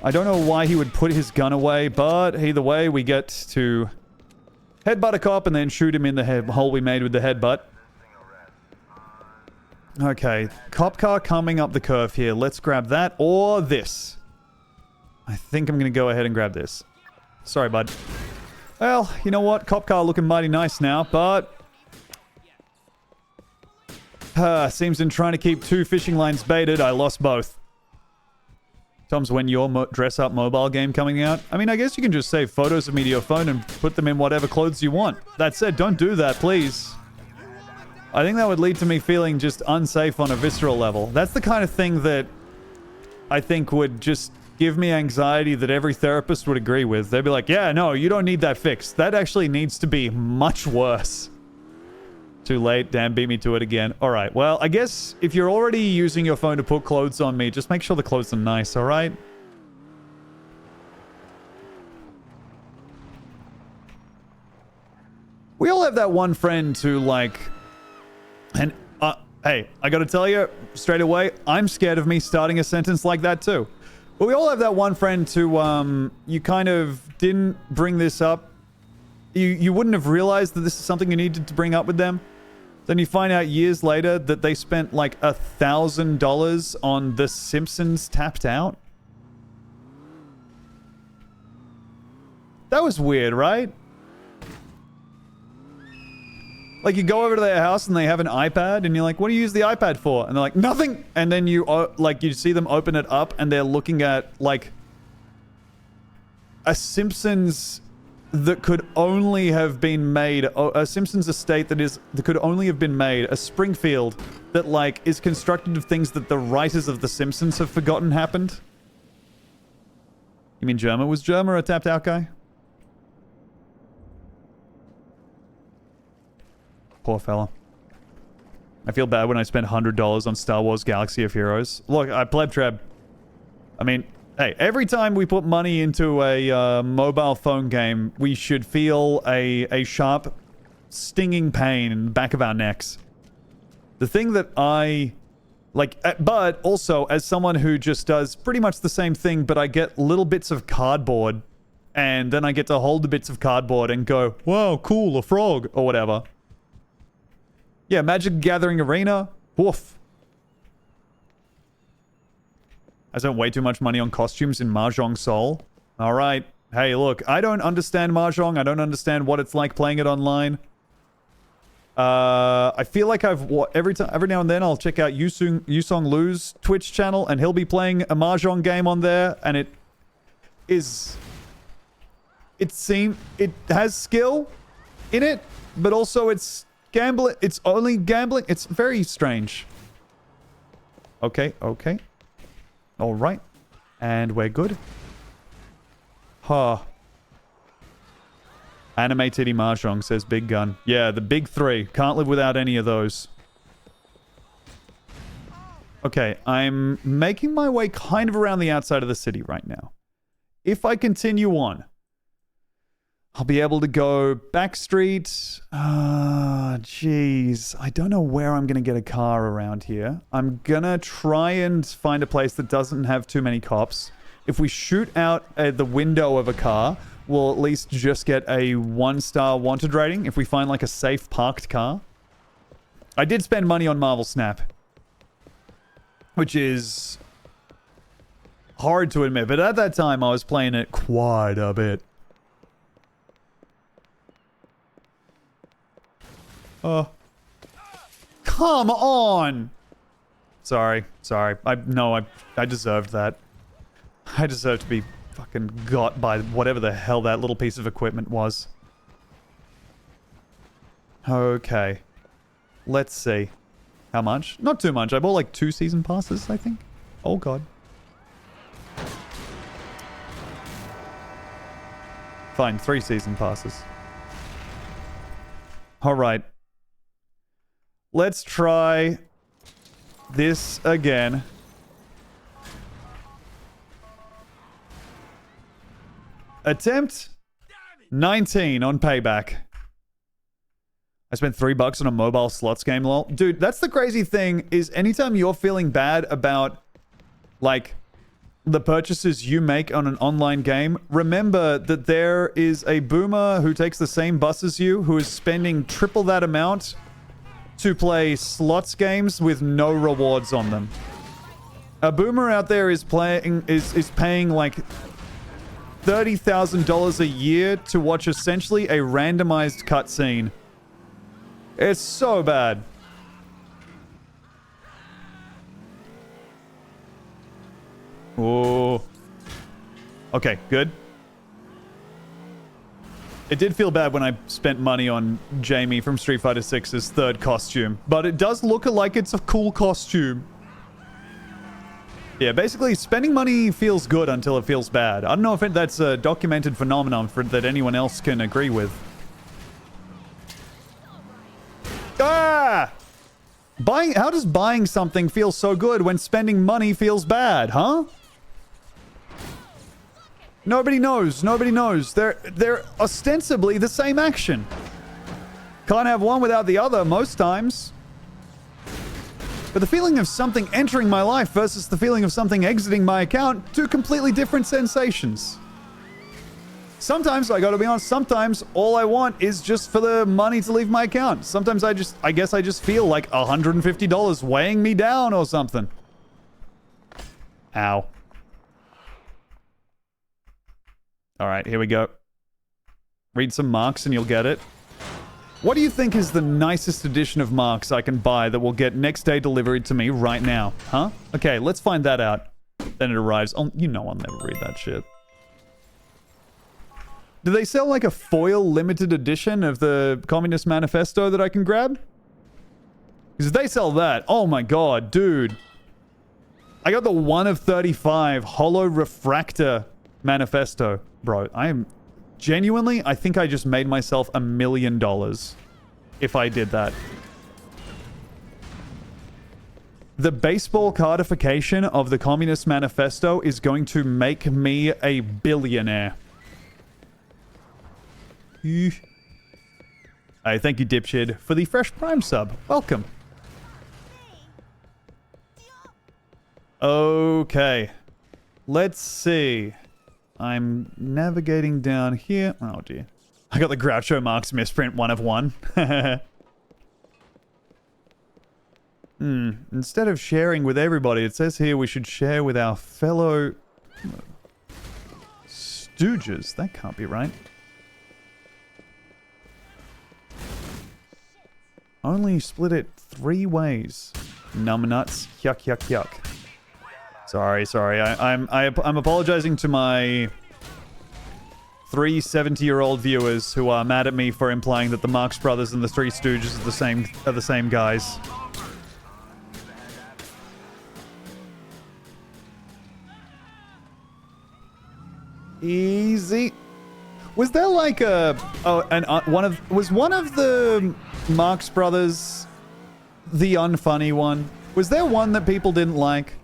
I don't know why he would put his gun away, but either way, we get to headbutt a cop and then shoot him in the hole we made with the headbutt. Okay, cop car coming up the curve here. Let's grab that or this. I think I'm going to go ahead and grab this. Sorry, bud. Well, you know what? Cop car looking mighty nice now, but... seems in trying to keep 2 fishing lines baited, I lost both. Tom's, when your dress-up mobile game coming out? I mean, I guess you can just save photos of me to your phone and put them in whatever clothes you want. That said, don't do that, please. I think that would lead to me feeling just unsafe on a visceral level. That's the kind of thing that I think would just give me anxiety that every therapist would agree with. They'd be like, yeah, no, you don't need that fixed. That actually needs to be much worse. Too late. Damn, beat me to it again. All right, well, I guess if you're already using your phone to put clothes on me, just make sure the clothes are nice, all right? We all have that one friend who, like... And, hey, I gotta tell you straight away, I'm scared of me starting a sentence like that too. But we all have that one friend who, you kind of didn't bring this up. You wouldn't have realized that this is something you needed to bring up with them. Then you find out years later that they spent like $1,000 on The Simpsons Tapped Out. That was weird, right? Like, you go over to their house and they have an iPad and you're like, what do you use the iPad for? And they're like, nothing. And then you, like, you see them open it up and they're looking at, like, a Simpsons that could only have been made, a Simpsons estate that could only have been made, a Springfield that, like, is constructed of things that the writers of The Simpsons have forgotten happened. You mean Germa? Was Germa a tapped out guy? Poor fella. I feel bad when I spent $100 on Star Wars Galaxy of Heroes. Look, I pleb treb. I mean, hey, every time we put money into a mobile phone game, we should feel a sharp, stinging pain in the back of our necks. The thing that I... Like, but also, as someone who just does pretty much the same thing, but I get little bits of cardboard, and then I get to hold the bits of cardboard and go, wow, cool, a frog, or whatever. Yeah, Magic Gathering Arena. Woof. I spent way too much money on costumes in Mahjong Soul. Alright. Hey, look, I don't understand Mahjong. I don't understand what it's like playing it online. I feel like every now and then I'll check out Yusong Lu's Twitch channel and he'll be playing a Mahjong game on there and it has skill in it, but also it's only gambling. It's very strange. Okay. All right. And we're good. Huh. Anime Titty Mahjong, says Big Gun. Yeah, the big three. Can't live without any of those. Okay, I'm making my way kind of around the outside of the city right now. If I continue on, I'll be able to go back street. Jeez. I don't know where I'm going to get a car around here. I'm going to try and find a place that doesn't have too many cops. If we shoot out the window of a car, we'll at least just get a 1-star wanted rating if we find like a safe parked car. I did spend money on Marvel Snap, which is hard to admit, but at that time I was playing it quite a bit. Oh. Come on! Sorry. I deserved that. I deserve to be fucking got by whatever the hell that little piece of equipment was. Okay. Let's see. How much? Not too much. I bought like 2 season passes, I think. Oh god. Fine, 3 season passes. Alright. Let's try this again. Attempt 19 on payback. I spent $3 on a mobile slots game, lol. Dude, that's the crazy thing, is anytime you're feeling bad about, like, the purchases you make on an online game, remember that there is a boomer who takes the same bus as you, who is spending triple that amount to play slots games with no rewards on them. A boomer out there is paying like $30,000 a year to watch essentially a randomized cutscene. It's so bad. Oh. Okay, good. It did feel bad when I spent money on Jamie from Street Fighter 6's third costume, but it does look like it's a cool costume. Yeah, basically, spending money feels good until it feels bad. I don't know if that's a documented phenomenon that anyone else can agree with. Ah! How does buying something feel so good when spending money feels bad, huh? Nobody knows. Nobody knows. They're ostensibly the same action. Can't have one without the other most times. But the feeling of something entering my life versus the feeling of something exiting my account, two completely different sensations. Sometimes, I gotta be honest, sometimes all I want is just for the money to leave my account. Sometimes I guess I just feel like $150 weighing me down or something. Ow. Alright, here we go. Read some marks and you'll get it. What do you think is the nicest edition of marks I can buy that will get next day delivered to me right now? Huh? Okay, let's find that out. Then it arrives. Oh, you know I'll never read that shit. Do they sell like a foil limited edition of the Communist Manifesto that I can grab? Because if they sell that, oh my god, dude. I got the 1 of 35 Holo Refractor Manifesto. Bro, I am... Genuinely, I think I just made myself $1 million if I did that. The baseball cardification of the Communist Manifesto is going to make me a billionaire. Hey, thank you, Dipshid, for the fresh Prime sub. Welcome. Okay. Let's see. I'm navigating down here. Oh, dear. I got the Groucho Marx misprint 1 of 1. Instead of sharing with everybody, it says here we should share with our fellow... stooges. That can't be right. Only split it 3 ways. Numbnuts. Yuck, yuck, yuck. Sorry. I'm apologizing to my 3 70-year-old viewers who are mad at me for implying that the Marx Brothers and the Three Stooges are the same guys. Easy. Was there like was one of the Marx Brothers the unfunny one? Was there one that people didn't like?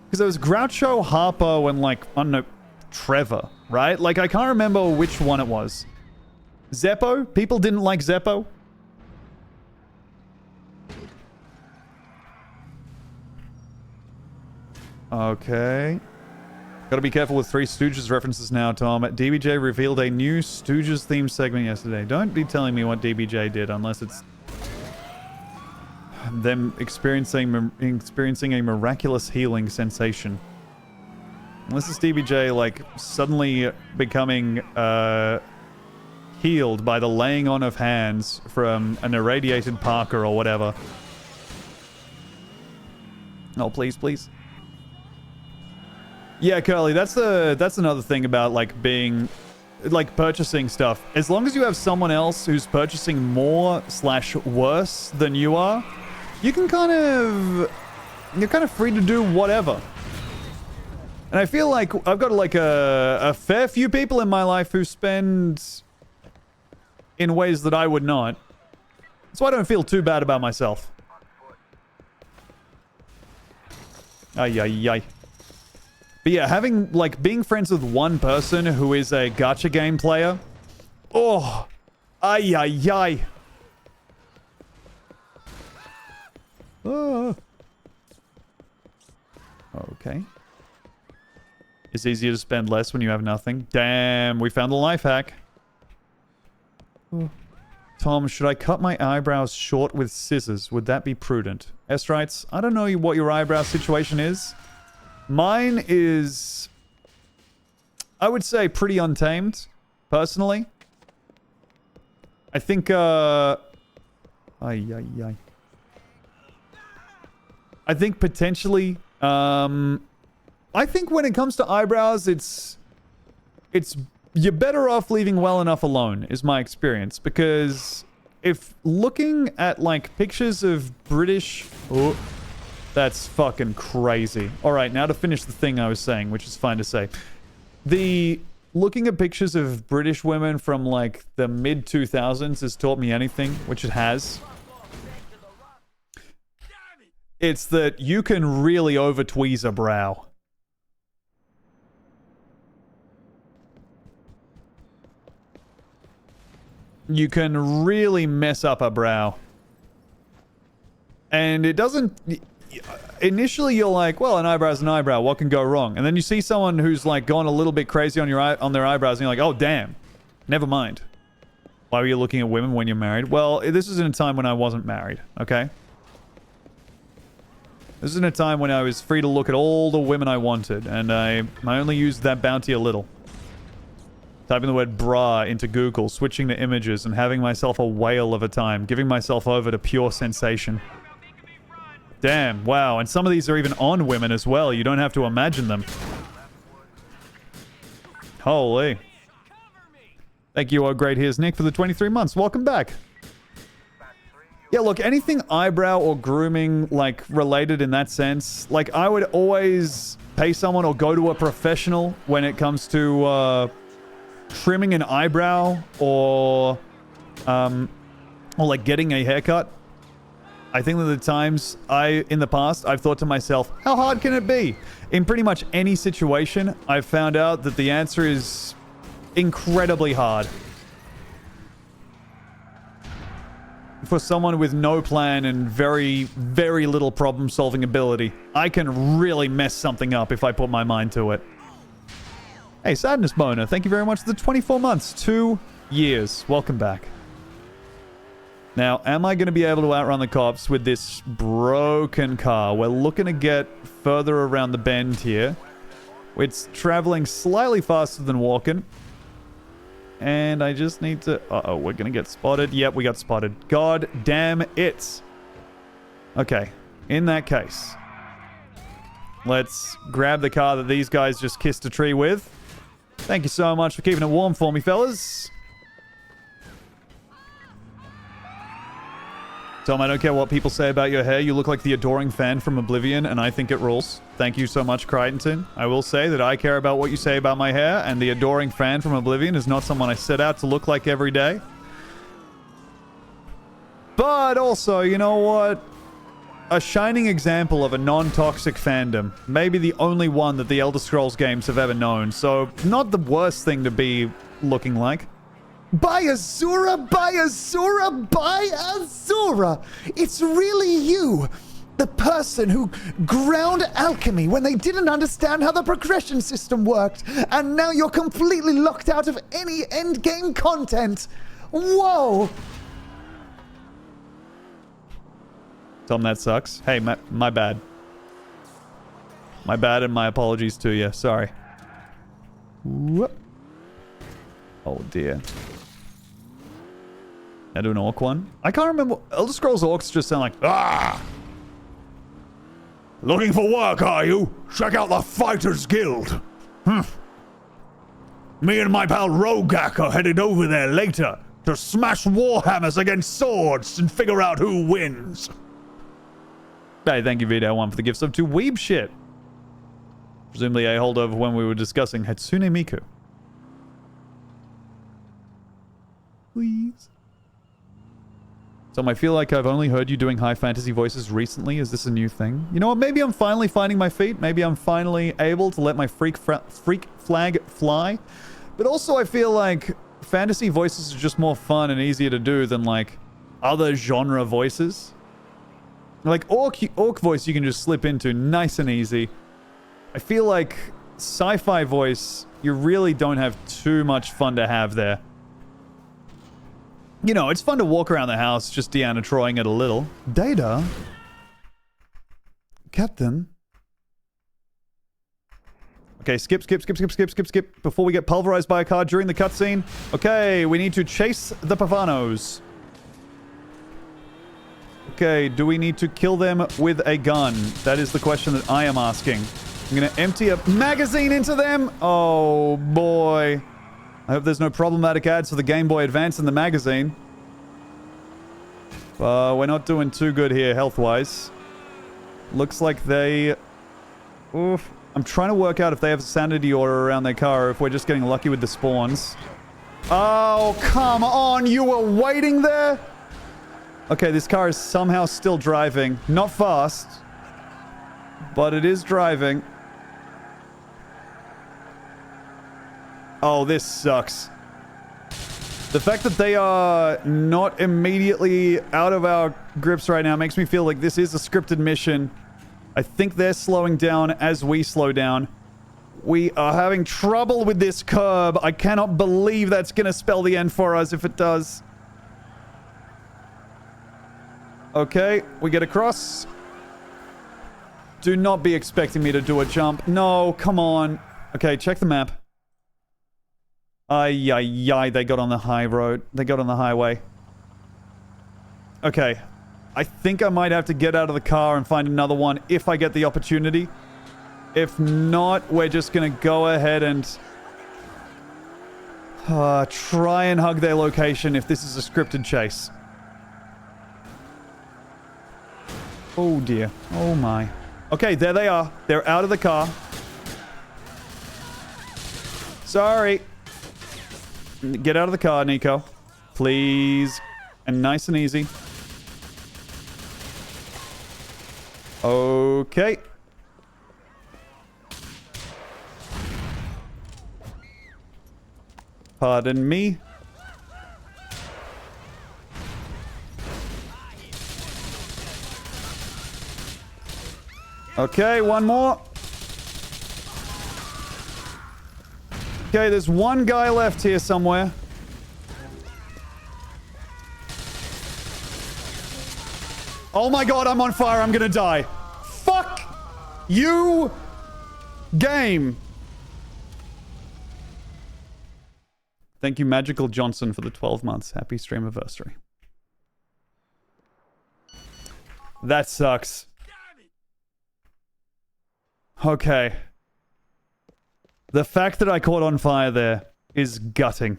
Because there was Groucho, Harpo, and like, I don't know, Trevor, right? Like, I can't remember which one it was. Zeppo? People didn't like Zeppo? Okay. Gotta be careful with Three Stooges references now, Tom. DBJ revealed a new Stooges themed segment yesterday. Don't be telling me what DBJ did unless it's them experiencing a miraculous healing sensation. Unless it's DBJ, like, suddenly becoming, healed by the laying on of hands from an irradiated Parker or whatever. Oh, please, please. Yeah, Curly, that's another thing about, like, purchasing stuff. As long as you have someone else who's purchasing more / worse than you are, you're kind of free to do whatever. And I feel like I've got like a fair few people in my life who spend in ways that I would not. So I don't feel too bad about myself. Ay, ay, ay. But yeah, being friends with one person who is a gacha game player. Oh, ay, ay, ay. Oh. Okay. It's easier to spend less when you have nothing. Damn, we found the life hack. Oh. Tom, should I cut my eyebrows short with scissors? Would that be prudent? S writes, I don't know what your eyebrow situation is. Mine is, I would say, pretty untamed, personally. I think, I think potentially, I think when it comes to eyebrows, it's you're better off leaving well enough alone, is my experience. Because if looking at, like, pictures of British... Oh, that's fucking crazy. Alright, now to finish the thing I was saying, which is fine to say. Looking at pictures of British women from, like, the mid-2000s has taught me anything, which it has. It's that you can really over-tweeze a brow. You can really mess up a brow. And it doesn't... Initially, you're like, well, an eyebrow's an eyebrow. What can go wrong? And then you see someone who's, like, gone a little bit crazy on their eyebrows, and you're like, oh, damn. Never mind. Why were you looking at women when you're married? Well, this is in a time when I wasn't married, okay? This is in a time when I was free to look at all the women I wanted, and I only used that bounty a little. Typing the word bra into Google, switching the images, and having myself a whale of a time. Giving myself over to pure sensation. Damn, wow. And some of these are even on women as well. You don't have to imagine them. Holy. Thank you, oh great. Here's Nick for the 23 months. Welcome back. Yeah, look, anything eyebrow or grooming, like, related in that sense, like, I would always pay someone or go to a professional when it comes to, trimming an eyebrow or like getting a haircut. I think that the times in the past, I've thought to myself, how hard can it be? In pretty much any situation, I've found out that the answer is incredibly hard. For someone with no plan and very, very little problem-solving ability, I can really mess something up if I put my mind to it. Hey, Sadness Boner, thank you very much for the 24 months. 2 years. Welcome back. Now, am I going to be able to outrun the cops with this broken car? We're looking to get further around the bend here. It's traveling slightly faster than walking. And I just need to... Uh-oh, we're going to get spotted. Yep, we got spotted. God damn it. Okay, in that case, let's grab the car that these guys just kissed a tree with. Thank you so much for keeping it warm for me, fellas. Tom, I don't care what people say about your hair. You look like the adoring fan from Oblivion, and I think it rules. Thank you so much, Crichton. I will say that I care about what you say about my hair, and the adoring fan from Oblivion is not someone I set out to look like every day. But also, you know what? A shining example of a non-toxic fandom. Maybe the only one that the Elder Scrolls games have ever known. So, not the worst thing to be looking like. By Azura, by Azura, by Azura! It's really you! The person who ground alchemy when they didn't understand how the progression system worked, and now you're completely locked out of any endgame content! Whoa! Tom, that sucks. Hey, my bad. My bad and my apologies to you. Sorry. Whoop. Oh, dear. Now do an orc one. I can't remember. Elder Scrolls orcs just sound like, ah! Looking for work, are you? Check out the Fighters Guild. Me and my pal Rogak are headed over there later to smash warhammers against swords and figure out who wins. Hey, thank you, Vito1, for the gift sub to Weeb Shit. Presumably a holdover when we were discussing Hatsune Miku. Please. Tom, I feel like I've only heard you doing high fantasy voices recently. Is this a new thing? You know what? Maybe I'm finally finding my feet. Maybe I'm finally able to let my freak flag fly. But also I feel like fantasy voices are just more fun and easier to do than, like, other genre voices. Like, orc voice you can just slip into nice and easy. I feel like sci-fi voice, you really don't have too much fun to have there. You know, it's fun to walk around the house just Deanna-troying it a little. Data? Captain? Okay, skip. Before we get pulverized by a car during the cutscene. Okay, we need to chase the Pavanos. Okay, do we need to kill them with a gun? That is the question that I am asking. I'm gonna empty a magazine into them. Oh, boy. I hope there's no problematic ads for the Game Boy Advance in the magazine. We're not doing too good here, health-wise. Looks like they... Oof. I'm trying to work out if they have a sanity order around their car or if we're just getting lucky with the spawns. Oh, come on! You were waiting there? Okay, this car is somehow still driving. Not fast. But it is driving. Oh, this sucks. The fact that they are not immediately out of our grips right now makes me feel like this is a scripted mission. I think they're slowing down as we slow down. We are having trouble with this curb. I cannot believe that's going to spell the end for us if it does. Okay, we get across. Do not be expecting me to do a jump. No, come on. Okay, check the map. Ay, they got on the high road. They got on the highway. Okay. I think I might have to get out of the car and find another one if I get the opportunity. If not, we're just gonna go ahead and try and hug their location if this is a scripted chase. Oh dear. Oh my. Okay, there they are. They're out of the car. Sorry. Get out of the car, Nico. Please. And nice and easy. Okay. Pardon me. Okay, one more. Okay, there's one guy left here somewhere. Oh my god, I'm on fire. I'm gonna die. Fuck you, game. Thank you, Magical Johnson, for the 12 months. Happy stream anniversary. That sucks. Okay. The fact that I caught on fire there is gutting.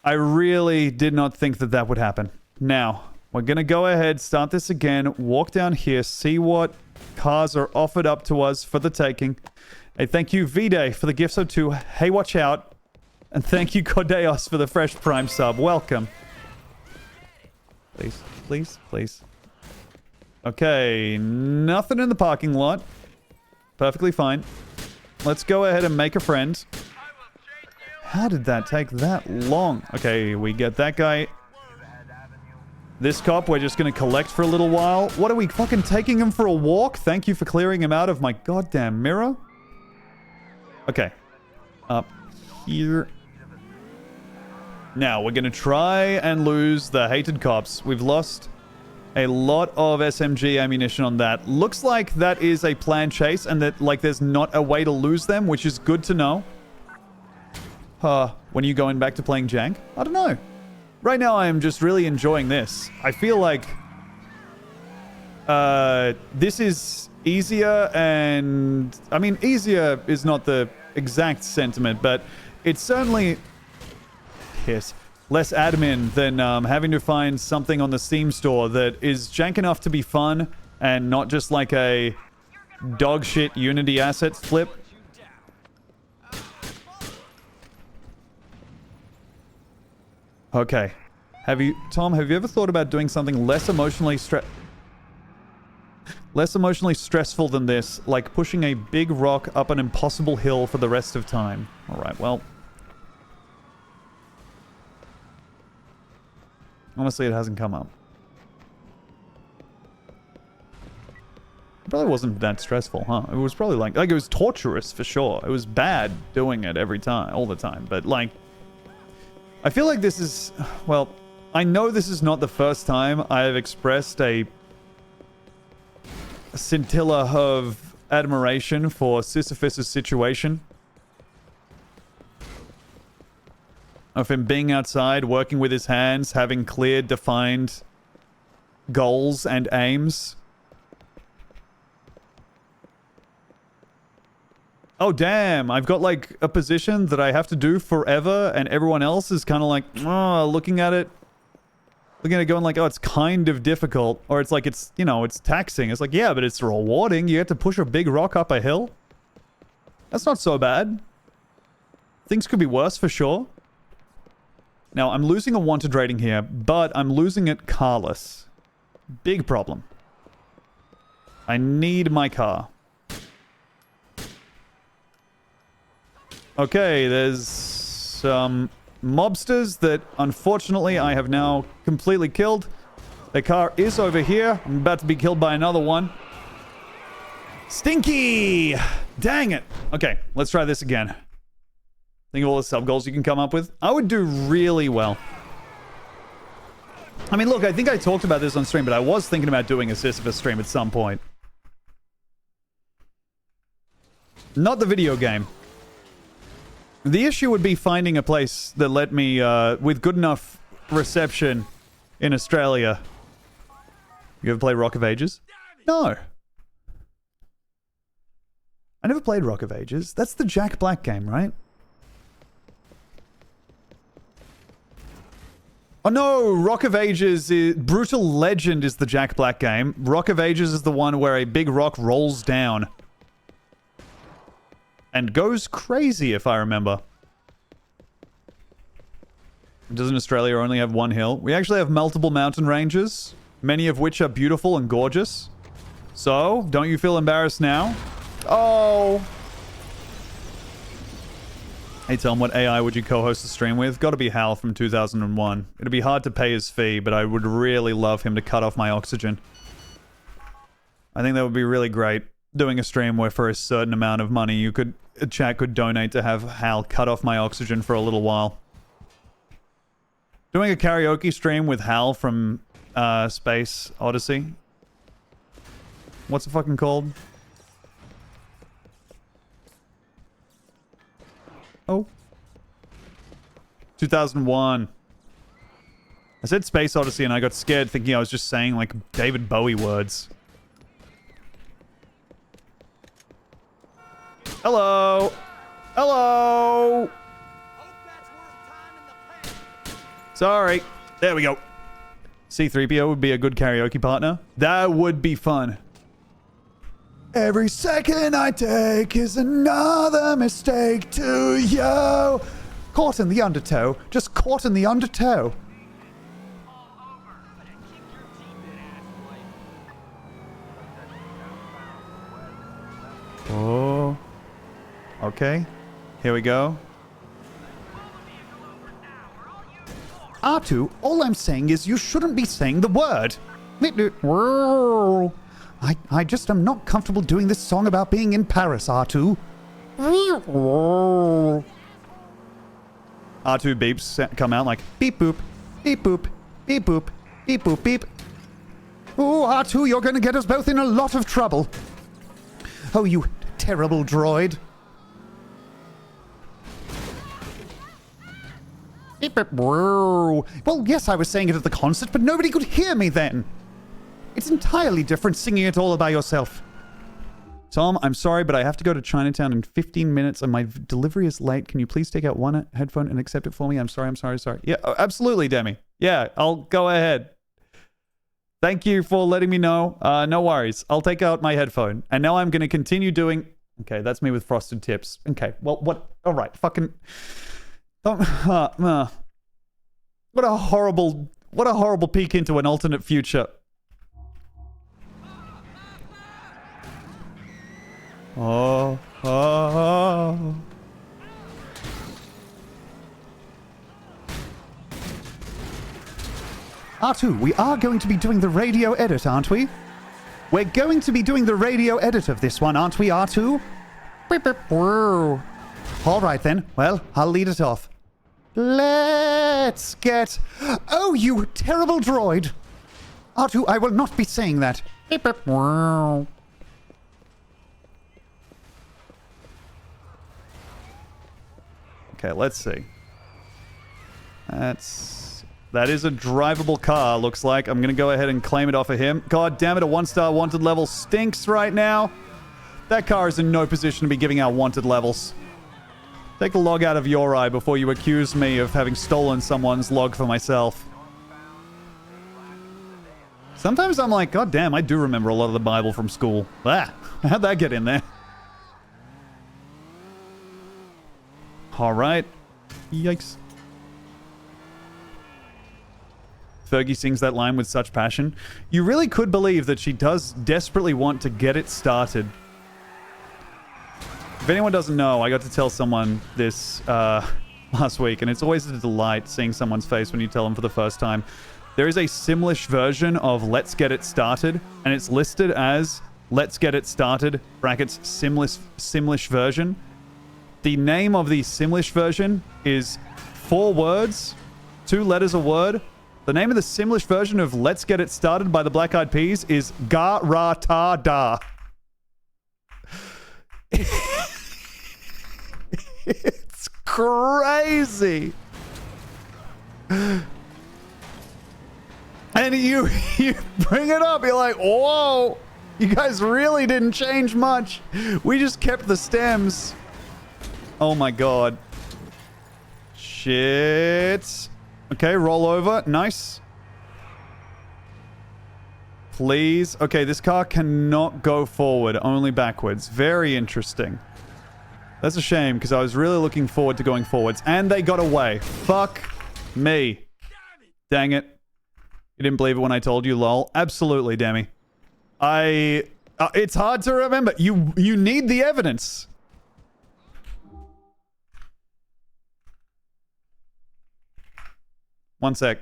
I really did not think that that would happen. Now, we're going to go ahead, start this again, walk down here, see what cars are offered up to us for the taking. Hey, thank you, V-Day, for the gifts of 2. Hey, watch out. And thank you, Cordeos, for the fresh Prime sub. Welcome. Please, please, please. Okay, nothing in the parking lot. Perfectly fine. Let's go ahead and make a friend. How did that take that long? Okay, we get that guy. This cop, we're just going to collect for a little while. What are we, fucking taking him for a walk? Thank you for clearing him out of my goddamn mirror. Okay. Up here. Now, we're going to try and lose the hated cops. We've lost a lot of SMG ammunition on that. Looks like that is a planned chase and that, like, there's not a way to lose them, which is good to know. When are you going back to playing Jank? I don't know. Right now, I am just really enjoying this. I feel like this is easier and... I mean, easier is not the exact sentiment, but it's certainly... Yes. Less admin than having to find something on the Steam store that is jank enough to be fun and not just like a dog shit Unity assets flip. Okay. Tom, have you ever thought about doing something less emotionally stressful than this, like pushing a big rock up an impossible hill for the rest of time? All right, well... Honestly, it hasn't come up. It probably wasn't that stressful, huh? It was probably like it was torturous for sure. It was bad doing it every time, all the time. But like, I feel like this is... Well, I know this is not the first time I have expressed a scintilla of admiration for Sisyphus' situation. Of him being outside, working with his hands, having clear, defined goals and aims. Oh, damn. I've got, like, a position that I have to do forever, and everyone else is kind of like, oh, looking at it going like, oh, it's kind of difficult. Or it's like, it's, you know, it's taxing. It's like, yeah, but it's rewarding. You have to push a big rock up a hill. That's not so bad. Things could be worse for sure. Now, I'm losing a wanted rating here, but I'm losing it carless. Big problem. I need my car. Okay, there's some mobsters that, unfortunately, I have now completely killed. Their car is over here. I'm about to be killed by another one. Stinky! Dang it. Okay, let's try this again. Think of all the sub-goals you can come up with. I would do really well. I mean, look, I think I talked about this on stream, but I was thinking about doing a Sisyphus stream at some point. Not the video game. The issue would be finding a place that let me, with good enough reception in Australia. You ever played Rock of Ages? No. I never played Rock of Ages. That's the Jack Black game, right? Oh no, Rock of Ages is... Brutal Legend is the Jack Black game. Rock of Ages is the one where a big rock rolls down. And goes crazy, if I remember. Doesn't Australia only have one hill? We actually have multiple mountain ranges, many of which are beautiful and gorgeous. So, don't you feel embarrassed now? Oh! Hey Tom, what AI would you co-host the stream with? Gotta be Hal from 2001. It'd be hard to pay his fee, but I would really love him to cut off my oxygen. I think that would be really great. Doing a stream where for a certain amount of money a chat could donate to have Hal cut off my oxygen for a little while. Doing a karaoke stream with Hal from Space Odyssey. What's it fucking called? Oh. 2001. I said Space Odyssey and I got scared thinking I was just saying like David Bowie words. Hello! Hello! Sorry. There we go. C-3PO would be a good karaoke partner. That would be fun. Every second I take is another mistake to you. Caught in the undertow. Just caught in the undertow. Oh. Okay. Here we go. R2, all I'm saying is you shouldn't be saying the word. I just am not comfortable doing this song about being in Paris, R2. R2 beeps come out like beep boop, beep boop, beep boop, beep boop, beep. Oh, R2, you're going to get us both in a lot of trouble. Oh, you terrible droid. Well, yes, I was saying it at the concert, but nobody could hear me then. It's entirely different singing it all by yourself. Tom, I'm sorry, but I have to go to Chinatown in 15 minutes and my delivery is late. Can you please take out one headphone and accept it for me? I'm sorry. Yeah, absolutely, Demi. Yeah, I'll go ahead. Thank you for letting me know. No worries. I'll take out my headphone. And now I'm going to continue doing... Okay, that's me with frosted tips. Okay, well, what... All right, fucking... What a horrible peek into an alternate future. Oh. R2, we are going to be doing the radio edit, aren't we? We're going to be doing the radio edit of this one, aren't we, R2? All right then. Well, I'll lead it off. Let's get... Oh, you terrible droid. R2, I will not be saying that. Beep, beep. Wow. Okay, let's see. That is a drivable car, looks like. I'm gonna go ahead and claim it off of him. God damn it, a 1-star wanted level stinks right now. That car is in no position to be giving out wanted levels. Take the log out of your eye before you accuse me of having stolen someone's log for myself. Sometimes I'm like, God damn, I do remember a lot of the Bible from school. Ah, how'd that get in there? Alright. Yikes. Fergie sings that line with such passion. You really could believe that she does desperately want to get it started. If anyone doesn't know, I got to tell someone this last week, and it's always a delight seeing someone's face when you tell them for the first time. There is a Simlish version of Let's Get It Started, and it's listed as Let's Get It Started, brackets Simlish version. The name of the Simlish version is 4 words, 2 letters a word. The name of the Simlish version of Let's Get It Started by the Black Eyed Peas is Ga-Ra-Ta-Da. It's crazy. And you bring it up, you're like, whoa, you guys really didn't change much. We just kept the stems. Oh my god. Shit. Okay, roll over. Nice. Please. Okay, this car cannot go forward, only backwards. Very interesting. That's a shame, because I was really looking forward to going forwards. And they got away. Fuck me. Dang it. You didn't believe it when I told you, lol. Absolutely, Demi. It's hard to remember. You need the evidence. One sec.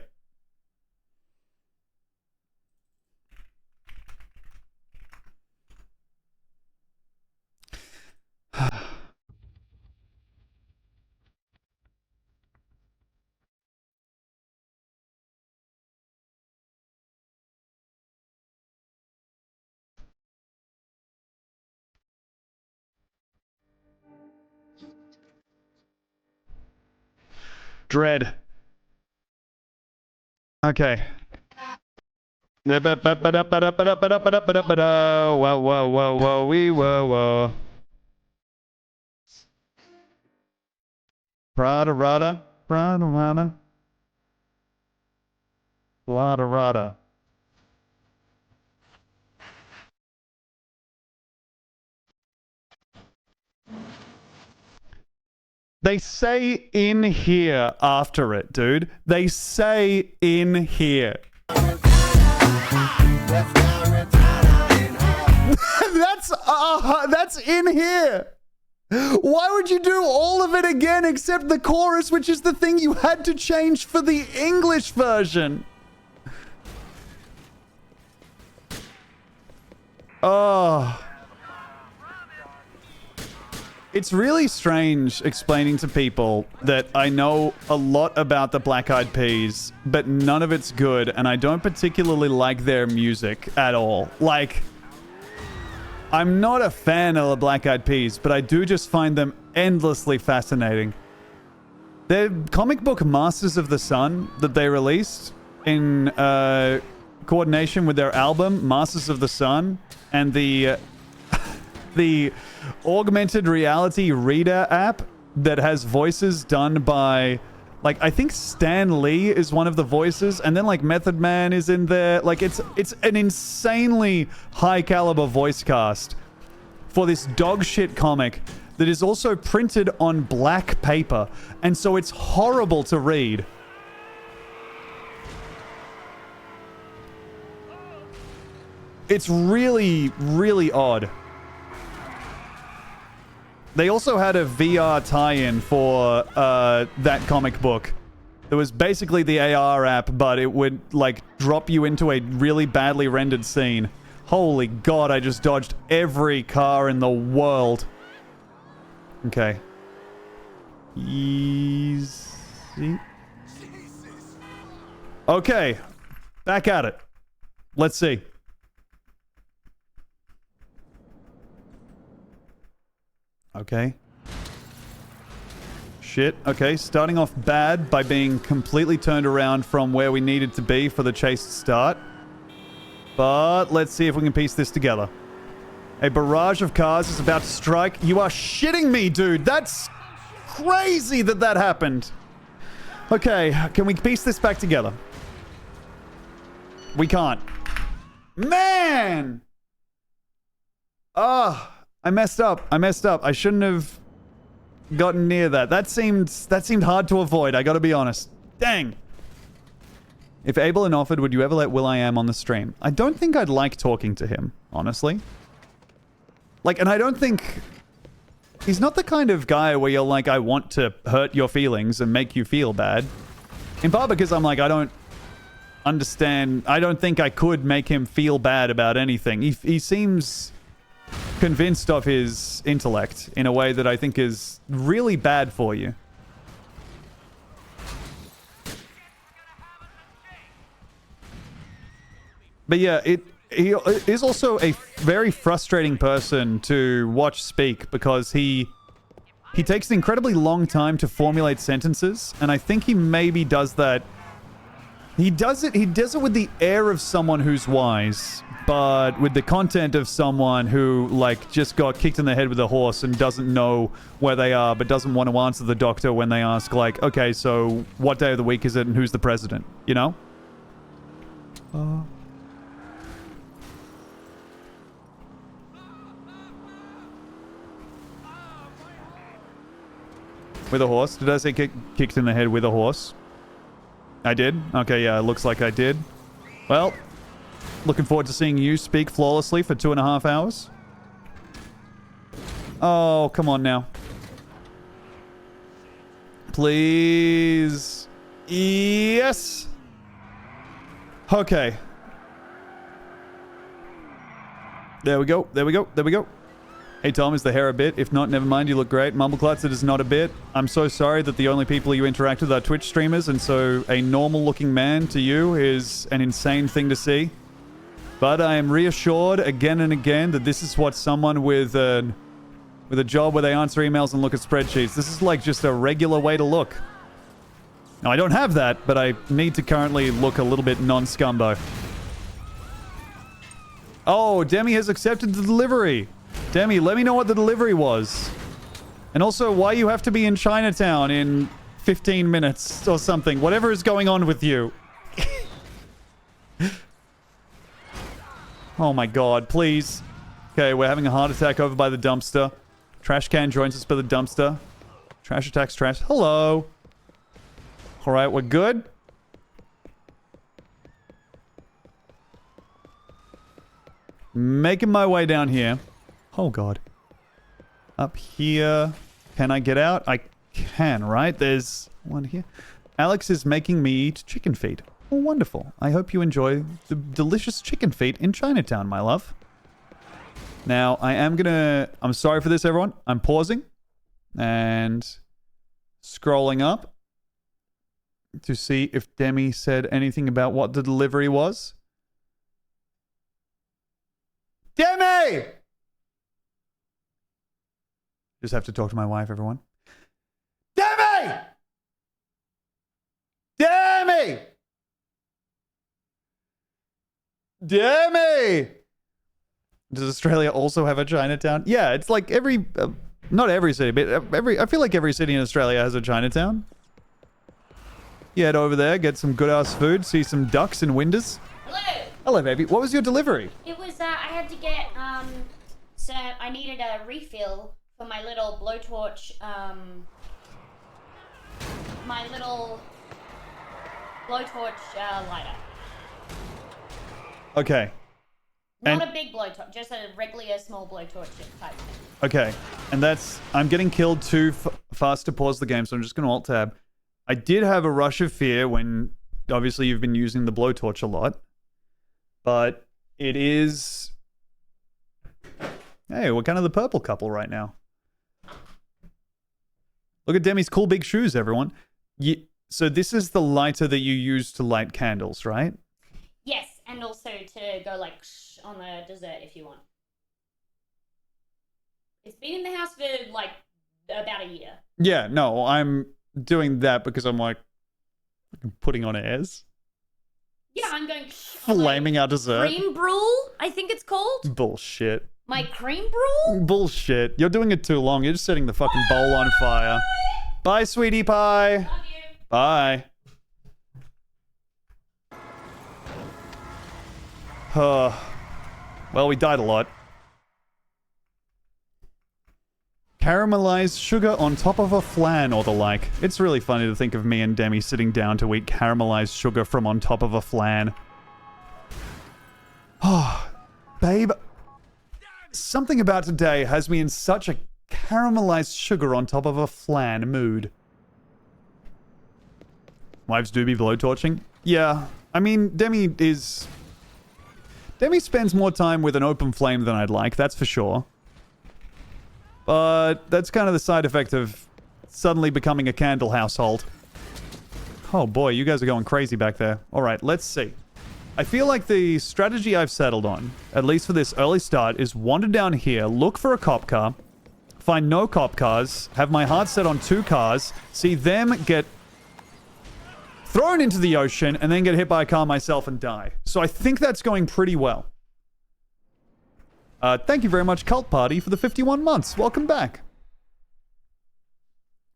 Dread. Okay. Whoa, whoa, whoa, whoa, wee, whoa, whoa. Prada, rada, prada, rada. Lada, rada. They say in here after it, dude. They say in here. That's in here. Why would you do all of it again except the chorus, which is the thing you had to change for the English version? Oh. It's really strange explaining to people that I know a lot about the Black Eyed Peas, but none of it's good, and I don't particularly like their music at all. Like, I'm not a fan of the Black Eyed Peas, but I do just find them endlessly fascinating. Their comic book Masters of the Sun that they released in coordination with their album Masters of the Sun and the augmented reality reader app that has voices done by, like, I think Stan Lee is one of the voices, and then like Method Man is in there. Like, it's an insanely high caliber voice cast for this dog shit comic that is also printed on black paper, and so it's horrible to read. It's really, really odd. They also had a VR tie-in for that comic book. It was basically the AR app, but it would, like, drop you into a really badly rendered scene. Holy God, I just dodged every car in the world. Okay. Ease. See? Okay. Back at it. Let's see. Okay. Shit. Okay, starting off bad by being completely turned around from where we needed to be for the chase to start. But let's see if we can piece this together. A barrage of cars is about to strike. You are shitting me, dude. That's crazy that that happened. Okay, can we piece this back together? We can't. Man! Ah, I messed up. I shouldn't have gotten near that. That seemed hard to avoid, I gotta be honest. Dang. If able and offered, would you ever let Will.i.am on the stream? I don't think I'd like talking to him, honestly. Like, and I don't think... He's not the kind of guy where you're like, I want to hurt your feelings and make you feel bad. In part because I'm like, I don't understand... I don't think I could make him feel bad about anything. He seems convinced of his intellect in a way that I think is really bad for you. But yeah, he is also a very frustrating person to watch speak because he takes an incredibly long time to formulate sentences, and I think he maybe does that. He does it with the air of someone who's wise, but with the content of someone who, like, just got kicked in the head with a horse and doesn't know where they are, but doesn't want to answer the doctor when they ask, like, okay, so what day of the week is it and who's the president? You know? With a horse? Did I say kicked in the head with a horse? I did? Okay, yeah, it looks like I did. Well, looking forward to seeing you speak flawlessly for 2.5 hours. Oh, come on now. Please. Yes. Okay. There we go. There we go. There we go. Hey Tom, is the hair a bit? If not, never mind, you look great. Mumbleclutz, it is not a bit. I'm so sorry that the only people you interact with are Twitch streamers, and so a normal looking man to you is an insane thing to see. But I am reassured again and again that this is what someone with a job where they answer emails and look at spreadsheets, this is like just a regular way to look. Now I don't have that, but I need to currently look a little bit non-scumbo. Oh, Demi has accepted the delivery. Demi, let me know what the delivery was. And also, why you have to be in Chinatown in 15 minutes or something. Whatever is going on with you. Oh my god, please. Okay, we're having a heart attack over by the dumpster. Trash can joins us by the dumpster. Trash attacks trash. Hello. Alright, we're good. Making my way down here. Oh, God. Up here. Can I get out? I can, right? There's one here. Alex is making me eat chicken feet. Oh, wonderful. I hope you enjoy the delicious chicken feet in Chinatown, my love. Now, I am gonna... I'm sorry for this, everyone. I'm pausing and scrolling up to see if Demi said anything about what the delivery was. Demi! Just have to talk to my wife, everyone. Demi! Demi! Demi! Does Australia also have a Chinatown? Yeah, it's like every... not every city, but I feel like every city in Australia has a Chinatown. You head over there, get some good-ass food, see some ducks and winders. Hello! Hello, baby. What was your delivery? It was, I had to get, so I needed a refill for my little blowtorch, lighter. Okay. Not a big blowtorch, just a regular small blowtorch type thing. Okay. And that's... I'm getting killed too fast to pause the game, so I'm just going to alt-tab. I did have a rush of fear when... Obviously, you've been using the blowtorch a lot. But it is... Hey, we're kind of the purple couple right now. Look at Demi's cool big shoes, everyone. So this is the lighter that you use to light candles, right? Yes, and also to go like on the dessert if you want. It's been in the house for like about a year. Yeah, no, I'm doing that because I'm like putting on airs. Yeah, I'm going Flaming our dessert. Cream brule, I think it's called. Bullshit. My cream brule? Bullshit. You're doing it too long. You're just setting the fucking bowl on fire. Bye, sweetie pie. Love you. Bye. Well, we died a lot. Caramelized sugar on top of a flan or the like. It's really funny to think of me and Demi sitting down to eat caramelized sugar from on top of a flan. Oh, babe. Something about today has me in such a caramelized sugar on top of a flan mood. Wives do be blowtorching? Yeah. I mean, Demi spends more time with an open flame than I'd like, that's for sure. But that's kind of the side effect of suddenly becoming a candle household. Oh boy, you guys are going crazy back there. Alright, let's see. I feel like the strategy I've settled on, at least for this early start, is wander down here, look for a cop car, find no cop cars, have my heart set on 2 cars, see them get thrown into the ocean, and then get hit by a car myself and die. So I think that's going pretty well. Thank you very much, Cult Party, for the 51 months. Welcome back.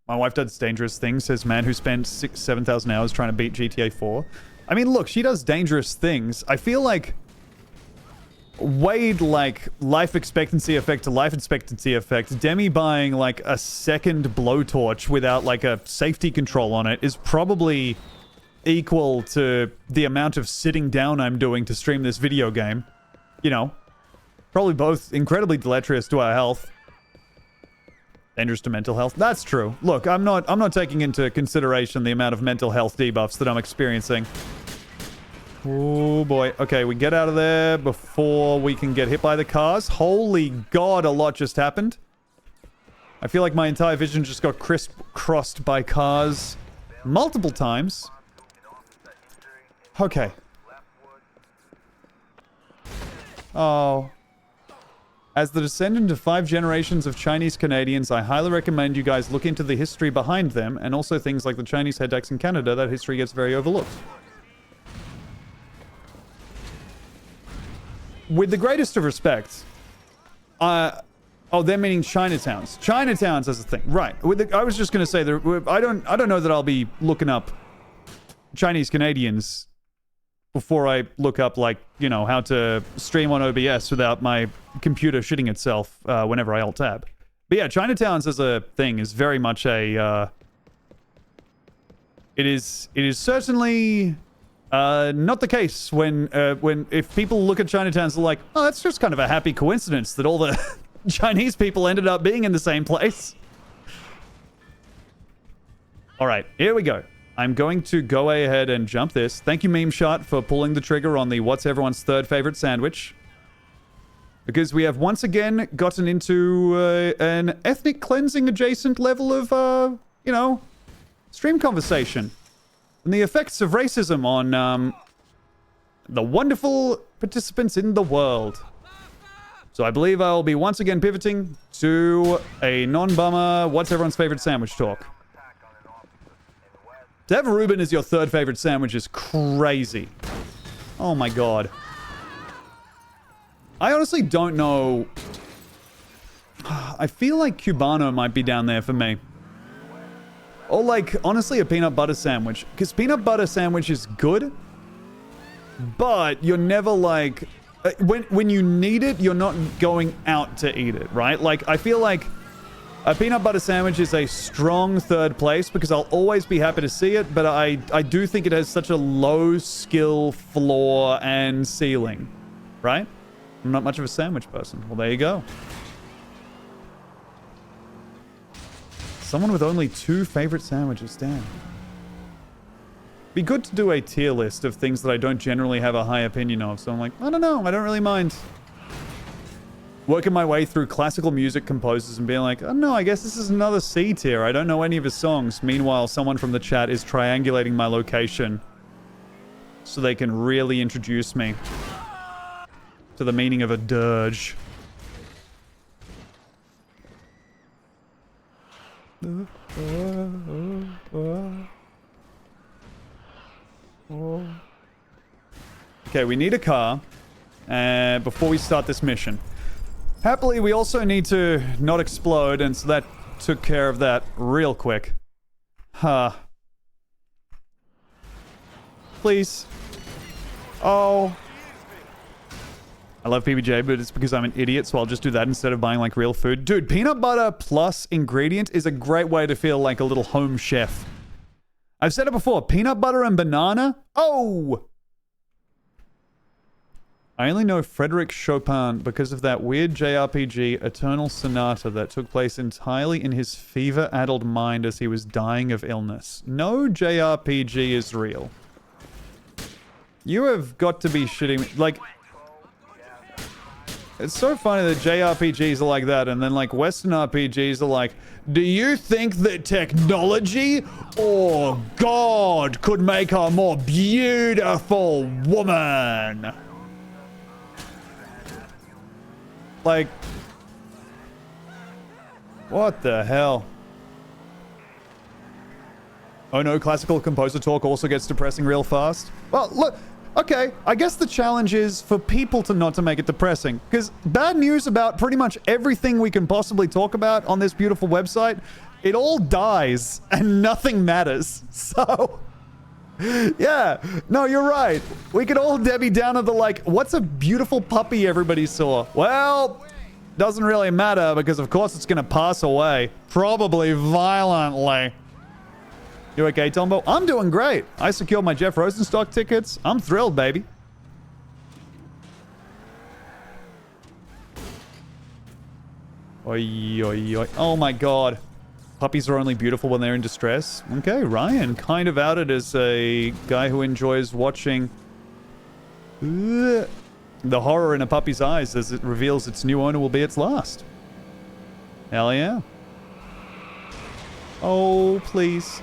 My wife does dangerous things, says man who spent 7,000 hours trying to beat GTA 4. I mean, look, she does dangerous things. I feel like weighed like life expectancy effect to life expectancy effect, Demi buying like a second blowtorch without like a safety control on it is probably equal to the amount of sitting down I'm doing to stream this video game. You know, probably both incredibly deleterious to our health. Dangerous to mental health. That's true. Look, I'm not taking into consideration the amount of mental health debuffs that I'm experiencing. Oh boy. Okay, we get out of there before we can get hit by the cars. Holy God, a lot just happened. I feel like my entire vision just got crossed by cars multiple times. Okay. Oh. As the descendant of 5 generations of Chinese Canadians, I highly recommend you guys look into the history behind them, and also things like the Chinese head tax in Canada. That history gets very overlooked. With the greatest of respect, oh, they're meaning Chinatowns. Chinatowns as a thing, right? I was just gonna say that I don't know that I'll be looking up Chinese Canadians before I look up, like, you know, how to stream on OBS without my computer shitting itself whenever I alt-tab. But yeah, Chinatowns as a thing is very much a... It is certainly not the case when if people look at Chinatowns, they're like, oh, that's just kind of a happy coincidence that all the Chinese people ended up being in the same place. All right, here we go. I'm going to go ahead and jump this. Thank you, Meme Shot, for pulling the trigger on the what's everyone's third favorite sandwich. Because we have once again gotten into an ethnic cleansing adjacent level of, you know, stream conversation. And the effects of racism on the wonderful participants in the world. So I believe I'll be once again pivoting to a non-bummer what's everyone's favorite sandwich talk. To have Reuben as your third favorite sandwich is crazy. Oh my God. I honestly don't know. I feel like Cubano might be down there for me. Or like, honestly, a peanut butter sandwich. Because peanut butter sandwich is good, but you're never like... When you need it, you're not going out to eat it, right? Like, I feel like a peanut butter sandwich is a strong third place because I'll always be happy to see it, but I do think it has such a low skill floor and ceiling, right? I'm not much of a sandwich person. Well, there you go. Someone with only 2 favorite sandwiches, damn. Be good to do a tier list of things that I don't generally have a high opinion of, so I'm like, I don't know, I don't really mind. working my way through classical music composers and being like, oh no, I guess this is another C tier. I don't know any of his songs. Meanwhile, someone from the chat is triangulating my location so they can really introduce me to the meaning of a dirge. Okay, we need a car before we start this mission. Happily, we also need to not explode, and so that took care of that real quick. Please. Oh. I love PBJ, but it's because I'm an idiot, so I'll just do that instead of buying, like, real food. Dude, peanut butter plus ingredient is a great way to feel like a little home chef. I've said it before, peanut butter and banana? Oh! I only know Frédéric Chopin because of that weird JRPG Eternal Sonata that took place entirely in his fever-addled mind as he was dying of illness. No JRPG is real. You have got to be shitting me. Like, it's so funny that JRPGs are like that, and then, like, Western RPGs are like, do you think that technology or God could make a more beautiful woman? Like, what the hell? Oh no, classical composer talk also gets depressing real fast. Well, look, okay, I guess the challenge is for people to not to make it depressing. Because bad news about pretty much everything we can possibly talk about on this beautiful website, it all dies and nothing matters. So, yeah, no, you're right. We could all Debbie down at the, like, what's a beautiful puppy everybody saw? Well, doesn't really matter because of course it's gonna pass away. Probably violently. You okay, Tombo? I'm doing great. I secured my Jeff Rosenstock tickets. I'm thrilled, baby. Oi, oi, oi. Oh my god. Puppies are only beautiful when they're in distress. Okay, Ryan, kind of outed as a guy who enjoys watching the horror in a puppy's eyes as it reveals its new owner will be its last. Hell yeah. Oh, please.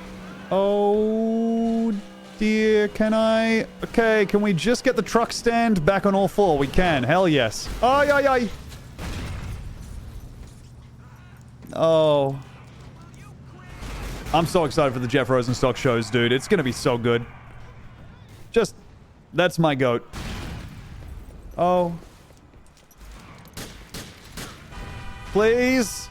Oh, dear. Can I? Okay, can we just get the truck stand back on all four? We can. Hell yes. Ay, ay, ay. Oh. I'm so excited for the Jeff Rosenstock shows, dude. It's gonna be so good. Just, that's my goat. Oh. Please.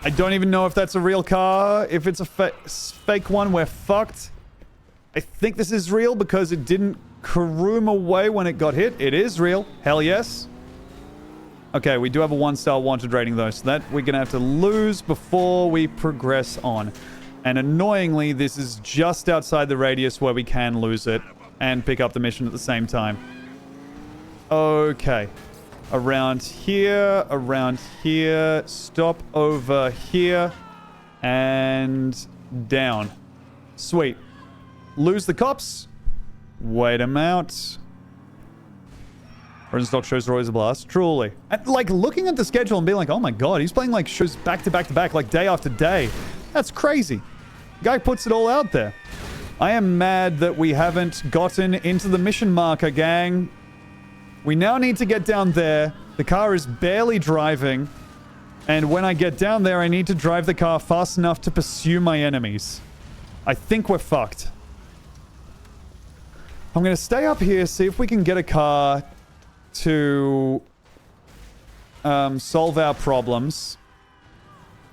I don't even know if that's a real car. If it's a fake one, we're fucked. I think this is real because it didn't caroom away when it got hit. It is real. Hell yes. Okay, we do have a 1-star wanted rating though, so that we're gonna have to lose before we progress on. And annoyingly, this is just outside the radius where we can lose it and pick up the mission at the same time. Okay. Around here, stop over here, and down. Sweet. Lose the cops. Wait them out. Rosenstock shows are always a blast. Truly. And, like, looking at the schedule and being like, oh my god, he's playing, like, shows back to back to back, like, day after day. That's crazy. Guy puts it all out there. I am mad that we haven't gotten into the mission marker, gang. We now need to get down there. The car is barely driving. And when I get down there, I need to drive the car fast enough to pursue my enemies. I think we're fucked. I'm going to stay up here, see if we can get a car to solve our problems.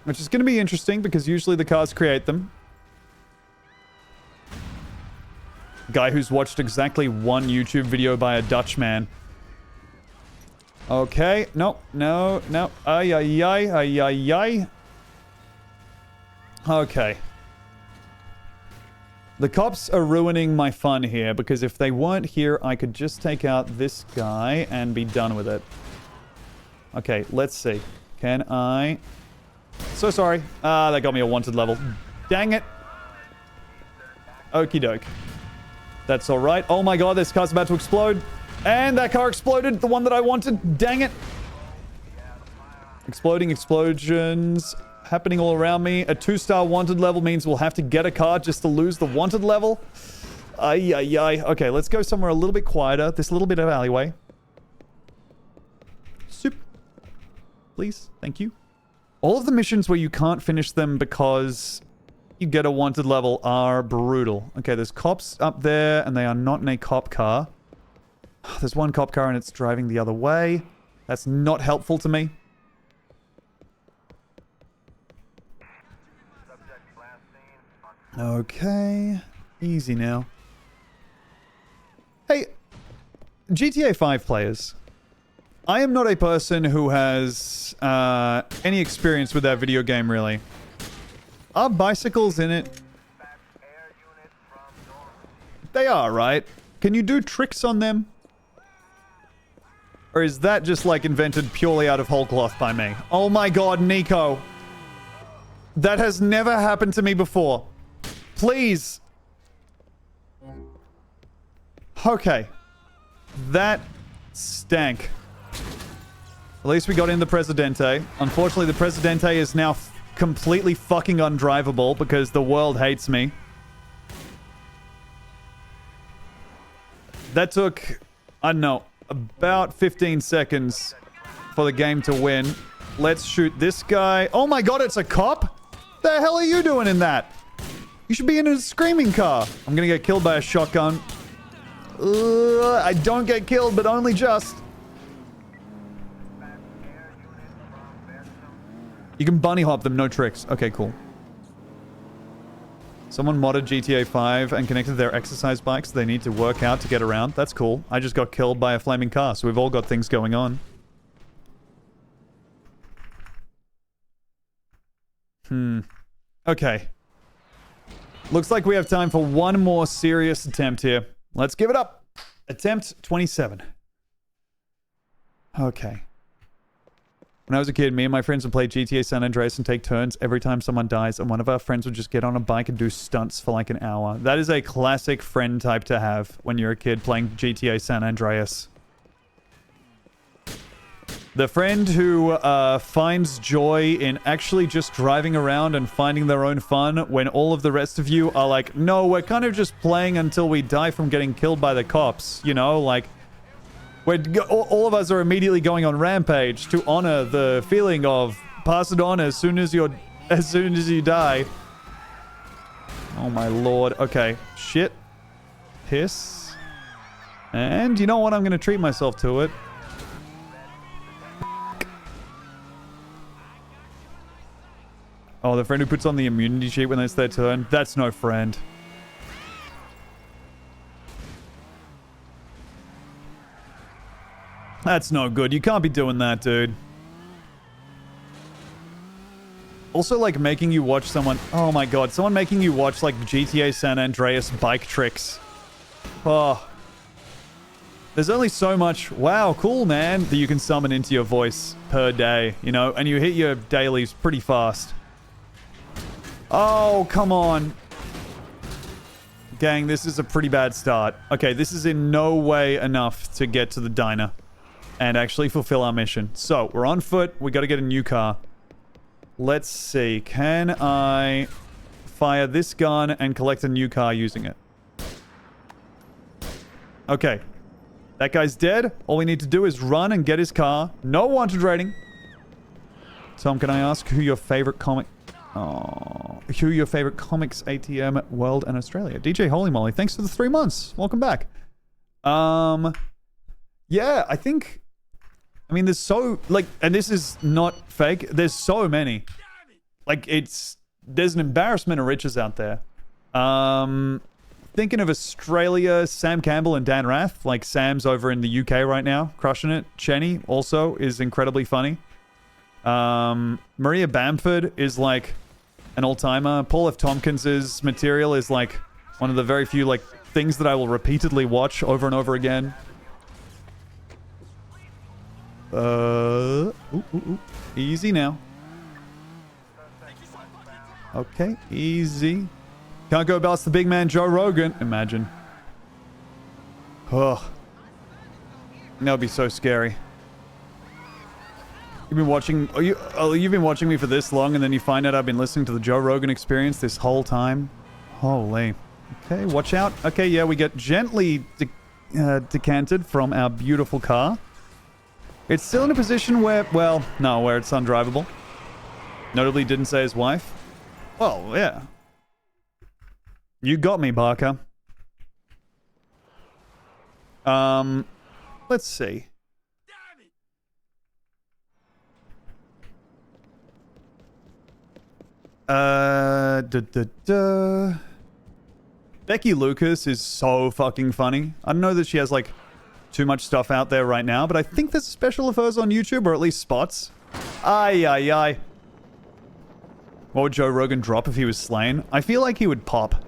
Which is going to be interesting because usually the cars create them. Guy who's watched exactly one YouTube video by a Dutch man. Okay. No. Ay, ay, ay, ay, ay, ay. Okay. The cops are ruining my fun here because if they weren't here, I could just take out this guy and be done with it. Okay, let's see. Can I... So sorry. That got me a wanted level. Dang it. Okie doke. That's alright. Oh my god, this car's about to explode. And that car exploded. The one that I wanted. Dang it. Exploding explosions happening all around me. A 2-star wanted level means we'll have to get a car just to lose the wanted level. Ay, ay, ay. Okay, let's go somewhere a little bit quieter. This little bit of alleyway. Soup. Please. Thank you. All of the missions where you can't finish them because you get a wanted level are brutal. Okay, there's cops up there, and they are not in a cop car. There's one cop car, and it's driving the other way. That's not helpful to me. Okay. Easy now. Hey, GTA 5 players. I am not a person who has any experience with that video game, really. Are bicycles in it? They are, right? Can you do tricks on them? Or is that just, like, invented purely out of whole cloth by me? Oh my god, Nico. That has never happened to me before. Please. Okay. That stank. At least we got in the Presidente. Unfortunately, the Presidente is now completely fucking undrivable because the world hates me. That took, I don't know, about 15 seconds for the game to win. Let's shoot this guy. Oh my god, it's a cop? The hell are you doing in that? You should be in a screaming car. I'm gonna get killed by a shotgun. I don't get killed, but only just. You can bunny hop them, no tricks. Okay, cool. Someone modded GTA 5 and connected their exercise bikes. They need to work out to get around. That's cool. I just got killed by a flaming car, so we've all got things going on. Okay. Looks like we have time for one more serious attempt here. Let's give it up. Attempt 27. Okay. When I was a kid, me and my friends would play GTA San Andreas and take turns every time someone dies, and one of our friends would just get on a bike and do stunts for like an hour. That is a classic friend type to have when you're a kid playing GTA San Andreas. The friend who finds joy in actually just driving around and finding their own fun when all of the rest of you are like, no, we're kind of just playing until we die from getting killed by the cops, you know, like... all of us are immediately going on rampage to honor the feeling of pass it on as soon as you die. Oh my lord. Okay. Shit. Piss. And you know what? I'm gonna treat myself to it. Oh, the friend who puts on the immunity sheet when it's their turn. That's no friend. That's no good. You can't be doing that, dude. Also, like, making you watch someone... Oh my god, someone making you watch, like, GTA San Andreas bike tricks. Oh. There's only so much, wow, cool, man, that you can summon into your voice per day, you know? And you hit your dailies pretty fast. Oh, come on. Gang, this is a pretty bad start. Okay, this is in no way enough to get to the diner and actually fulfill our mission. So, we're on foot. We got to get a new car. Let's see. Can I fire this gun and collect a new car using it? Okay. That guy's dead. All we need to do is run and get his car. No wanted rating. Tom, can I ask who your favorite comic... Oh, who your favorite comics ATM world and Australia? DJ Holy Moly, thanks for the 3 months. Welcome back. Yeah, I think... I mean, there's so... Like, and this is not fake. There's so many. Like, it's... There's an embarrassment of riches out there. Thinking of Australia, Sam Campbell and Dan Rath. Like, Sam's over in the UK right now, crushing it. Chenny also is incredibly funny. Maria Bamford is like an all-timer. Paul F. Tompkins's material is like one of the very few like things that I will repeatedly watch over and over again. Easy now. Okay, easy. Can't go past the big man Joe Rogan. Imagine. Ugh. That would be so scary. You've been watching... you've been watching me for this long, and then you find out I've been listening to the Joe Rogan Experience this whole time? Holy. Okay, watch out. Okay, yeah, we get gently decanted from our beautiful car. It's still in a position where... Well, no, where it's undrivable. Notably didn't say his wife. Well, yeah. You got me, Barker. Let's see. Becky Lucas is so fucking funny. I don't know that she has, like, too much stuff out there right now, but I think there's a special of hers on YouTube, or at least spots. Aye. What would Joe Rogan drop if he was slain? I feel like he would pop.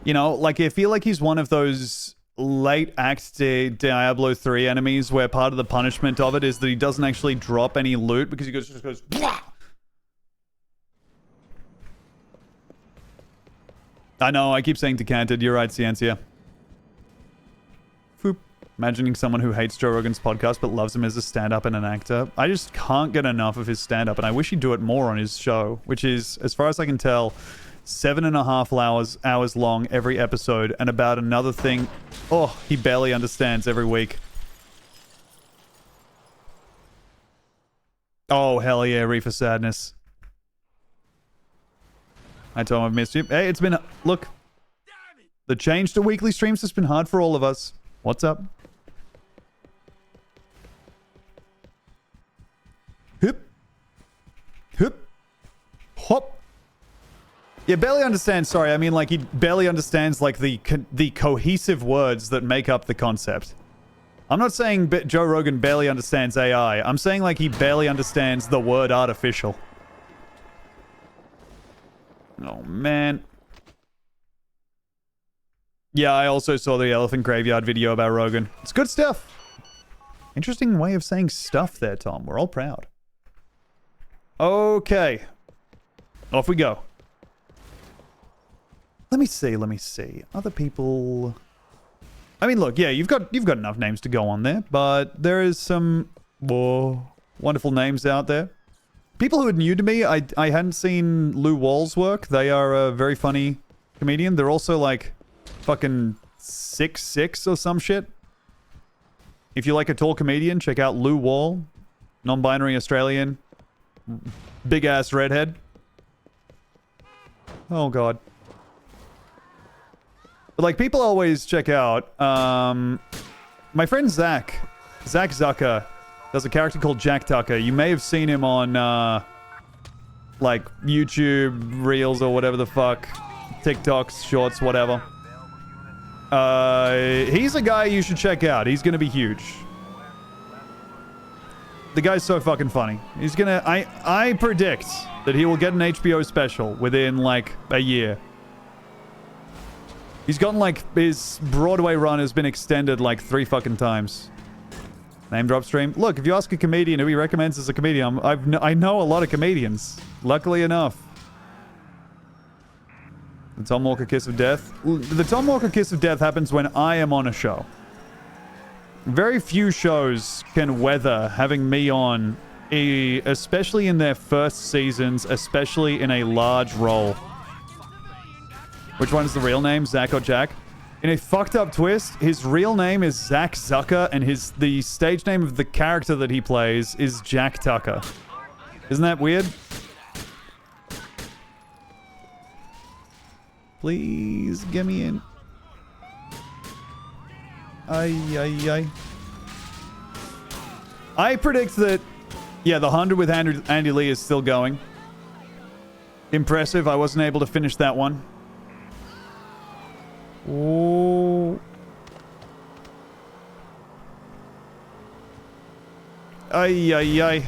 You know, like, I feel like he's one of those late Act Diablo 3 enemies where part of the punishment of it is that he doesn't actually drop any loot because he just goes... Blah! I know, I keep saying decanted. You're right, Ciencia. Foop. Imagining someone who hates Joe Rogan's podcast but loves him as a stand-up and an actor. I just can't get enough of his stand-up, and I wish he'd do it more on his show, which is, as far as I can tell, 7.5 hours long every episode, and about another thing... Oh, he barely understands every week. Oh, hell yeah, Reefer Sadness. I told him I've missed you. Hey, it's been... Look. The change to weekly streams has been hard for all of us. What's up? Hip. Hip. Hop. Yeah, barely understands. Sorry, I mean, like, he barely understands, like, the cohesive words that make up the concept. I'm not saying Joe Rogan barely understands AI. I'm saying, like, he barely understands the word artificial. Oh, man. Yeah, I also saw the Elephant Graveyard video about Rogan. It's good stuff. Interesting way of saying stuff there, Tom. We're all proud. Okay. Off we go. Let me see. Other people... I mean, look, yeah, you've got enough names to go on there, but there is some more wonderful names out there. People who are new to me, I hadn't seen Lou Wall's work. They are a very funny comedian. They're also like fucking 6'6" or some shit. If you like a tall comedian, check out Lou Wall. Non-binary Australian. Big-ass redhead. Oh, God. But, like, people always check out... my friend Zach Zucker does a character called Jack Tucker. You may have seen him on, like, YouTube Reels or whatever the fuck. TikToks, Shorts, whatever. He's a guy you should check out. He's gonna be huge. The guy's so fucking funny. He's gonna... I predict that he will get an HBO special within, like, a year. He's gotten, like, his Broadway run has been extended, like, 3 fucking times. Name drop stream. Look, if you ask a comedian who he recommends as a comedian, I know a lot of comedians. Luckily enough. The Tom Walker Kiss of Death. The Tom Walker Kiss of Death happens when I am on a show. Very few shows can weather having me on, especially in their first seasons, especially in a large role. Which one is the real name? Zach or Jack? In a fucked up twist, his real name is Zach Zucker, and the stage name of the character that he plays is Jack Tucker. Isn't that weird? Please, get me in. Ay. I predict that, yeah, the 100 with Andy Lee is still going. Impressive. I wasn't able to finish that one. Oh. Ay.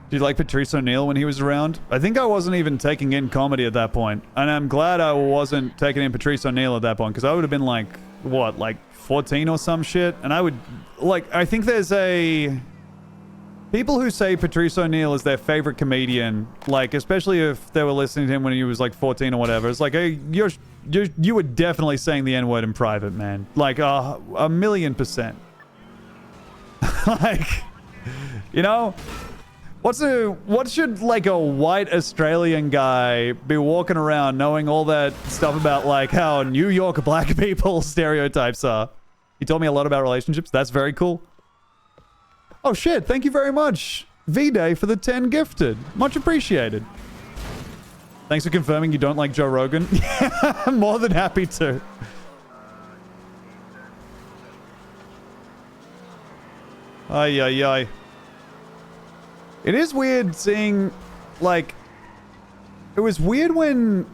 Did you like Patrice O'Neill when he was around? I think I wasn't even taking in comedy at that point. And I'm glad I wasn't taking in Patrice O'Neill at that point, because I would have been like, what, like 14 or some shit? And I would, like, I think there's a... People who say Patrice O'Neill is their favorite comedian, like, especially if they were listening to him when he was like 14 or whatever, it's like, hey, you were definitely saying the N-word in private, man. Like, 1,000,000%. Like, you know, what should like a white Australian guy be walking around knowing all that stuff about like how New York black people stereotypes are? He told me a lot about relationships. That's very cool. Oh shit, thank you very much, V-Day, for the 10 gifted. Much appreciated. Thanks for confirming you don't like Joe Rogan. I'm more than happy to. Ay, ay, ay. It is weird seeing, like... It was weird when,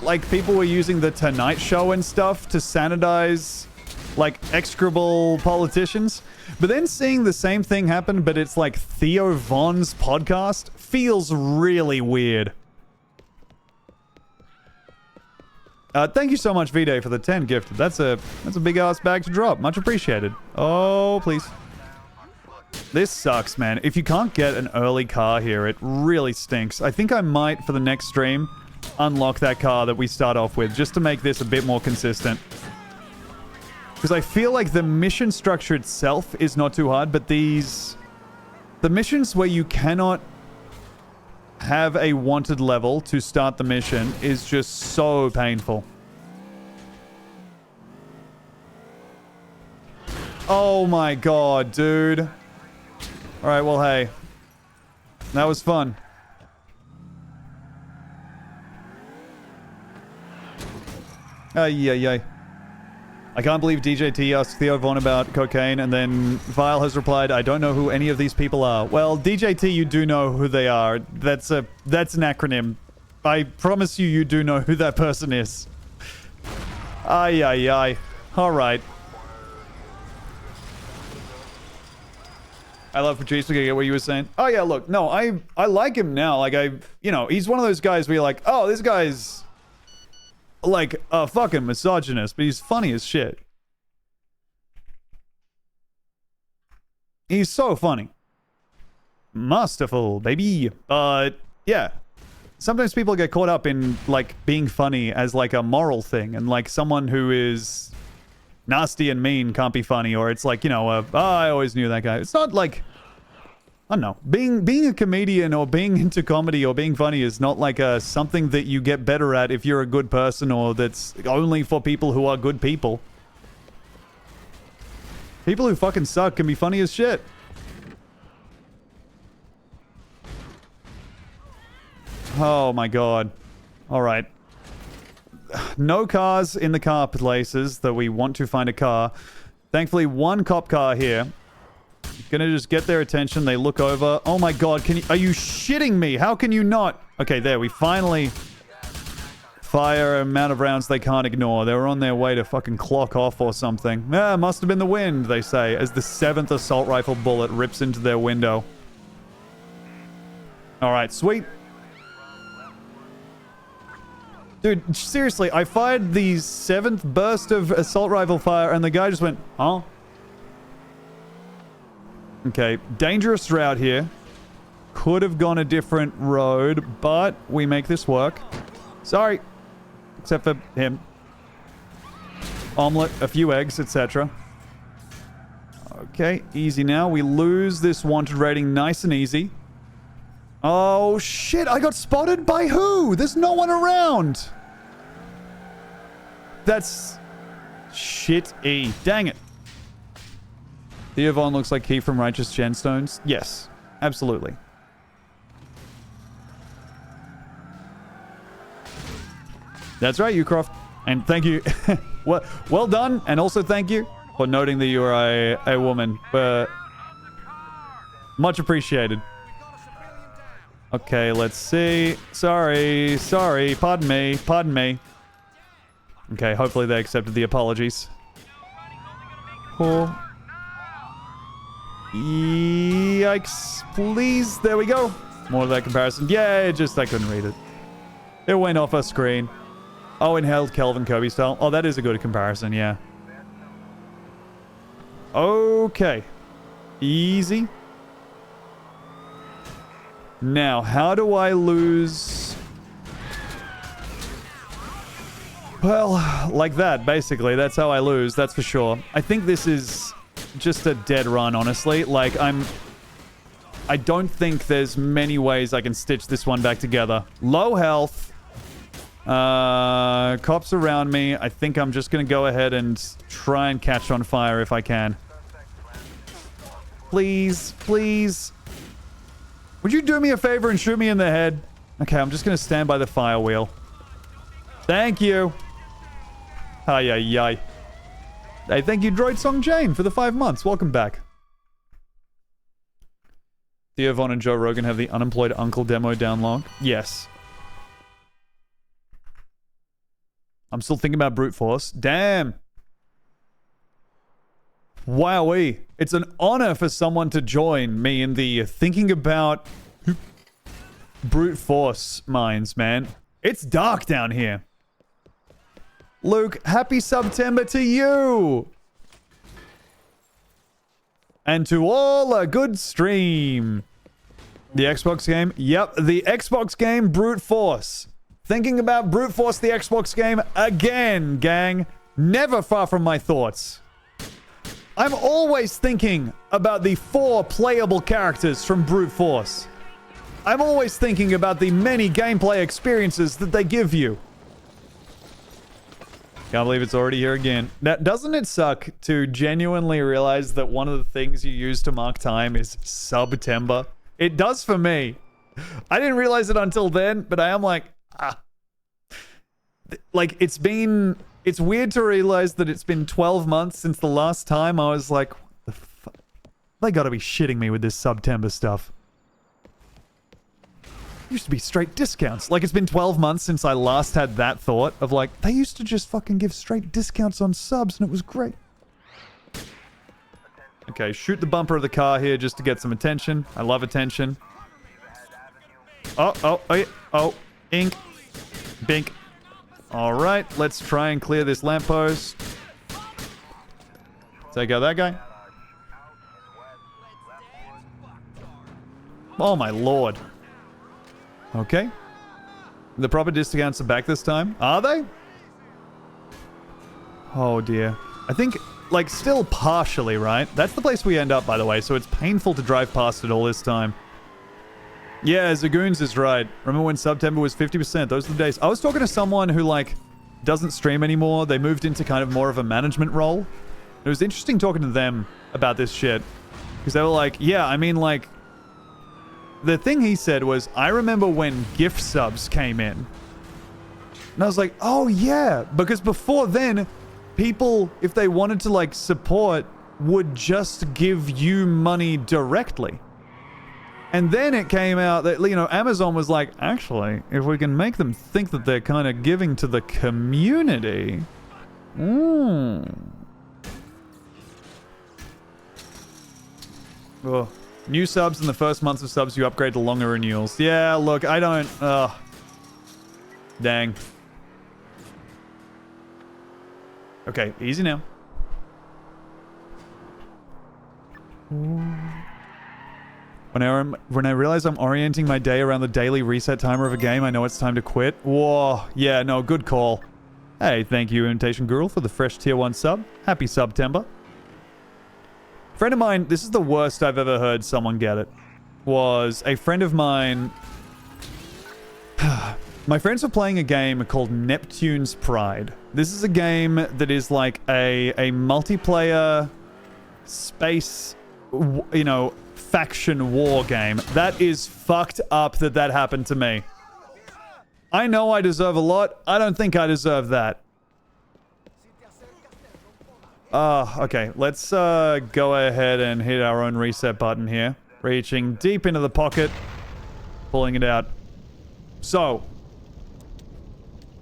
like, people were using the Tonight Show and stuff to sanitize, like, execrable politicians. But then seeing the same thing happen, but it's like Theo Von's podcast, feels really weird. Thank you so much, V-Day, for the 10 gifted. That's a big-ass bag to drop. Much appreciated. Oh, please. This sucks, man. If you can't get an early car here, it really stinks. I think I might, for the next stream, unlock that car that we start off with, just to make this a bit more consistent. Because I feel like the mission structure itself is not too hard, but the missions where you cannot have a wanted level to start the mission is just so painful. Oh my god, dude. Alright, well, hey. That was fun. Ay. I can't believe DJT asked Theo Von about cocaine, and then Vile has replied, I don't know who any of these people are. Well, DJT, you do know who they are. That's an acronym. I promise you, you do know who that person is. Ay. Alright. I love Patrice. We get what you were saying. Oh, yeah, look. No, I like him now. Like, you know, he's one of those guys where you're like, oh, this guy's like a fucking misogynist, but he's funny as shit. He's so funny. Masterful, baby. Yeah. Sometimes people get caught up in, like, being funny as, like, a moral thing. And, like, someone who is nasty and mean can't be funny. Or it's like, you know, I always knew that guy. It's not like... I don't know. Being a comedian or being into comedy or being funny is not like something that you get better at if you're a good person, or that's only for people who are good people. People who fucking suck can be funny as shit. Oh my god. Alright. No cars in the car places that we want to find a car. Thankfully, one cop car here. Gonna just get their attention. They look over. Oh my god, are you shitting me? How can you not? Okay, there, we finally fire an amount of rounds they can't ignore. They were on their way to fucking clock off or something. Must have been the wind, they say, as the 7th assault rifle bullet rips into their window. Alright, sweet. Dude, seriously, I fired the 7th burst of assault rifle fire and the guy just went, huh? Okay, dangerous route here. Could have gone a different road, but we make this work. Sorry. Except for him. Omelette, a few eggs, etc. Okay, easy now. We lose this wanted rating nice and easy. Oh, shit. I got spotted by who? There's no one around. That's shit-y. Dang it. Theo Von looks like Keith from Righteous Gemstones. Yes, absolutely. That's right, Ucroft. And thank you. well done. And also thank you for noting that you are a woman. Much appreciated. Okay, let's see. Sorry. Pardon me. Okay, hopefully they accepted the apologies. Cool. Yikes. Please. There we go. More of that comparison. Yeah, I couldn't read it. It went off our screen. Oh, inhaled Kelvin Kirby style. Oh, that is a good comparison, yeah. Okay. Easy. Now, how do I lose... Well, like that, basically. That's how I lose, that's for sure. I think this is just a dead run, honestly. Like, I don't think there's many ways I can stitch this one back together. Low health. Cops around me. I think I'm just going to go ahead and try and catch on fire if I can. Please, please. Would you do me a favor and shoot me in the head? Okay, I'm just going to stand by the fire wheel. Thank you. Ay, ay, ay. Hey, thank you, Droid Song Jane, for the 5 months. Welcome back. Theo Von and Joe Rogan have the unemployed uncle demo download. Yes. I'm still thinking about brute force. Damn. Wowee. It's an honor for someone to join me in the thinking about brute force minds, man. It's dark down here. Luke, happy September to you. And to all a good stream. The Xbox game? Yep, the Xbox game Brute Force. Thinking about Brute Force, the Xbox game, again, gang. Never far from my thoughts. I'm always thinking about the 4 playable characters from Brute Force. I'm always thinking about the many gameplay experiences that they give you. Can't believe it's already here again. Now, doesn't it suck to genuinely realize that one of the things you use to mark time is September? It does for me. I didn't realize it until then, but I am like, like, it's weird to realize that it's been 12 months since the last time I was like, what the fuck? They gotta be shitting me with this September stuff. Used to be straight discounts. Like, it's been 12 months since I last had that thought of like, they used to just fucking give straight discounts on subs and it was great. Okay, shoot the bumper of the car here just to get some attention. I love attention. Oh, ink. Bink. Alright, let's try and clear this lamppost. Take out that guy. Oh my lord. Okay. The proper discounts are back this time. Are they? Oh dear. I think, like, still partially, right? That's the place we end up, by the way, so it's painful to drive past it all this time. Yeah, Zagoons is right. Remember when September was 50%? Those are the days. I was talking to someone who, like, doesn't stream anymore. They moved into kind of more of a management role. It was interesting talking to them about this shit. Because they were like, yeah, I mean, like, the thing he said was, I remember when gift subs came in. And I was like, oh yeah. Because before then, people, if they wanted to, like, support, would just give you money directly. And then it came out that, you know, Amazon was like, actually, if we can make them think that they're kind of giving to the community. Oh. New subs in the first months of subs, you upgrade to longer renewals. Yeah, look, I don't... Dang. Okay, easy now. When I realize I'm orienting my day around the daily reset timer of a game, I know it's time to quit. Whoa, yeah, no, good call. Hey, thank you, Imitation Girl, for the fresh tier 1 sub. Happy September. Friend of mine, this is the worst I've ever heard someone get it, was a friend of mine... My friends were playing a game called Neptune's Pride. This is a game that is like a multiplayer space, you know, faction war game. That is fucked up that that happened to me. I know I deserve a lot. I don't think I deserve that. Okay, let's go ahead and hit our own reset button here. Reaching deep into the pocket, pulling it out. So,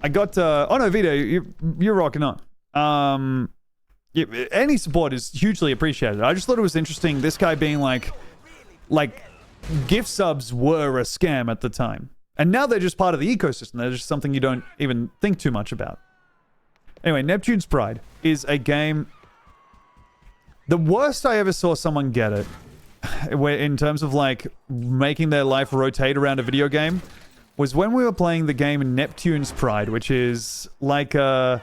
I got, oh no, Vito, you're rocking on. Yeah, any support is hugely appreciated. I just thought it was interesting, this guy being like, gift subs were a scam at the time. And now they're just part of the ecosystem. They're just something you don't even think too much about. Anyway, Neptune's Pride is a game... The worst I ever saw someone get it, where in terms of, like, making their life rotate around a video game, was when we were playing the game Neptune's Pride, which is like a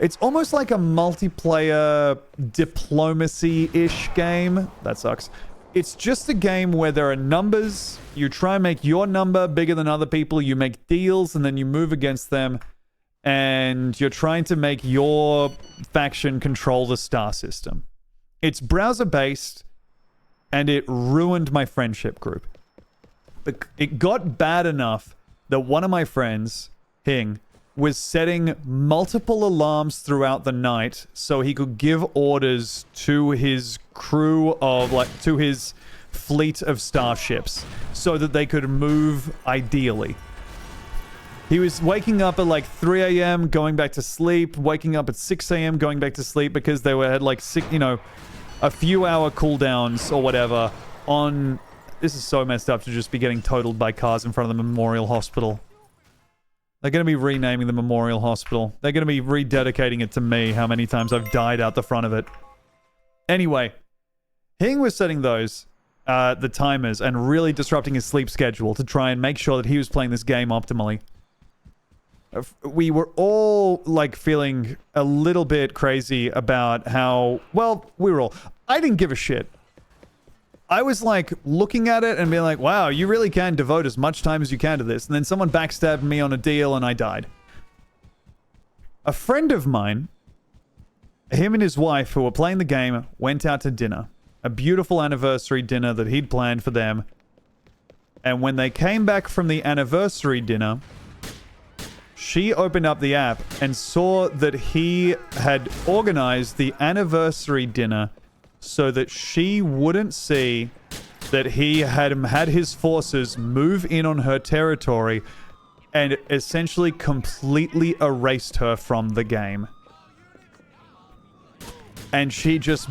It's almost like a multiplayer diplomacy-ish game. That sucks. It's just a game where there are numbers. You try and make your number bigger than other people. You make deals, and then you move against them. And you're trying to make your faction control the star system. It's browser-based, and it ruined my friendship group. It got bad enough that one of my friends, Hing, was setting multiple alarms throughout the night so he could give orders to his crew of, to his fleet of starships so that they could move ideally. He was waking up at 3 a.m., going back to sleep, waking up at 6 a.m., going back to sleep because they had a few hour cooldowns or whatever on... This is so messed up to just be getting totaled by cars in front of the Memorial Hospital. They're going to be renaming the Memorial Hospital. They're going to be rededicating it to me, how many times I've died out the front of it. Anyway, Hing was setting those, the timers, and really disrupting his sleep schedule to try and make sure that he was playing this game optimally. We were all, feeling a little bit crazy about how... Well, we were all... I didn't give a shit. I was, looking at it and being like, wow, you really can devote as much time as you can to this. And then someone backstabbed me on a deal and I died. A friend of mine, him and his wife, who were playing the game, went out to dinner. A beautiful anniversary dinner that he'd planned for them. And when they came back from the anniversary dinner, she opened up the app and saw that he had organized the anniversary dinner so that she wouldn't see that he had his forces move in on her territory and essentially completely erased her from the game. And she just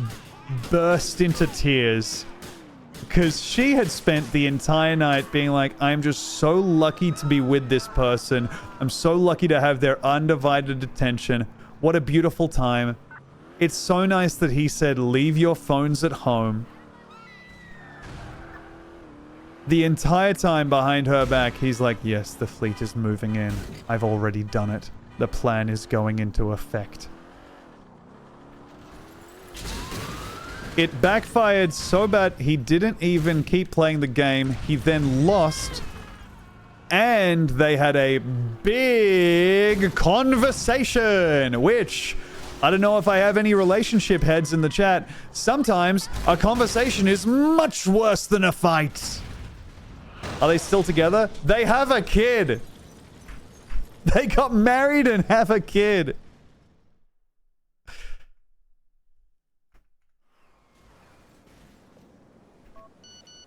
burst into tears because she had spent the entire night being like, I'm just so lucky to be with this person. I'm so lucky to have their undivided attention. What a beautiful time. It's so nice that he said, leave your phones at home. The entire time behind her back, he's like, yes, the fleet is moving in. I've already done it. The plan is going into effect. It backfired so bad he didn't even keep playing the game. He then lost. And they had a big conversation, which... I don't know if I have any relationship heads in the chat. Sometimes a conversation is much worse than a fight. Are they still together? They have a kid. They got married and have a kid.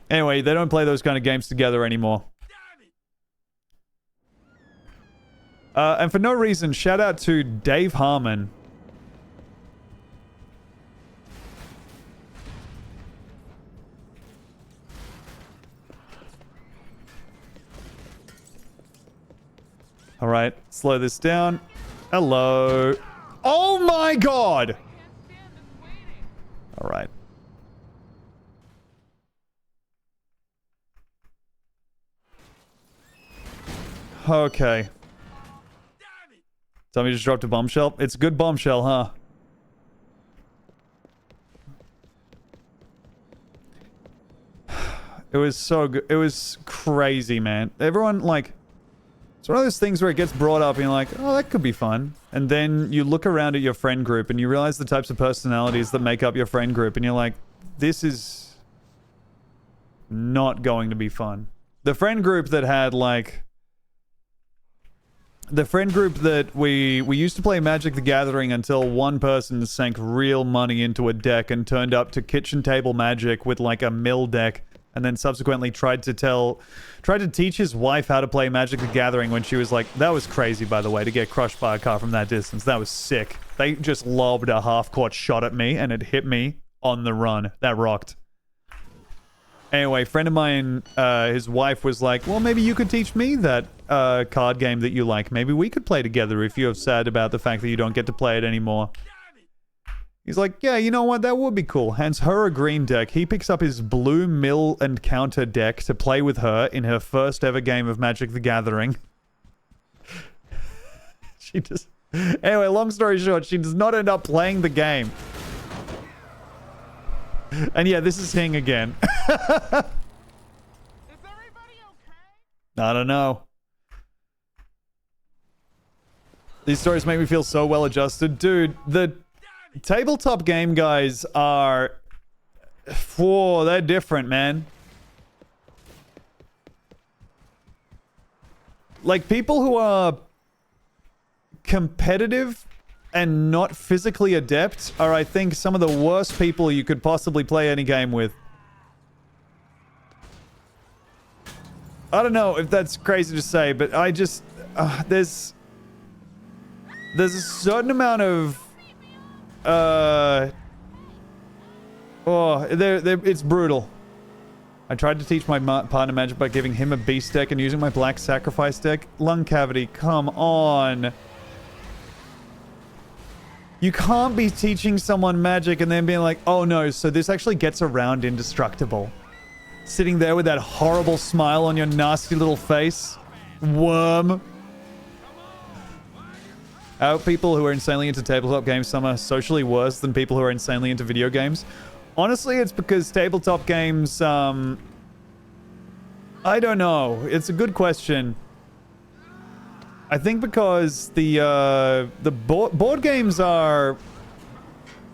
Anyway, they don't play those kind of games together anymore. And for no reason, shout out to Dave Harmon. All right, slow this down. Hello. Oh my god! All right. Okay. Somebody just dropped a bombshell. It's a good bombshell, huh? It was so good. It was crazy, man. Everyone, it's one of those things where it gets brought up and you're like, oh, that could be fun. And then you look around at your friend group and you realize the types of personalities that make up your friend group. And you're like, this is not going to be fun. The friend group that had, the friend group that we used to play Magic the Gathering until one person sank real money into a deck and turned up to kitchen table Magic with, a mill deck. And then subsequently tried to teach his wife how to play Magic the Gathering when she was like, that was crazy, by the way, to get crushed by a car from that distance. That was sick. They just lobbed a half-court shot at me, and it hit me on the run. That rocked. Anyway, friend of mine, his wife was like, well, maybe you could teach me that card game that you like. Maybe we could play together if you're sad about the fact that you don't get to play it anymore. He's like, yeah, you know what? That would be cool. Hands her a green deck. He picks up his blue mill and counter deck to play with her in her first ever game of Magic the Gathering. She just... Anyway, long story short, she does not end up playing the game. And yeah, this is Hing again. I don't know. These stories make me feel so well adjusted. Dude, the tabletop game guys are... Whoa, they're different, man. Like, people who are competitive and not physically adept are, I think, some of the worst people you could possibly play any game with. I don't know if that's crazy to say, but I just... there's a certain amount of... it's brutal. I tried to teach my partner magic by giving him a beast deck and using my black sacrifice deck. Lung cavity, come on. You can't be teaching someone magic and then being like, oh no, so this actually gets around indestructible. Sitting there with that horrible smile on your nasty little face. Worm. How people who are insanely into tabletop games, some are socially worse than people who are insanely into video games. Honestly, it's because tabletop games, I don't know. It's a good question. I think because the board games are...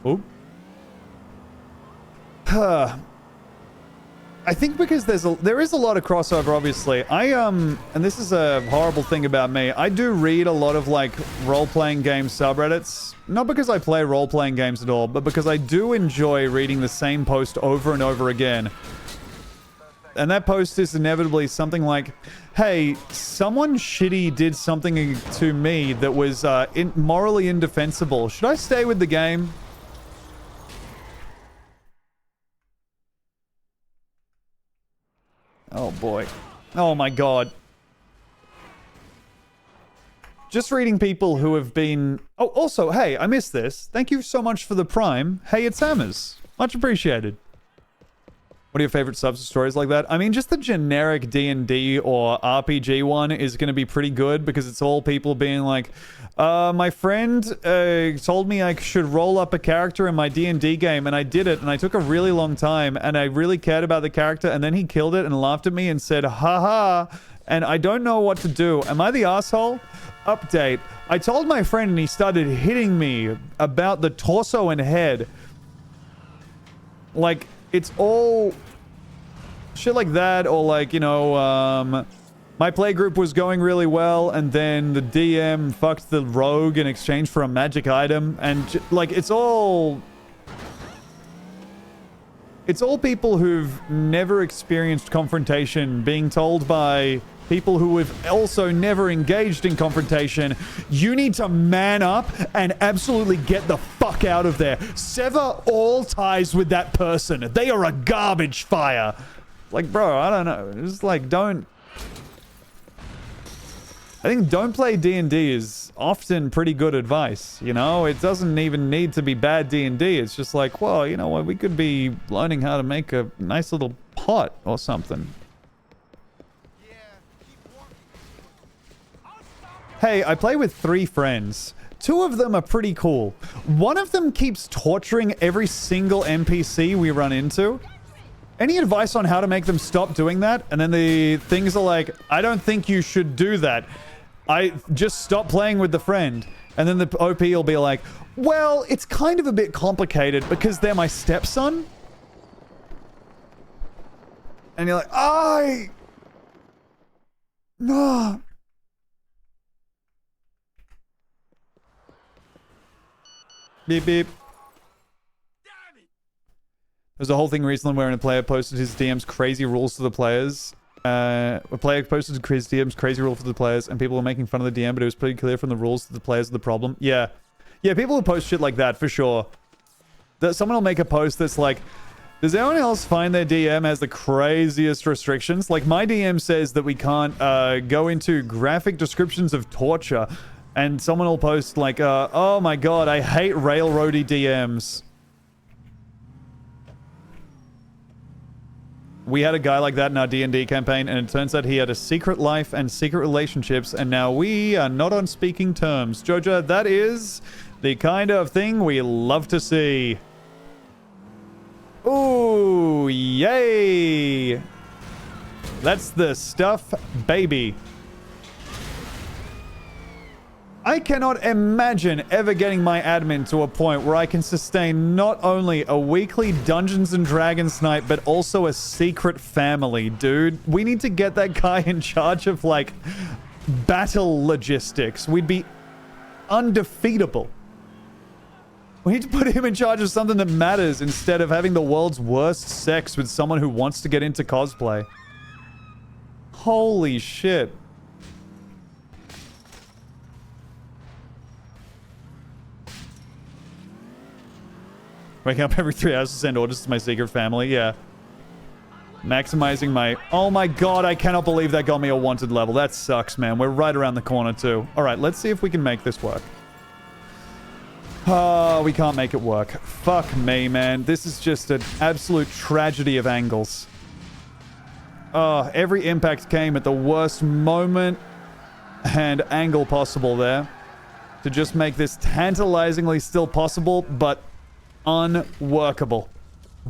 Oh. I think because there is a lot of crossover, obviously. And this is a horrible thing about me, I do read a lot of, like, role-playing game subreddits. Not because I play role-playing games at all, but because I do enjoy reading the same post over and over again. And that post is inevitably something like, hey, someone shitty did something to me that was morally indefensible. Should I stay with the game? Oh boy. Oh my god. Just reading people who have been... Oh, also, hey, I missed this. Thank you so much for the Prime. Hey, it's Hammers. Much appreciated. What are your favorite subs of stories like that? I mean, just the generic D&D or RPG one is going to be pretty good because it's all people being like, my friend told me I should roll up a character in my D&D game, and I did it, and I took a really long time, and I really cared about the character, and then he killed it and laughed at me and said, haha, and I don't know what to do. Am I the asshole? Update. I told my friend and he started hitting me about the torso and head. Like, it's all shit like that, or like, you know, my playgroup was going really well, and then the DM fucked the rogue in exchange for a magic item, and like, it's all people who've never experienced confrontation being told by people who have also never engaged in confrontation, you need to man up and absolutely get the fuck out of there. Sever all ties with that person. They are a garbage fire. Like, bro, I don't know. It's like, don't play D&D is often pretty good advice, you know? It doesn't even need to be bad D&D. It's just like, well, you know what? We could be learning how to make a nice little pot or something. Hey, I play with 3 friends. 2 of them are pretty cool. One of them keeps torturing every single NPC we run into. Any advice on how to make them stop doing that? And then the things are like, I don't think you should do that. I just stop playing with the friend. And then the OP will be like, well, it's kind of a bit complicated because they're my stepson. And you're like, no. Beep, beep. There's a whole thing recently where a player posted his DM's crazy rules to the players. A player posted his DM's crazy rule for the players, and people were making fun of the DM, but it was pretty clear from the rules that the players are the problem. Yeah. Yeah, people will post shit like that, for sure. Someone will make a post that's like, does anyone else find their DM has the craziest restrictions? Like, my DM says that we can't go into graphic descriptions of torture. And someone will post like, oh my god, I hate railroady DMs. We had a guy like that in our D&D campaign, and it turns out he had a secret life and secret relationships, and now we are not on speaking terms. Jojo, that is the kind of thing we love to see. Ooh, yay! That's the stuff, baby. I cannot imagine ever getting my admin to a point where I can sustain not only a weekly Dungeons and Dragons night, but also a secret family, dude. We need to get that guy in charge of, like, battle logistics. We'd be undefeatable. We need to put him in charge of something that matters instead of having the world's worst sex with someone who wants to get into cosplay. Holy shit. Waking up every 3 hours to send orders to my secret family, yeah. Maximizing my... Oh my god, I cannot believe that got me a wanted level. That sucks, man. We're right around the corner, too. Alright, let's see if we can make this work. Oh, we can't make it work. Fuck me, man. This is just an absolute tragedy of angles. Oh, every impact came at the worst moment and angle possible there. To just make this tantalizingly still possible, but unworkable.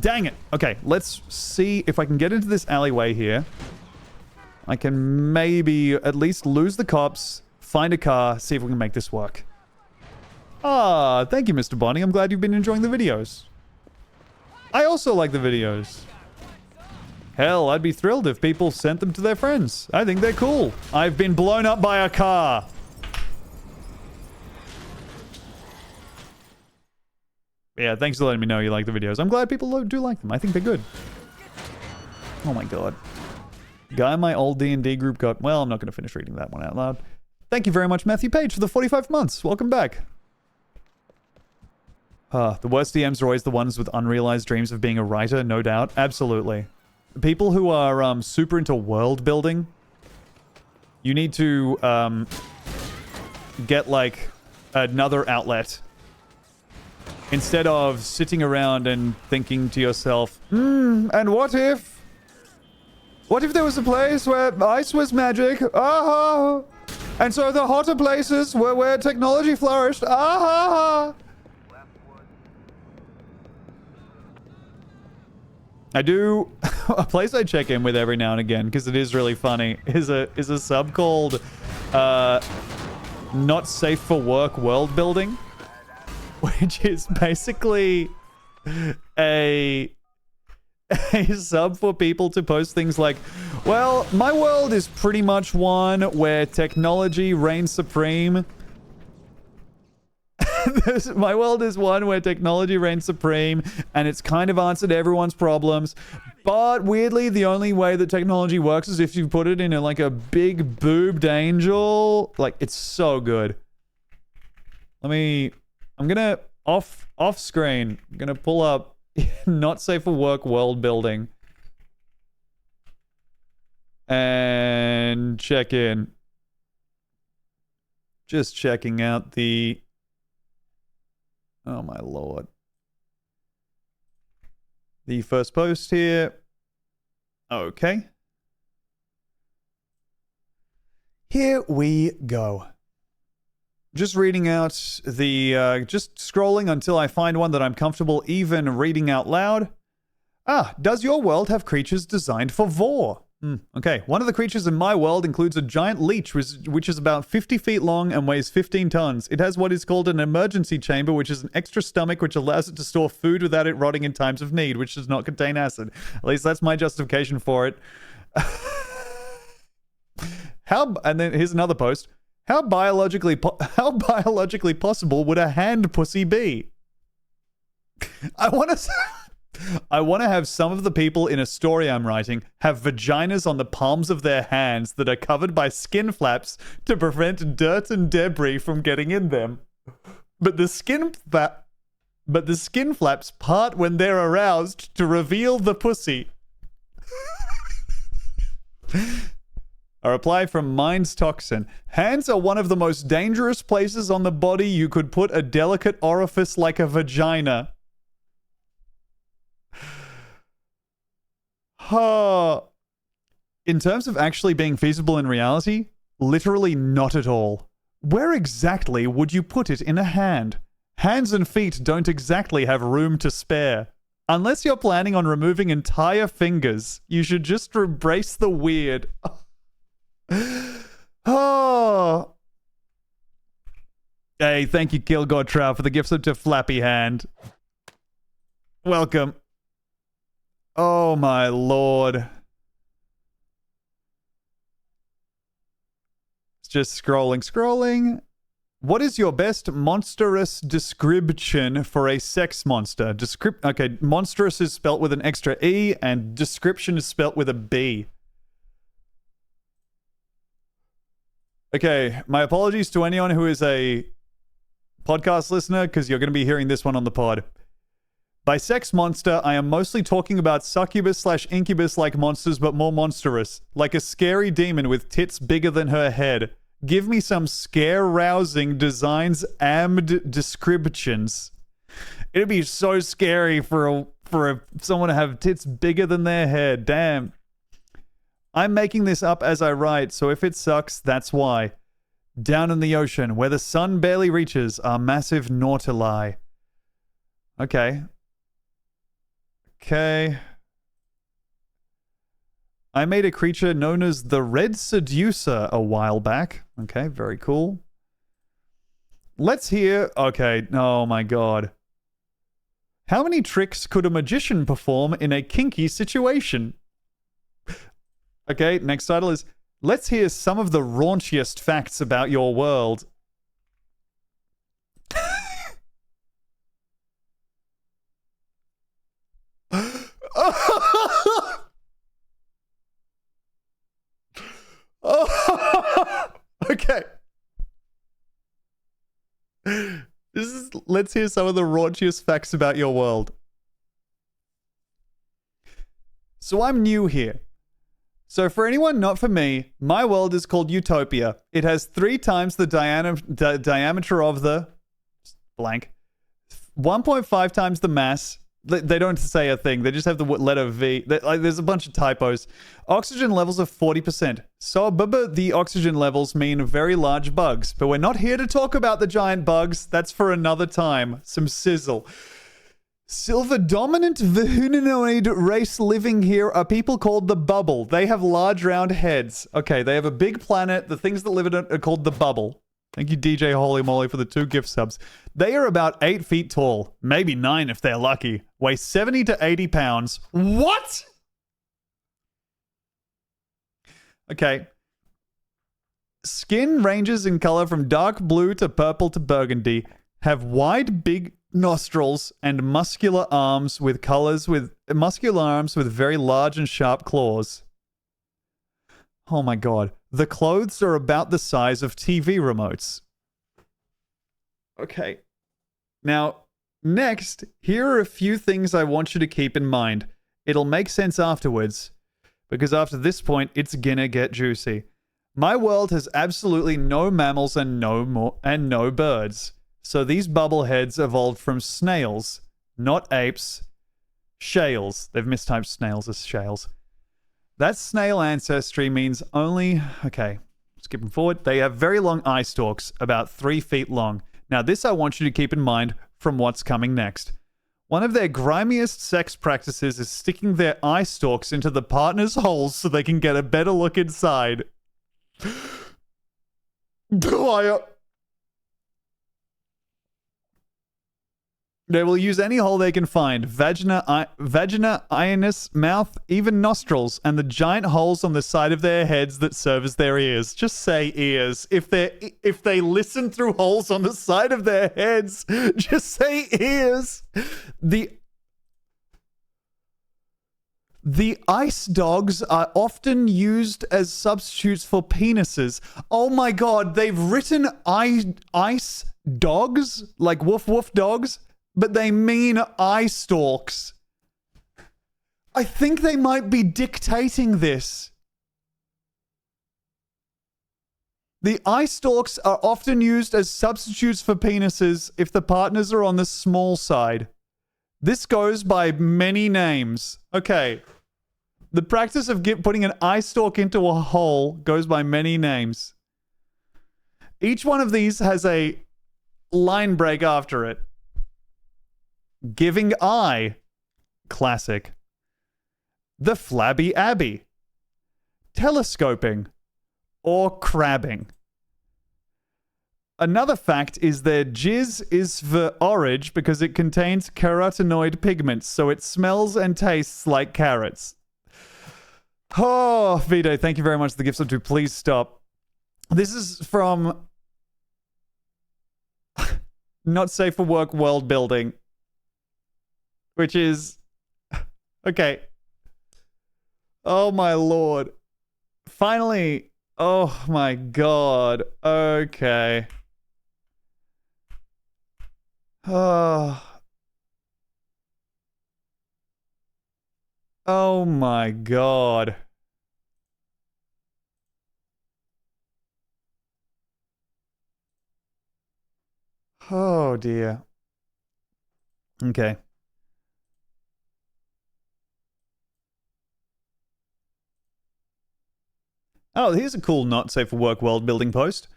Dang it. Okay, let's see if I can get into this alleyway here. I can maybe at least lose the cops, find a car, see if we can make this work. Ah, thank you, Mr. Bonnie. I'm glad you've been enjoying the videos. I also like the videos. Hell, I'd be thrilled if people sent them to their friends. I think they're cool. I've been blown up by a car. Yeah, thanks for letting me know you like the videos. I'm glad people do like them. I think they're good. Oh my god. Guy in my old D&D group got... Well, I'm not going to finish reading that one out loud. Thank you very much, Matthew Page, for the 45 months. Welcome back. The worst DMs are always the ones with unrealized dreams of being a writer, no doubt. Absolutely. People who are super into world building, you need to get, like, another outlet. Instead of sitting around and thinking to yourself, and what if there was a place where ice was magic? Ah! And so the hotter places were where technology flourished. Ah! I do... a place I check in with every now and again, because it is really funny, is a sub called Not Safe for Work World Building. Which is basically a sub for people to post things like, well, my world is pretty much one where technology reigns supreme. My world is one where technology reigns supreme, and it's kind of answered everyone's problems. But weirdly, the only way that technology works is if you put it in like a big boobed angel. Like, it's so good. I'm gonna, off screen, I'm gonna pull up Not Safe for Work World Building. And check in. Just checking out the... Oh my lord. The first post here. Okay. Here we go. Just reading out the, just scrolling until I find one that I'm comfortable even reading out loud. Ah, does your world have creatures designed for vor? Okay, one of the creatures in my world includes a giant leech, which is about 50 feet long and weighs 15 tons. It has what is called an emergency chamber, which is an extra stomach which allows it to store food without it rotting in times of need, which does not contain acid. At least that's my justification for it. And then here's another post. How biologically possible would a hand pussy be? I want to have some of the people in a story I'm writing have vaginas on the palms of their hands that are covered by skin flaps to prevent dirt and debris from getting in them. But the skin flaps part when they're aroused to reveal the pussy. A reply from Mind's Toxin. Hands are one of the most dangerous places on the body you could put a delicate orifice like a vagina. In terms of actually being feasible in reality, literally not at all. Where exactly would you put it in a hand? Hands and feet don't exactly have room to spare. Unless you're planning on removing entire fingers, you should just embrace the weird. Oh. Hey, thank you, Kilgore Trout, for the gift sub to Flappy Hand. Welcome. Oh my lord. It's just scrolling. What is your best monstrous description for a sex monster? Okay, monstrous is spelt with an extra E, and description is spelt with a B. Okay, my apologies to anyone who is a podcast listener, because you're going to be hearing this one on the pod. By sex monster, I am mostly talking about succubus/incubus-like monsters, but more monstrous. Like a scary demon with tits bigger than her head. Give me some scare-rousing designs and descriptions. It'd be so scary for someone to have tits bigger than their head. Damn. I'm making this up as I write, so if it sucks, that's why. Down in the ocean, where the sun barely reaches, are massive nautili. Okay. I made a creature known as the Red Seducer a while back. Okay, very cool. Let's hear... Okay, oh my god. How many tricks could a magician perform in a kinky situation? Okay, next title is... Let's hear some of the raunchiest facts about your world. Okay. Let's hear some of the raunchiest facts about your world. So I'm new here. So for anyone not for me, my world is called Utopia. It has 3 times the diameter of the blank, 1.5 times the mass. They don't say a thing. They just have the letter V. There's a bunch of typos. Oxygen levels of 40%. So the oxygen levels mean very large bugs. But we're not here to talk about the giant bugs. That's for another time. Some sizzle. Silver-dominant humanoid race living here are people called the Bubble. They have large round heads. Okay, they have a big planet. The things that live in it are called the Bubble. Thank you, DJ Holy Moly, for the 2 gift subs. They are about 8 feet tall. Maybe 9 if they're lucky. Weigh 70 to 80 pounds. What? Okay. Skin ranges in color from dark blue to purple to burgundy. Have wide, big nostrils and muscular arms with very large and sharp claws. Oh my god. The clothes are about the size of TV remotes. Okay. Now, next, here are a few things I want you to keep in mind. It'll make sense afterwards, because after this point, it's gonna get juicy. My world has absolutely no mammals and no birds. So these bubbleheads evolved from snails, not apes. Shales. They've mistyped snails as shales. That snail ancestry means only... Okay, skipping forward. They have very long eye stalks, about 3 feet long. Now this I want you to keep in mind from what's coming next. One of their grimiest sex practices is sticking their eye stalks into the partner's holes so they can get a better look inside. They will use any hole they can find. Vagina, anus, mouth, even nostrils, and the giant holes on the side of their heads that serve as their ears. Just say ears. If they listen through holes on the side of their heads, just say ears. The ice dogs are often used as substitutes for penises. Oh my god, they've written ice dogs? Like woof woof dogs? But they mean eye stalks. I think they might be dictating this. The eye stalks are often used as substitutes for penises if the partners are on the small side. This goes by many names. Okay. The practice of putting an eye stalk into a hole goes by many names. Each one of these has a line break after it. Giving eye. Classic. The flabby abbey. Telescoping. Or crabbing. Another fact is their jizz is for orange because it contains carotenoid pigments, so it smells and tastes like carrots. Oh, Vito, thank you very much for the gift sub to Please Stop. This is from Not Safe for Work World Building, which is... Okay. Oh, my Lord. Finally. Oh, my God. Okay. Oh. Oh my God. Oh dear. Okay. Oh, here's a cool not safe for work world building post.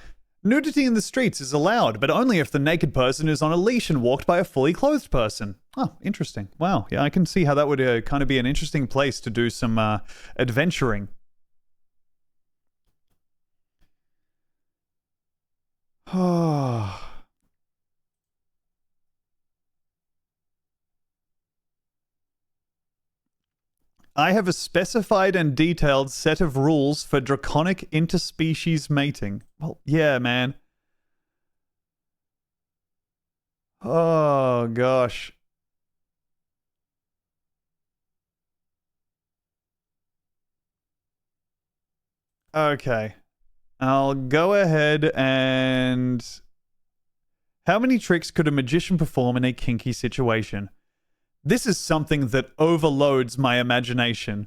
Nudity in the streets is allowed, but only if the naked person is on a leash and walked by a fully clothed person. Oh, interesting. Wow. Yeah, I can see how that would kind of be an interesting place to do some adventuring. Oh. I have a specified and detailed set of rules for draconic interspecies mating. Well, yeah, man. Oh, gosh. Okay. I'll go ahead and... How many tricks could a magician perform in a kinky situation? This is something that overloads my imagination.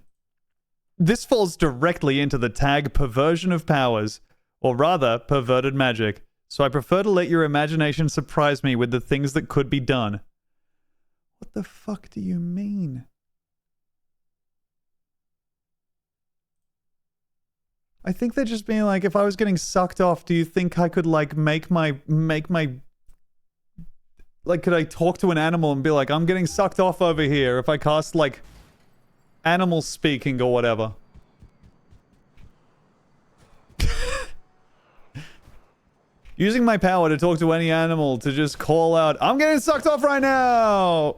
This falls directly into the tag perversion of powers, or rather, perverted magic, so I prefer to let your imagination surprise me with the things that could be done. What the fuck do you mean? I think they're just being like, if I was getting sucked off, do you think I could, like, make my... Like, could I talk to an animal and be like, I'm getting sucked off over here if I cast, like, animal speaking or whatever? Using my power to talk to any animal to just call out, I'm getting sucked off right now!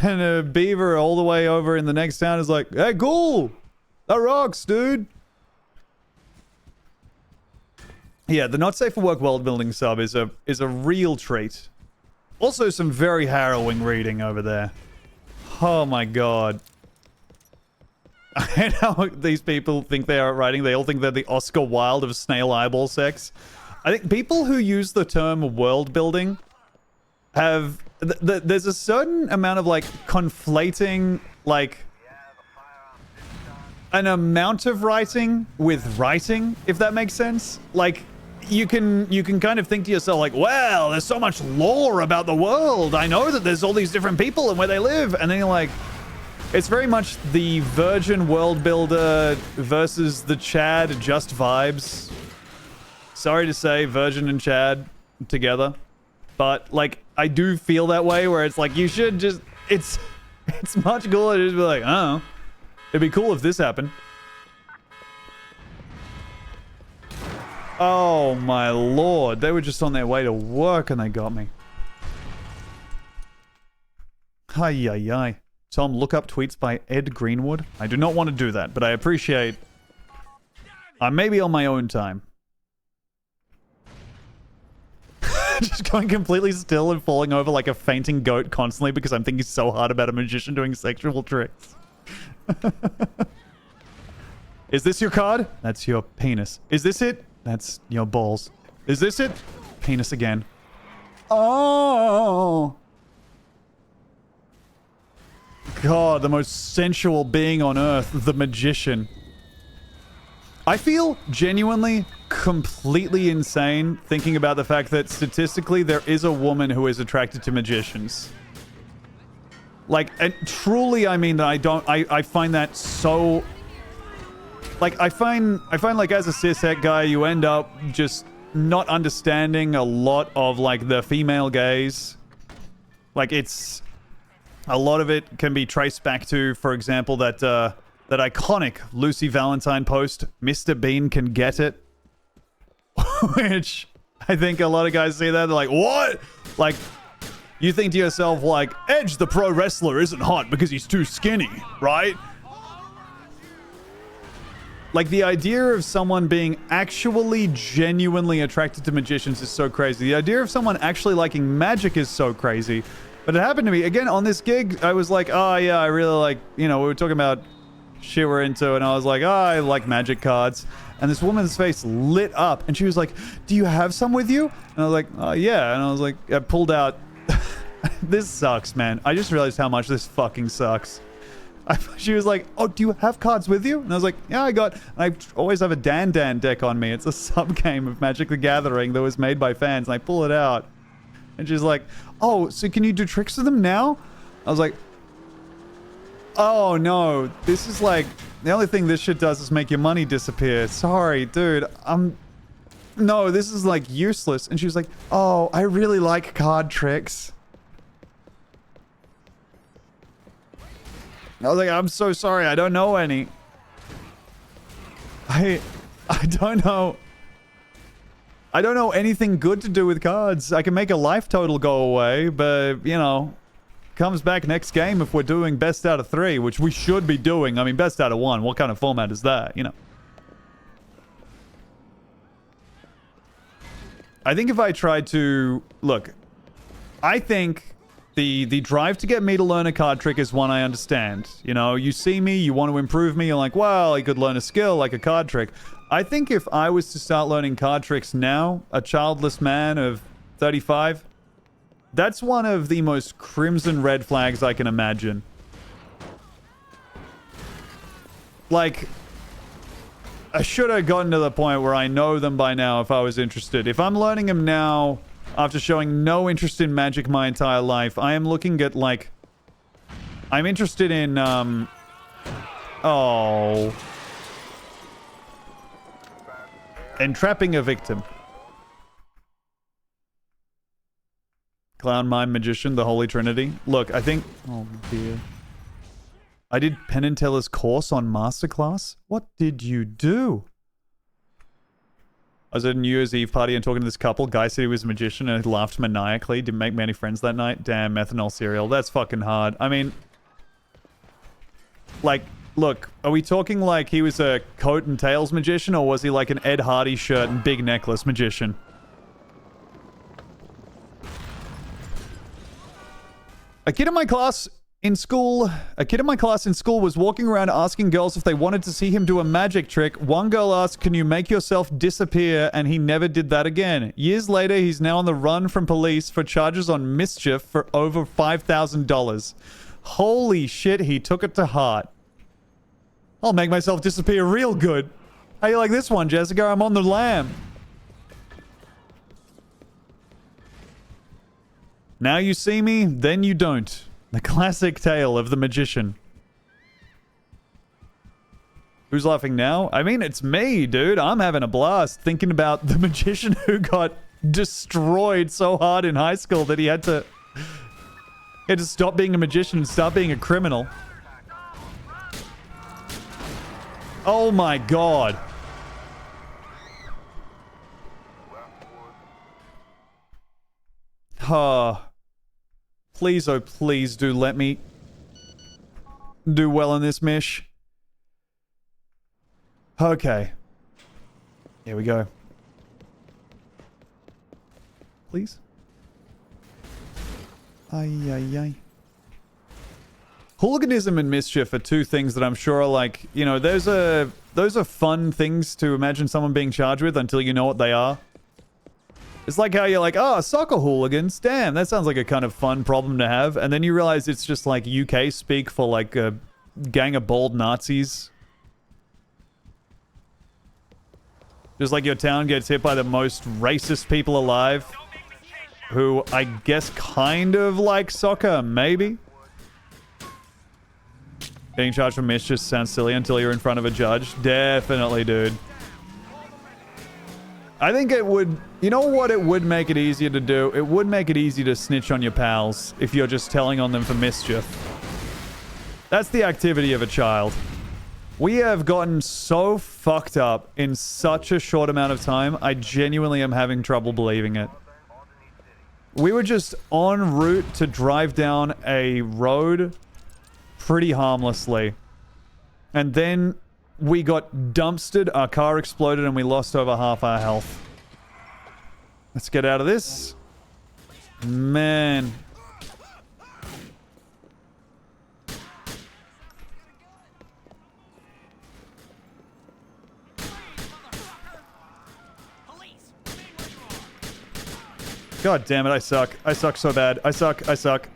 And a beaver all the way over in the next town is like, hey, cool! That rocks, dude! Yeah, the not safe for work world building sub is a real treat. Also some very harrowing reading over there. Oh my god. I hate how these people think they are writing. They all think they're the Oscar Wilde of snail eyeball sex. I think people who use the term world building have... there's a certain amount of, like, conflating, like... an amount of writing with writing, if that makes sense. Like, you can kind of think to yourself, like, well, there's so much lore about the world. I know that there's all these different people and where they live. And then you're like, it's very much the virgin world builder versus the Chad just vibes. Sorry to say, virgin and Chad together. But, like, I do feel that way where it's like, you should just... It's much cooler to just be like, oh, it'd be cool if this happened. Oh my lord, they were just on their way to work and they got me. Hi, yi, yi. Tom, look up tweets by Ed Greenwood. I do not want to do that, but I appreciate... I may be on my own time. Just going completely still and falling over like a fainting goat constantly because I'm thinking so hard about a magician doing sexual tricks. Is this your card? That's your penis. Is this it? That's your balls. Is this it? Penis again. Oh! God, the most sensual being on earth, the magician. I feel genuinely completely insane thinking about the fact that statistically there is a woman who is attracted to magicians. Like, and truly, I mean, I find that so... Like, I find like, as a cishet guy, you end up just not understanding a lot of, like, the female gaze. Like, it's... A lot of it can be traced back to, for example, that iconic Lucy Valentine post, Mr. Bean can get it. Which, I think a lot of guys see that, they're like, what? Like, you think to yourself, like, Edge, the pro wrestler, isn't hot because he's too skinny, right? Like, the idea of someone being actually genuinely attracted to magicians is so crazy. The idea of someone actually liking magic is so crazy. But it happened to me, again, on this gig, I was like, oh, yeah, I really like, you know, we were talking about shit we're into, and I was like, oh, I like magic cards. And this woman's face lit up, and she was like, do you have some with you? And I was like, oh, yeah. And I was like, I pulled out, this sucks, man. I just realized how much this fucking sucks. She was like, oh, do you have cards with you? And I was like, yeah, I always have a Dan deck on me. It's a sub-game of Magic the Gathering that was made by fans, and I pull it out. And she's like, oh, so can you do tricks with them now? I was like, oh, no. This is like, the only thing this shit does is make your money disappear. Sorry, dude. No, this is like useless. And she was like, oh, I really like card tricks. I was like, I'm so sorry. I don't know any. I don't know. I don't know anything good to do with cards. I can make a life total go away, but, you know, comes back next game if we're doing best out of 3, which we should be doing. I mean, best out of 1. What kind of format is that, you know? I think if I tried to... Look, I think the drive to get me to learn a card trick is one I understand. You know, you see me, you want to improve me, you're like, well, I could learn a skill like a card trick. I think if I was to start learning card tricks now, a childless man of 35, that's one of the most crimson red flags I can imagine. Like, I should have gotten to the point where I know them by now if I was interested. If I'm learning them now, after showing no interest in magic my entire life, I am looking at, like... I'm interested in, entrapping a victim. Clown, mime, magician, the Holy Trinity. Look, I think... Oh, dear. I did Penn and Teller's course on Masterclass. What did you do? I was at a New Year's Eve party and talking to this couple. Guy said he was a magician and he laughed maniacally. Didn't make many friends that night. Damn, methanol cereal. That's fucking hard. I mean... Like... Look, are we talking like he was a coat and tails magician, or was he like an Ed Hardy shirt and big necklace magician? A kid in my class in school was walking around asking girls if they wanted to see him do a magic trick. One girl asked, "Can you make yourself disappear?" And he never did that again. Years later, he's now on the run from police for charges on mischief for over $5,000. Holy shit, he took it to heart. I'll make myself disappear real good. How you like this one, Jessica? I'm on the lam. Now you see me, then you don't. The classic tale of the magician. Who's laughing now? I mean, it's me, dude. I'm having a blast thinking about the magician who got destroyed so hard in high school that he had to stop being a magician and start being a criminal. Oh my god. Please, oh please do let me do well in this mish. Okay. Here we go. Please. Ay, ay, ay. Hooliganism and mischief are two things that I'm sure are like, you know, those are fun things to imagine someone being charged with until you know what they are. It's like how you're like, oh, soccer hooligans, damn, that sounds like a kind of fun problem to have. And then you realize it's just like UK speak for like a gang of bald Nazis. Just like your town gets hit by the most racist people alive, who I guess kind of like soccer, maybe? Being charged for mischief sounds silly until you're in front of a judge. Definitely, dude. I think it would... You know what it would make it easier to do? It would make it easy to snitch on your pals if you're just telling on them for mischief. That's the activity of a child. We have gotten so fucked up in such a short amount of time, I genuinely am having trouble believing it. We were just en route to drive down a road pretty harmlessly. And then we got dumpstered, our car exploded, and we lost over half our health. Let's get out of this. Man. God damn it, I suck. I suck so bad. I suck.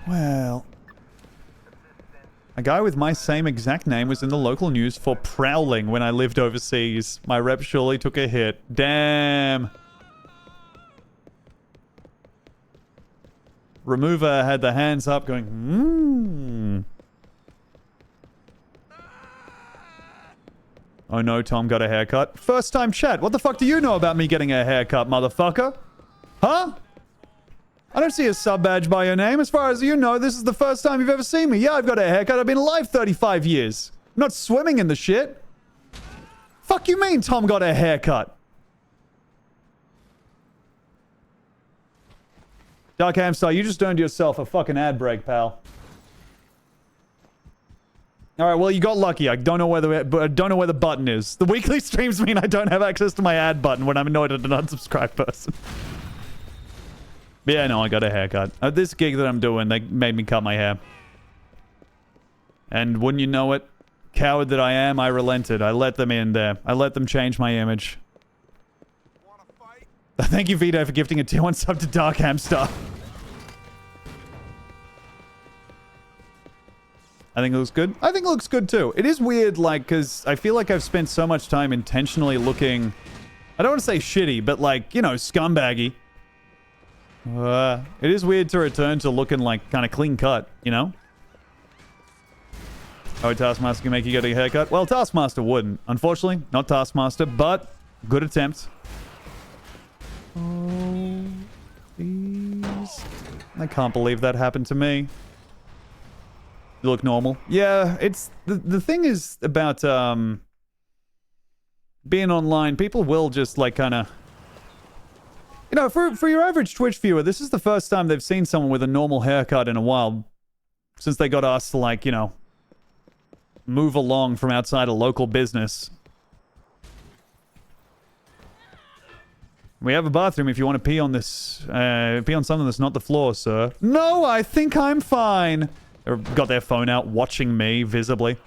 Well... A guy with my same exact name was in the local news for prowling when I lived overseas. My rep surely took a hit. Damn. Remover had the hands up going, Oh no, Tom got a haircut. First time chat. What the fuck do you know about me getting a haircut, motherfucker? Huh? I don't see a sub badge by your name. As far as you know, this is the first time you've ever seen me. Yeah, I've got a haircut. I've been alive 35 years. I'm not swimming in the shit. Fuck you mean Tom got a haircut? Dark Hamstar, you just earned yourself a fucking ad break, pal. Alright, well, you got lucky. I don't know where the button is. The weekly streams mean I don't have access to my ad button when I'm annoyed at an unsubscribed person. Yeah, no, I got a haircut. At this gig that I'm doing, they made me cut my hair. And wouldn't you know it, coward that I am, I relented. I let them in there. I let them change my image. Thank you, Vito, for gifting a tier 1 sub to Dark Hamster. I think it looks good. I think it looks good, too. It is weird, like, because I feel like I've spent so much time intentionally looking... I don't want to say shitty, but, like, you know, scumbaggy. It is weird to return to looking like kind of clean cut, you know? Oh, Taskmaster can make you get a haircut? Well, Taskmaster wouldn't. Unfortunately, not Taskmaster, but good attempt. Oh, please. I can't believe that happened to me. You look normal. Yeah, it's... The thing is about, being online, people will just, like, kind of... You know, for your average Twitch viewer, this is the first time they've seen someone with a normal haircut in a while. Since they got asked to, like, you know, move along from outside a local business. We have a bathroom if you want to pee on this, pee on something that's not the floor, sir. No, I think I'm fine. They've got their phone out watching me, visibly.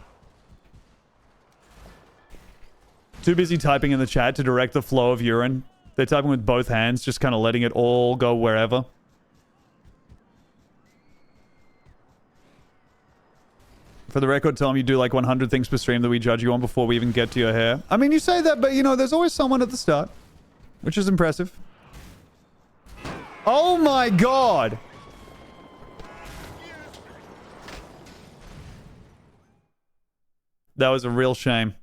Too busy typing in the chat to direct the flow of urine. They're typing with both hands, just kind of letting it all go wherever. For the record, Tom, you do like 100 things per stream that we judge you on before we even get to your hair. I mean, you say that, but, you know, there's always someone at the start. Which is impressive. Oh my god! That was a real shame.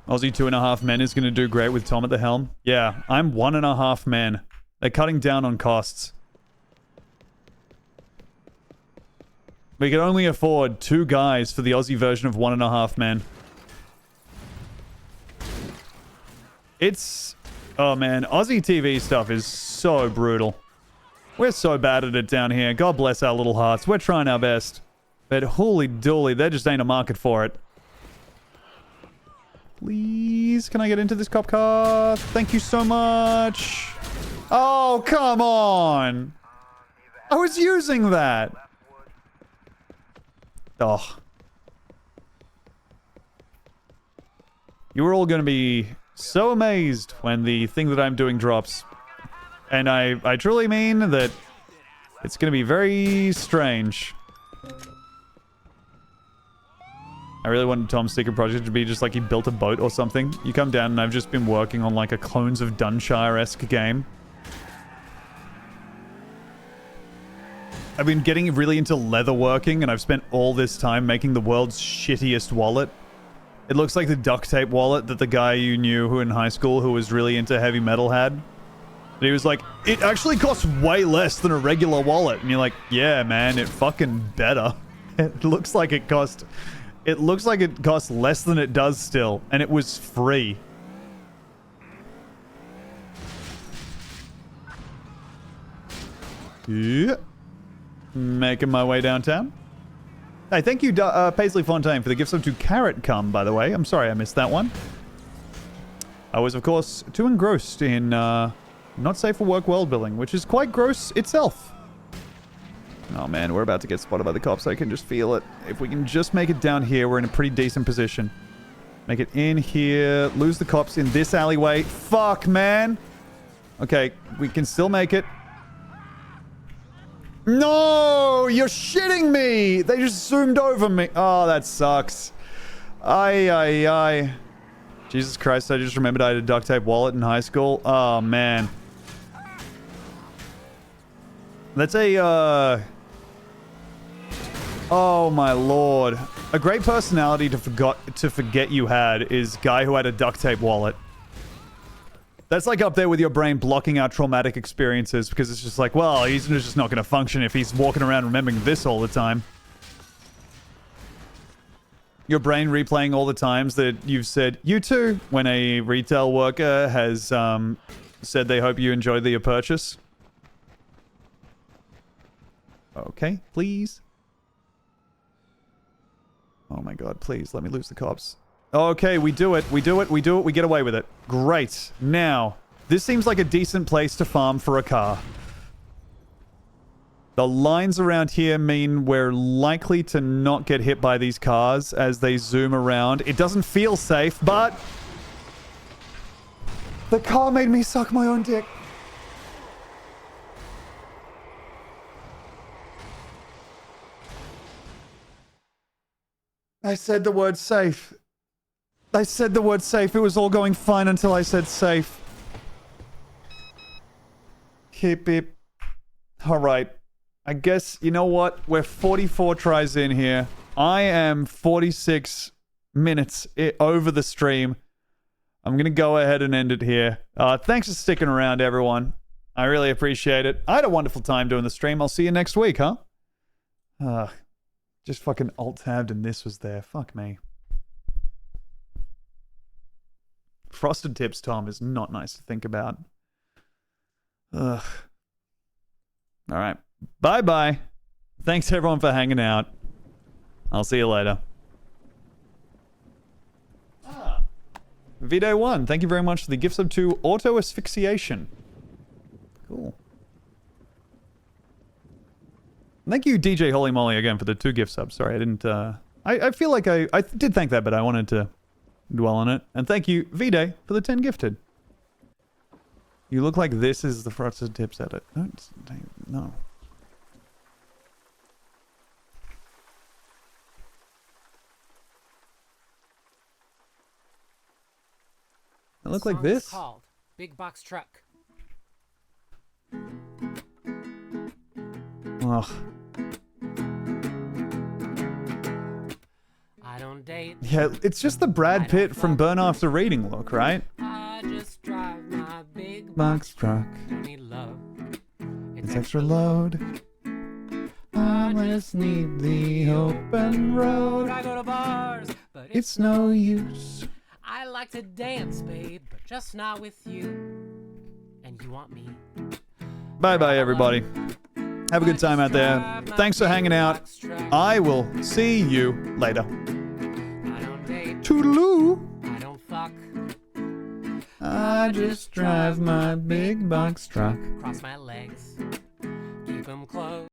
Aussie 2.5 men is going to do great with Tom at the helm. Yeah, I'm 1.5 men. They're cutting down on costs. We can only afford 2 guys for the Aussie version of 1.5 men. It's... Oh man, Aussie TV stuff is so brutal. We're so bad at it down here. God bless our little hearts. We're trying our best. But holy dooly, there just ain't a market for it. Please, can I get into this cop car? Thank you so much. Oh, come on. I was using that. Oh. You were all going to be so amazed when the thing that I'm doing drops. And I truly mean that it's going to be very strange. I really wanted Tom's secret project to be just like he built a boat or something. You come down and I've just been working on like a Clones of Dunshire-esque game. I've been getting really into leatherworking, and I've spent all this time making the world's shittiest wallet. It looks like the duct tape wallet that the guy you knew who in high school who was really into heavy metal had. And he was like, it actually costs way less than a regular wallet. And you're like, yeah, man, it fucking better. It looks like it costs less than it does still. And it was free. Yeah. Making my way downtown. Hey, thank you, Paisley Fontaine, for the gift sub to Carrot Cum, by the way. I'm sorry I missed that one. I was, of course, too engrossed in not safe for work world building, which is quite gross itself. Oh, man, we're about to get spotted by the cops. I can just feel it. If we can just make it down here, we're in a pretty decent position. Make it in here. Lose the cops in this alleyway. Fuck, man. Okay, we can still make it. No! You're shitting me! They just zoomed over me. Oh, that sucks. Aye. Jesus Christ, I just remembered I had a duct tape wallet in high school. Oh, man. That's a, oh, my lord. A great personality to forget you had is guy who had a duct tape wallet. That's like up there with your brain blocking out traumatic experiences because it's just like, well, he's just not going to function if he's walking around remembering this all the time. Your brain replaying all the times that you've said, you too, when a retail worker has said they hope you enjoyed your purchase. Okay, please. Oh my god, please, let me lose the cops. Okay, we do it. We get away with it. Great. Now, this seems like a decent place to farm for a car. The lines around here mean we're likely to not get hit by these cars as they zoom around. It doesn't feel safe, but... the car made me suck my own dick. I said the word safe. I said the word safe. It was all going fine until I said safe. Beep, beep. Alright. I guess, you know what? We're 44 tries in here. I am 46 minutes over the stream. I'm going to go ahead and end it here. Thanks for sticking around, everyone. I really appreciate it. I had a wonderful time doing the stream. I'll see you next week, huh? Just fucking alt-tabbed and this was there. Fuck me. Frosted Tips, Tom, is not nice to think about. Ugh. Alright. Bye-bye. Thanks, everyone, for hanging out. I'll see you later. Video1, thank you very much for the gift sub to Auto Asphyxiation. Cool. Thank you, DJ Holy Moly, again, for the 2 gift subs. Sorry, I didn't, I feel like I did thank that, but I wanted to dwell on it. And thank you, V-Day, for the 10 gifted. You look like this is the Frosted Tips edit. No. I look like this? Called Big Box Truck. Ugh. I don't date. Yeah, it's just the Brad Pitt from Burn After Reading look, right? I just drive my big Box truck. Don't need love. It's extra load. I just need the open road. I go to bars, but It's no use. I like to dance, babe, but just not with you. And you want me. Bye-bye, everybody. Have a good time out there. Thanks for hanging out. I will see you later. I don't date. Toodaloo. I don't fuck. I just drive my big box truck. Cross my legs. Keep them closed.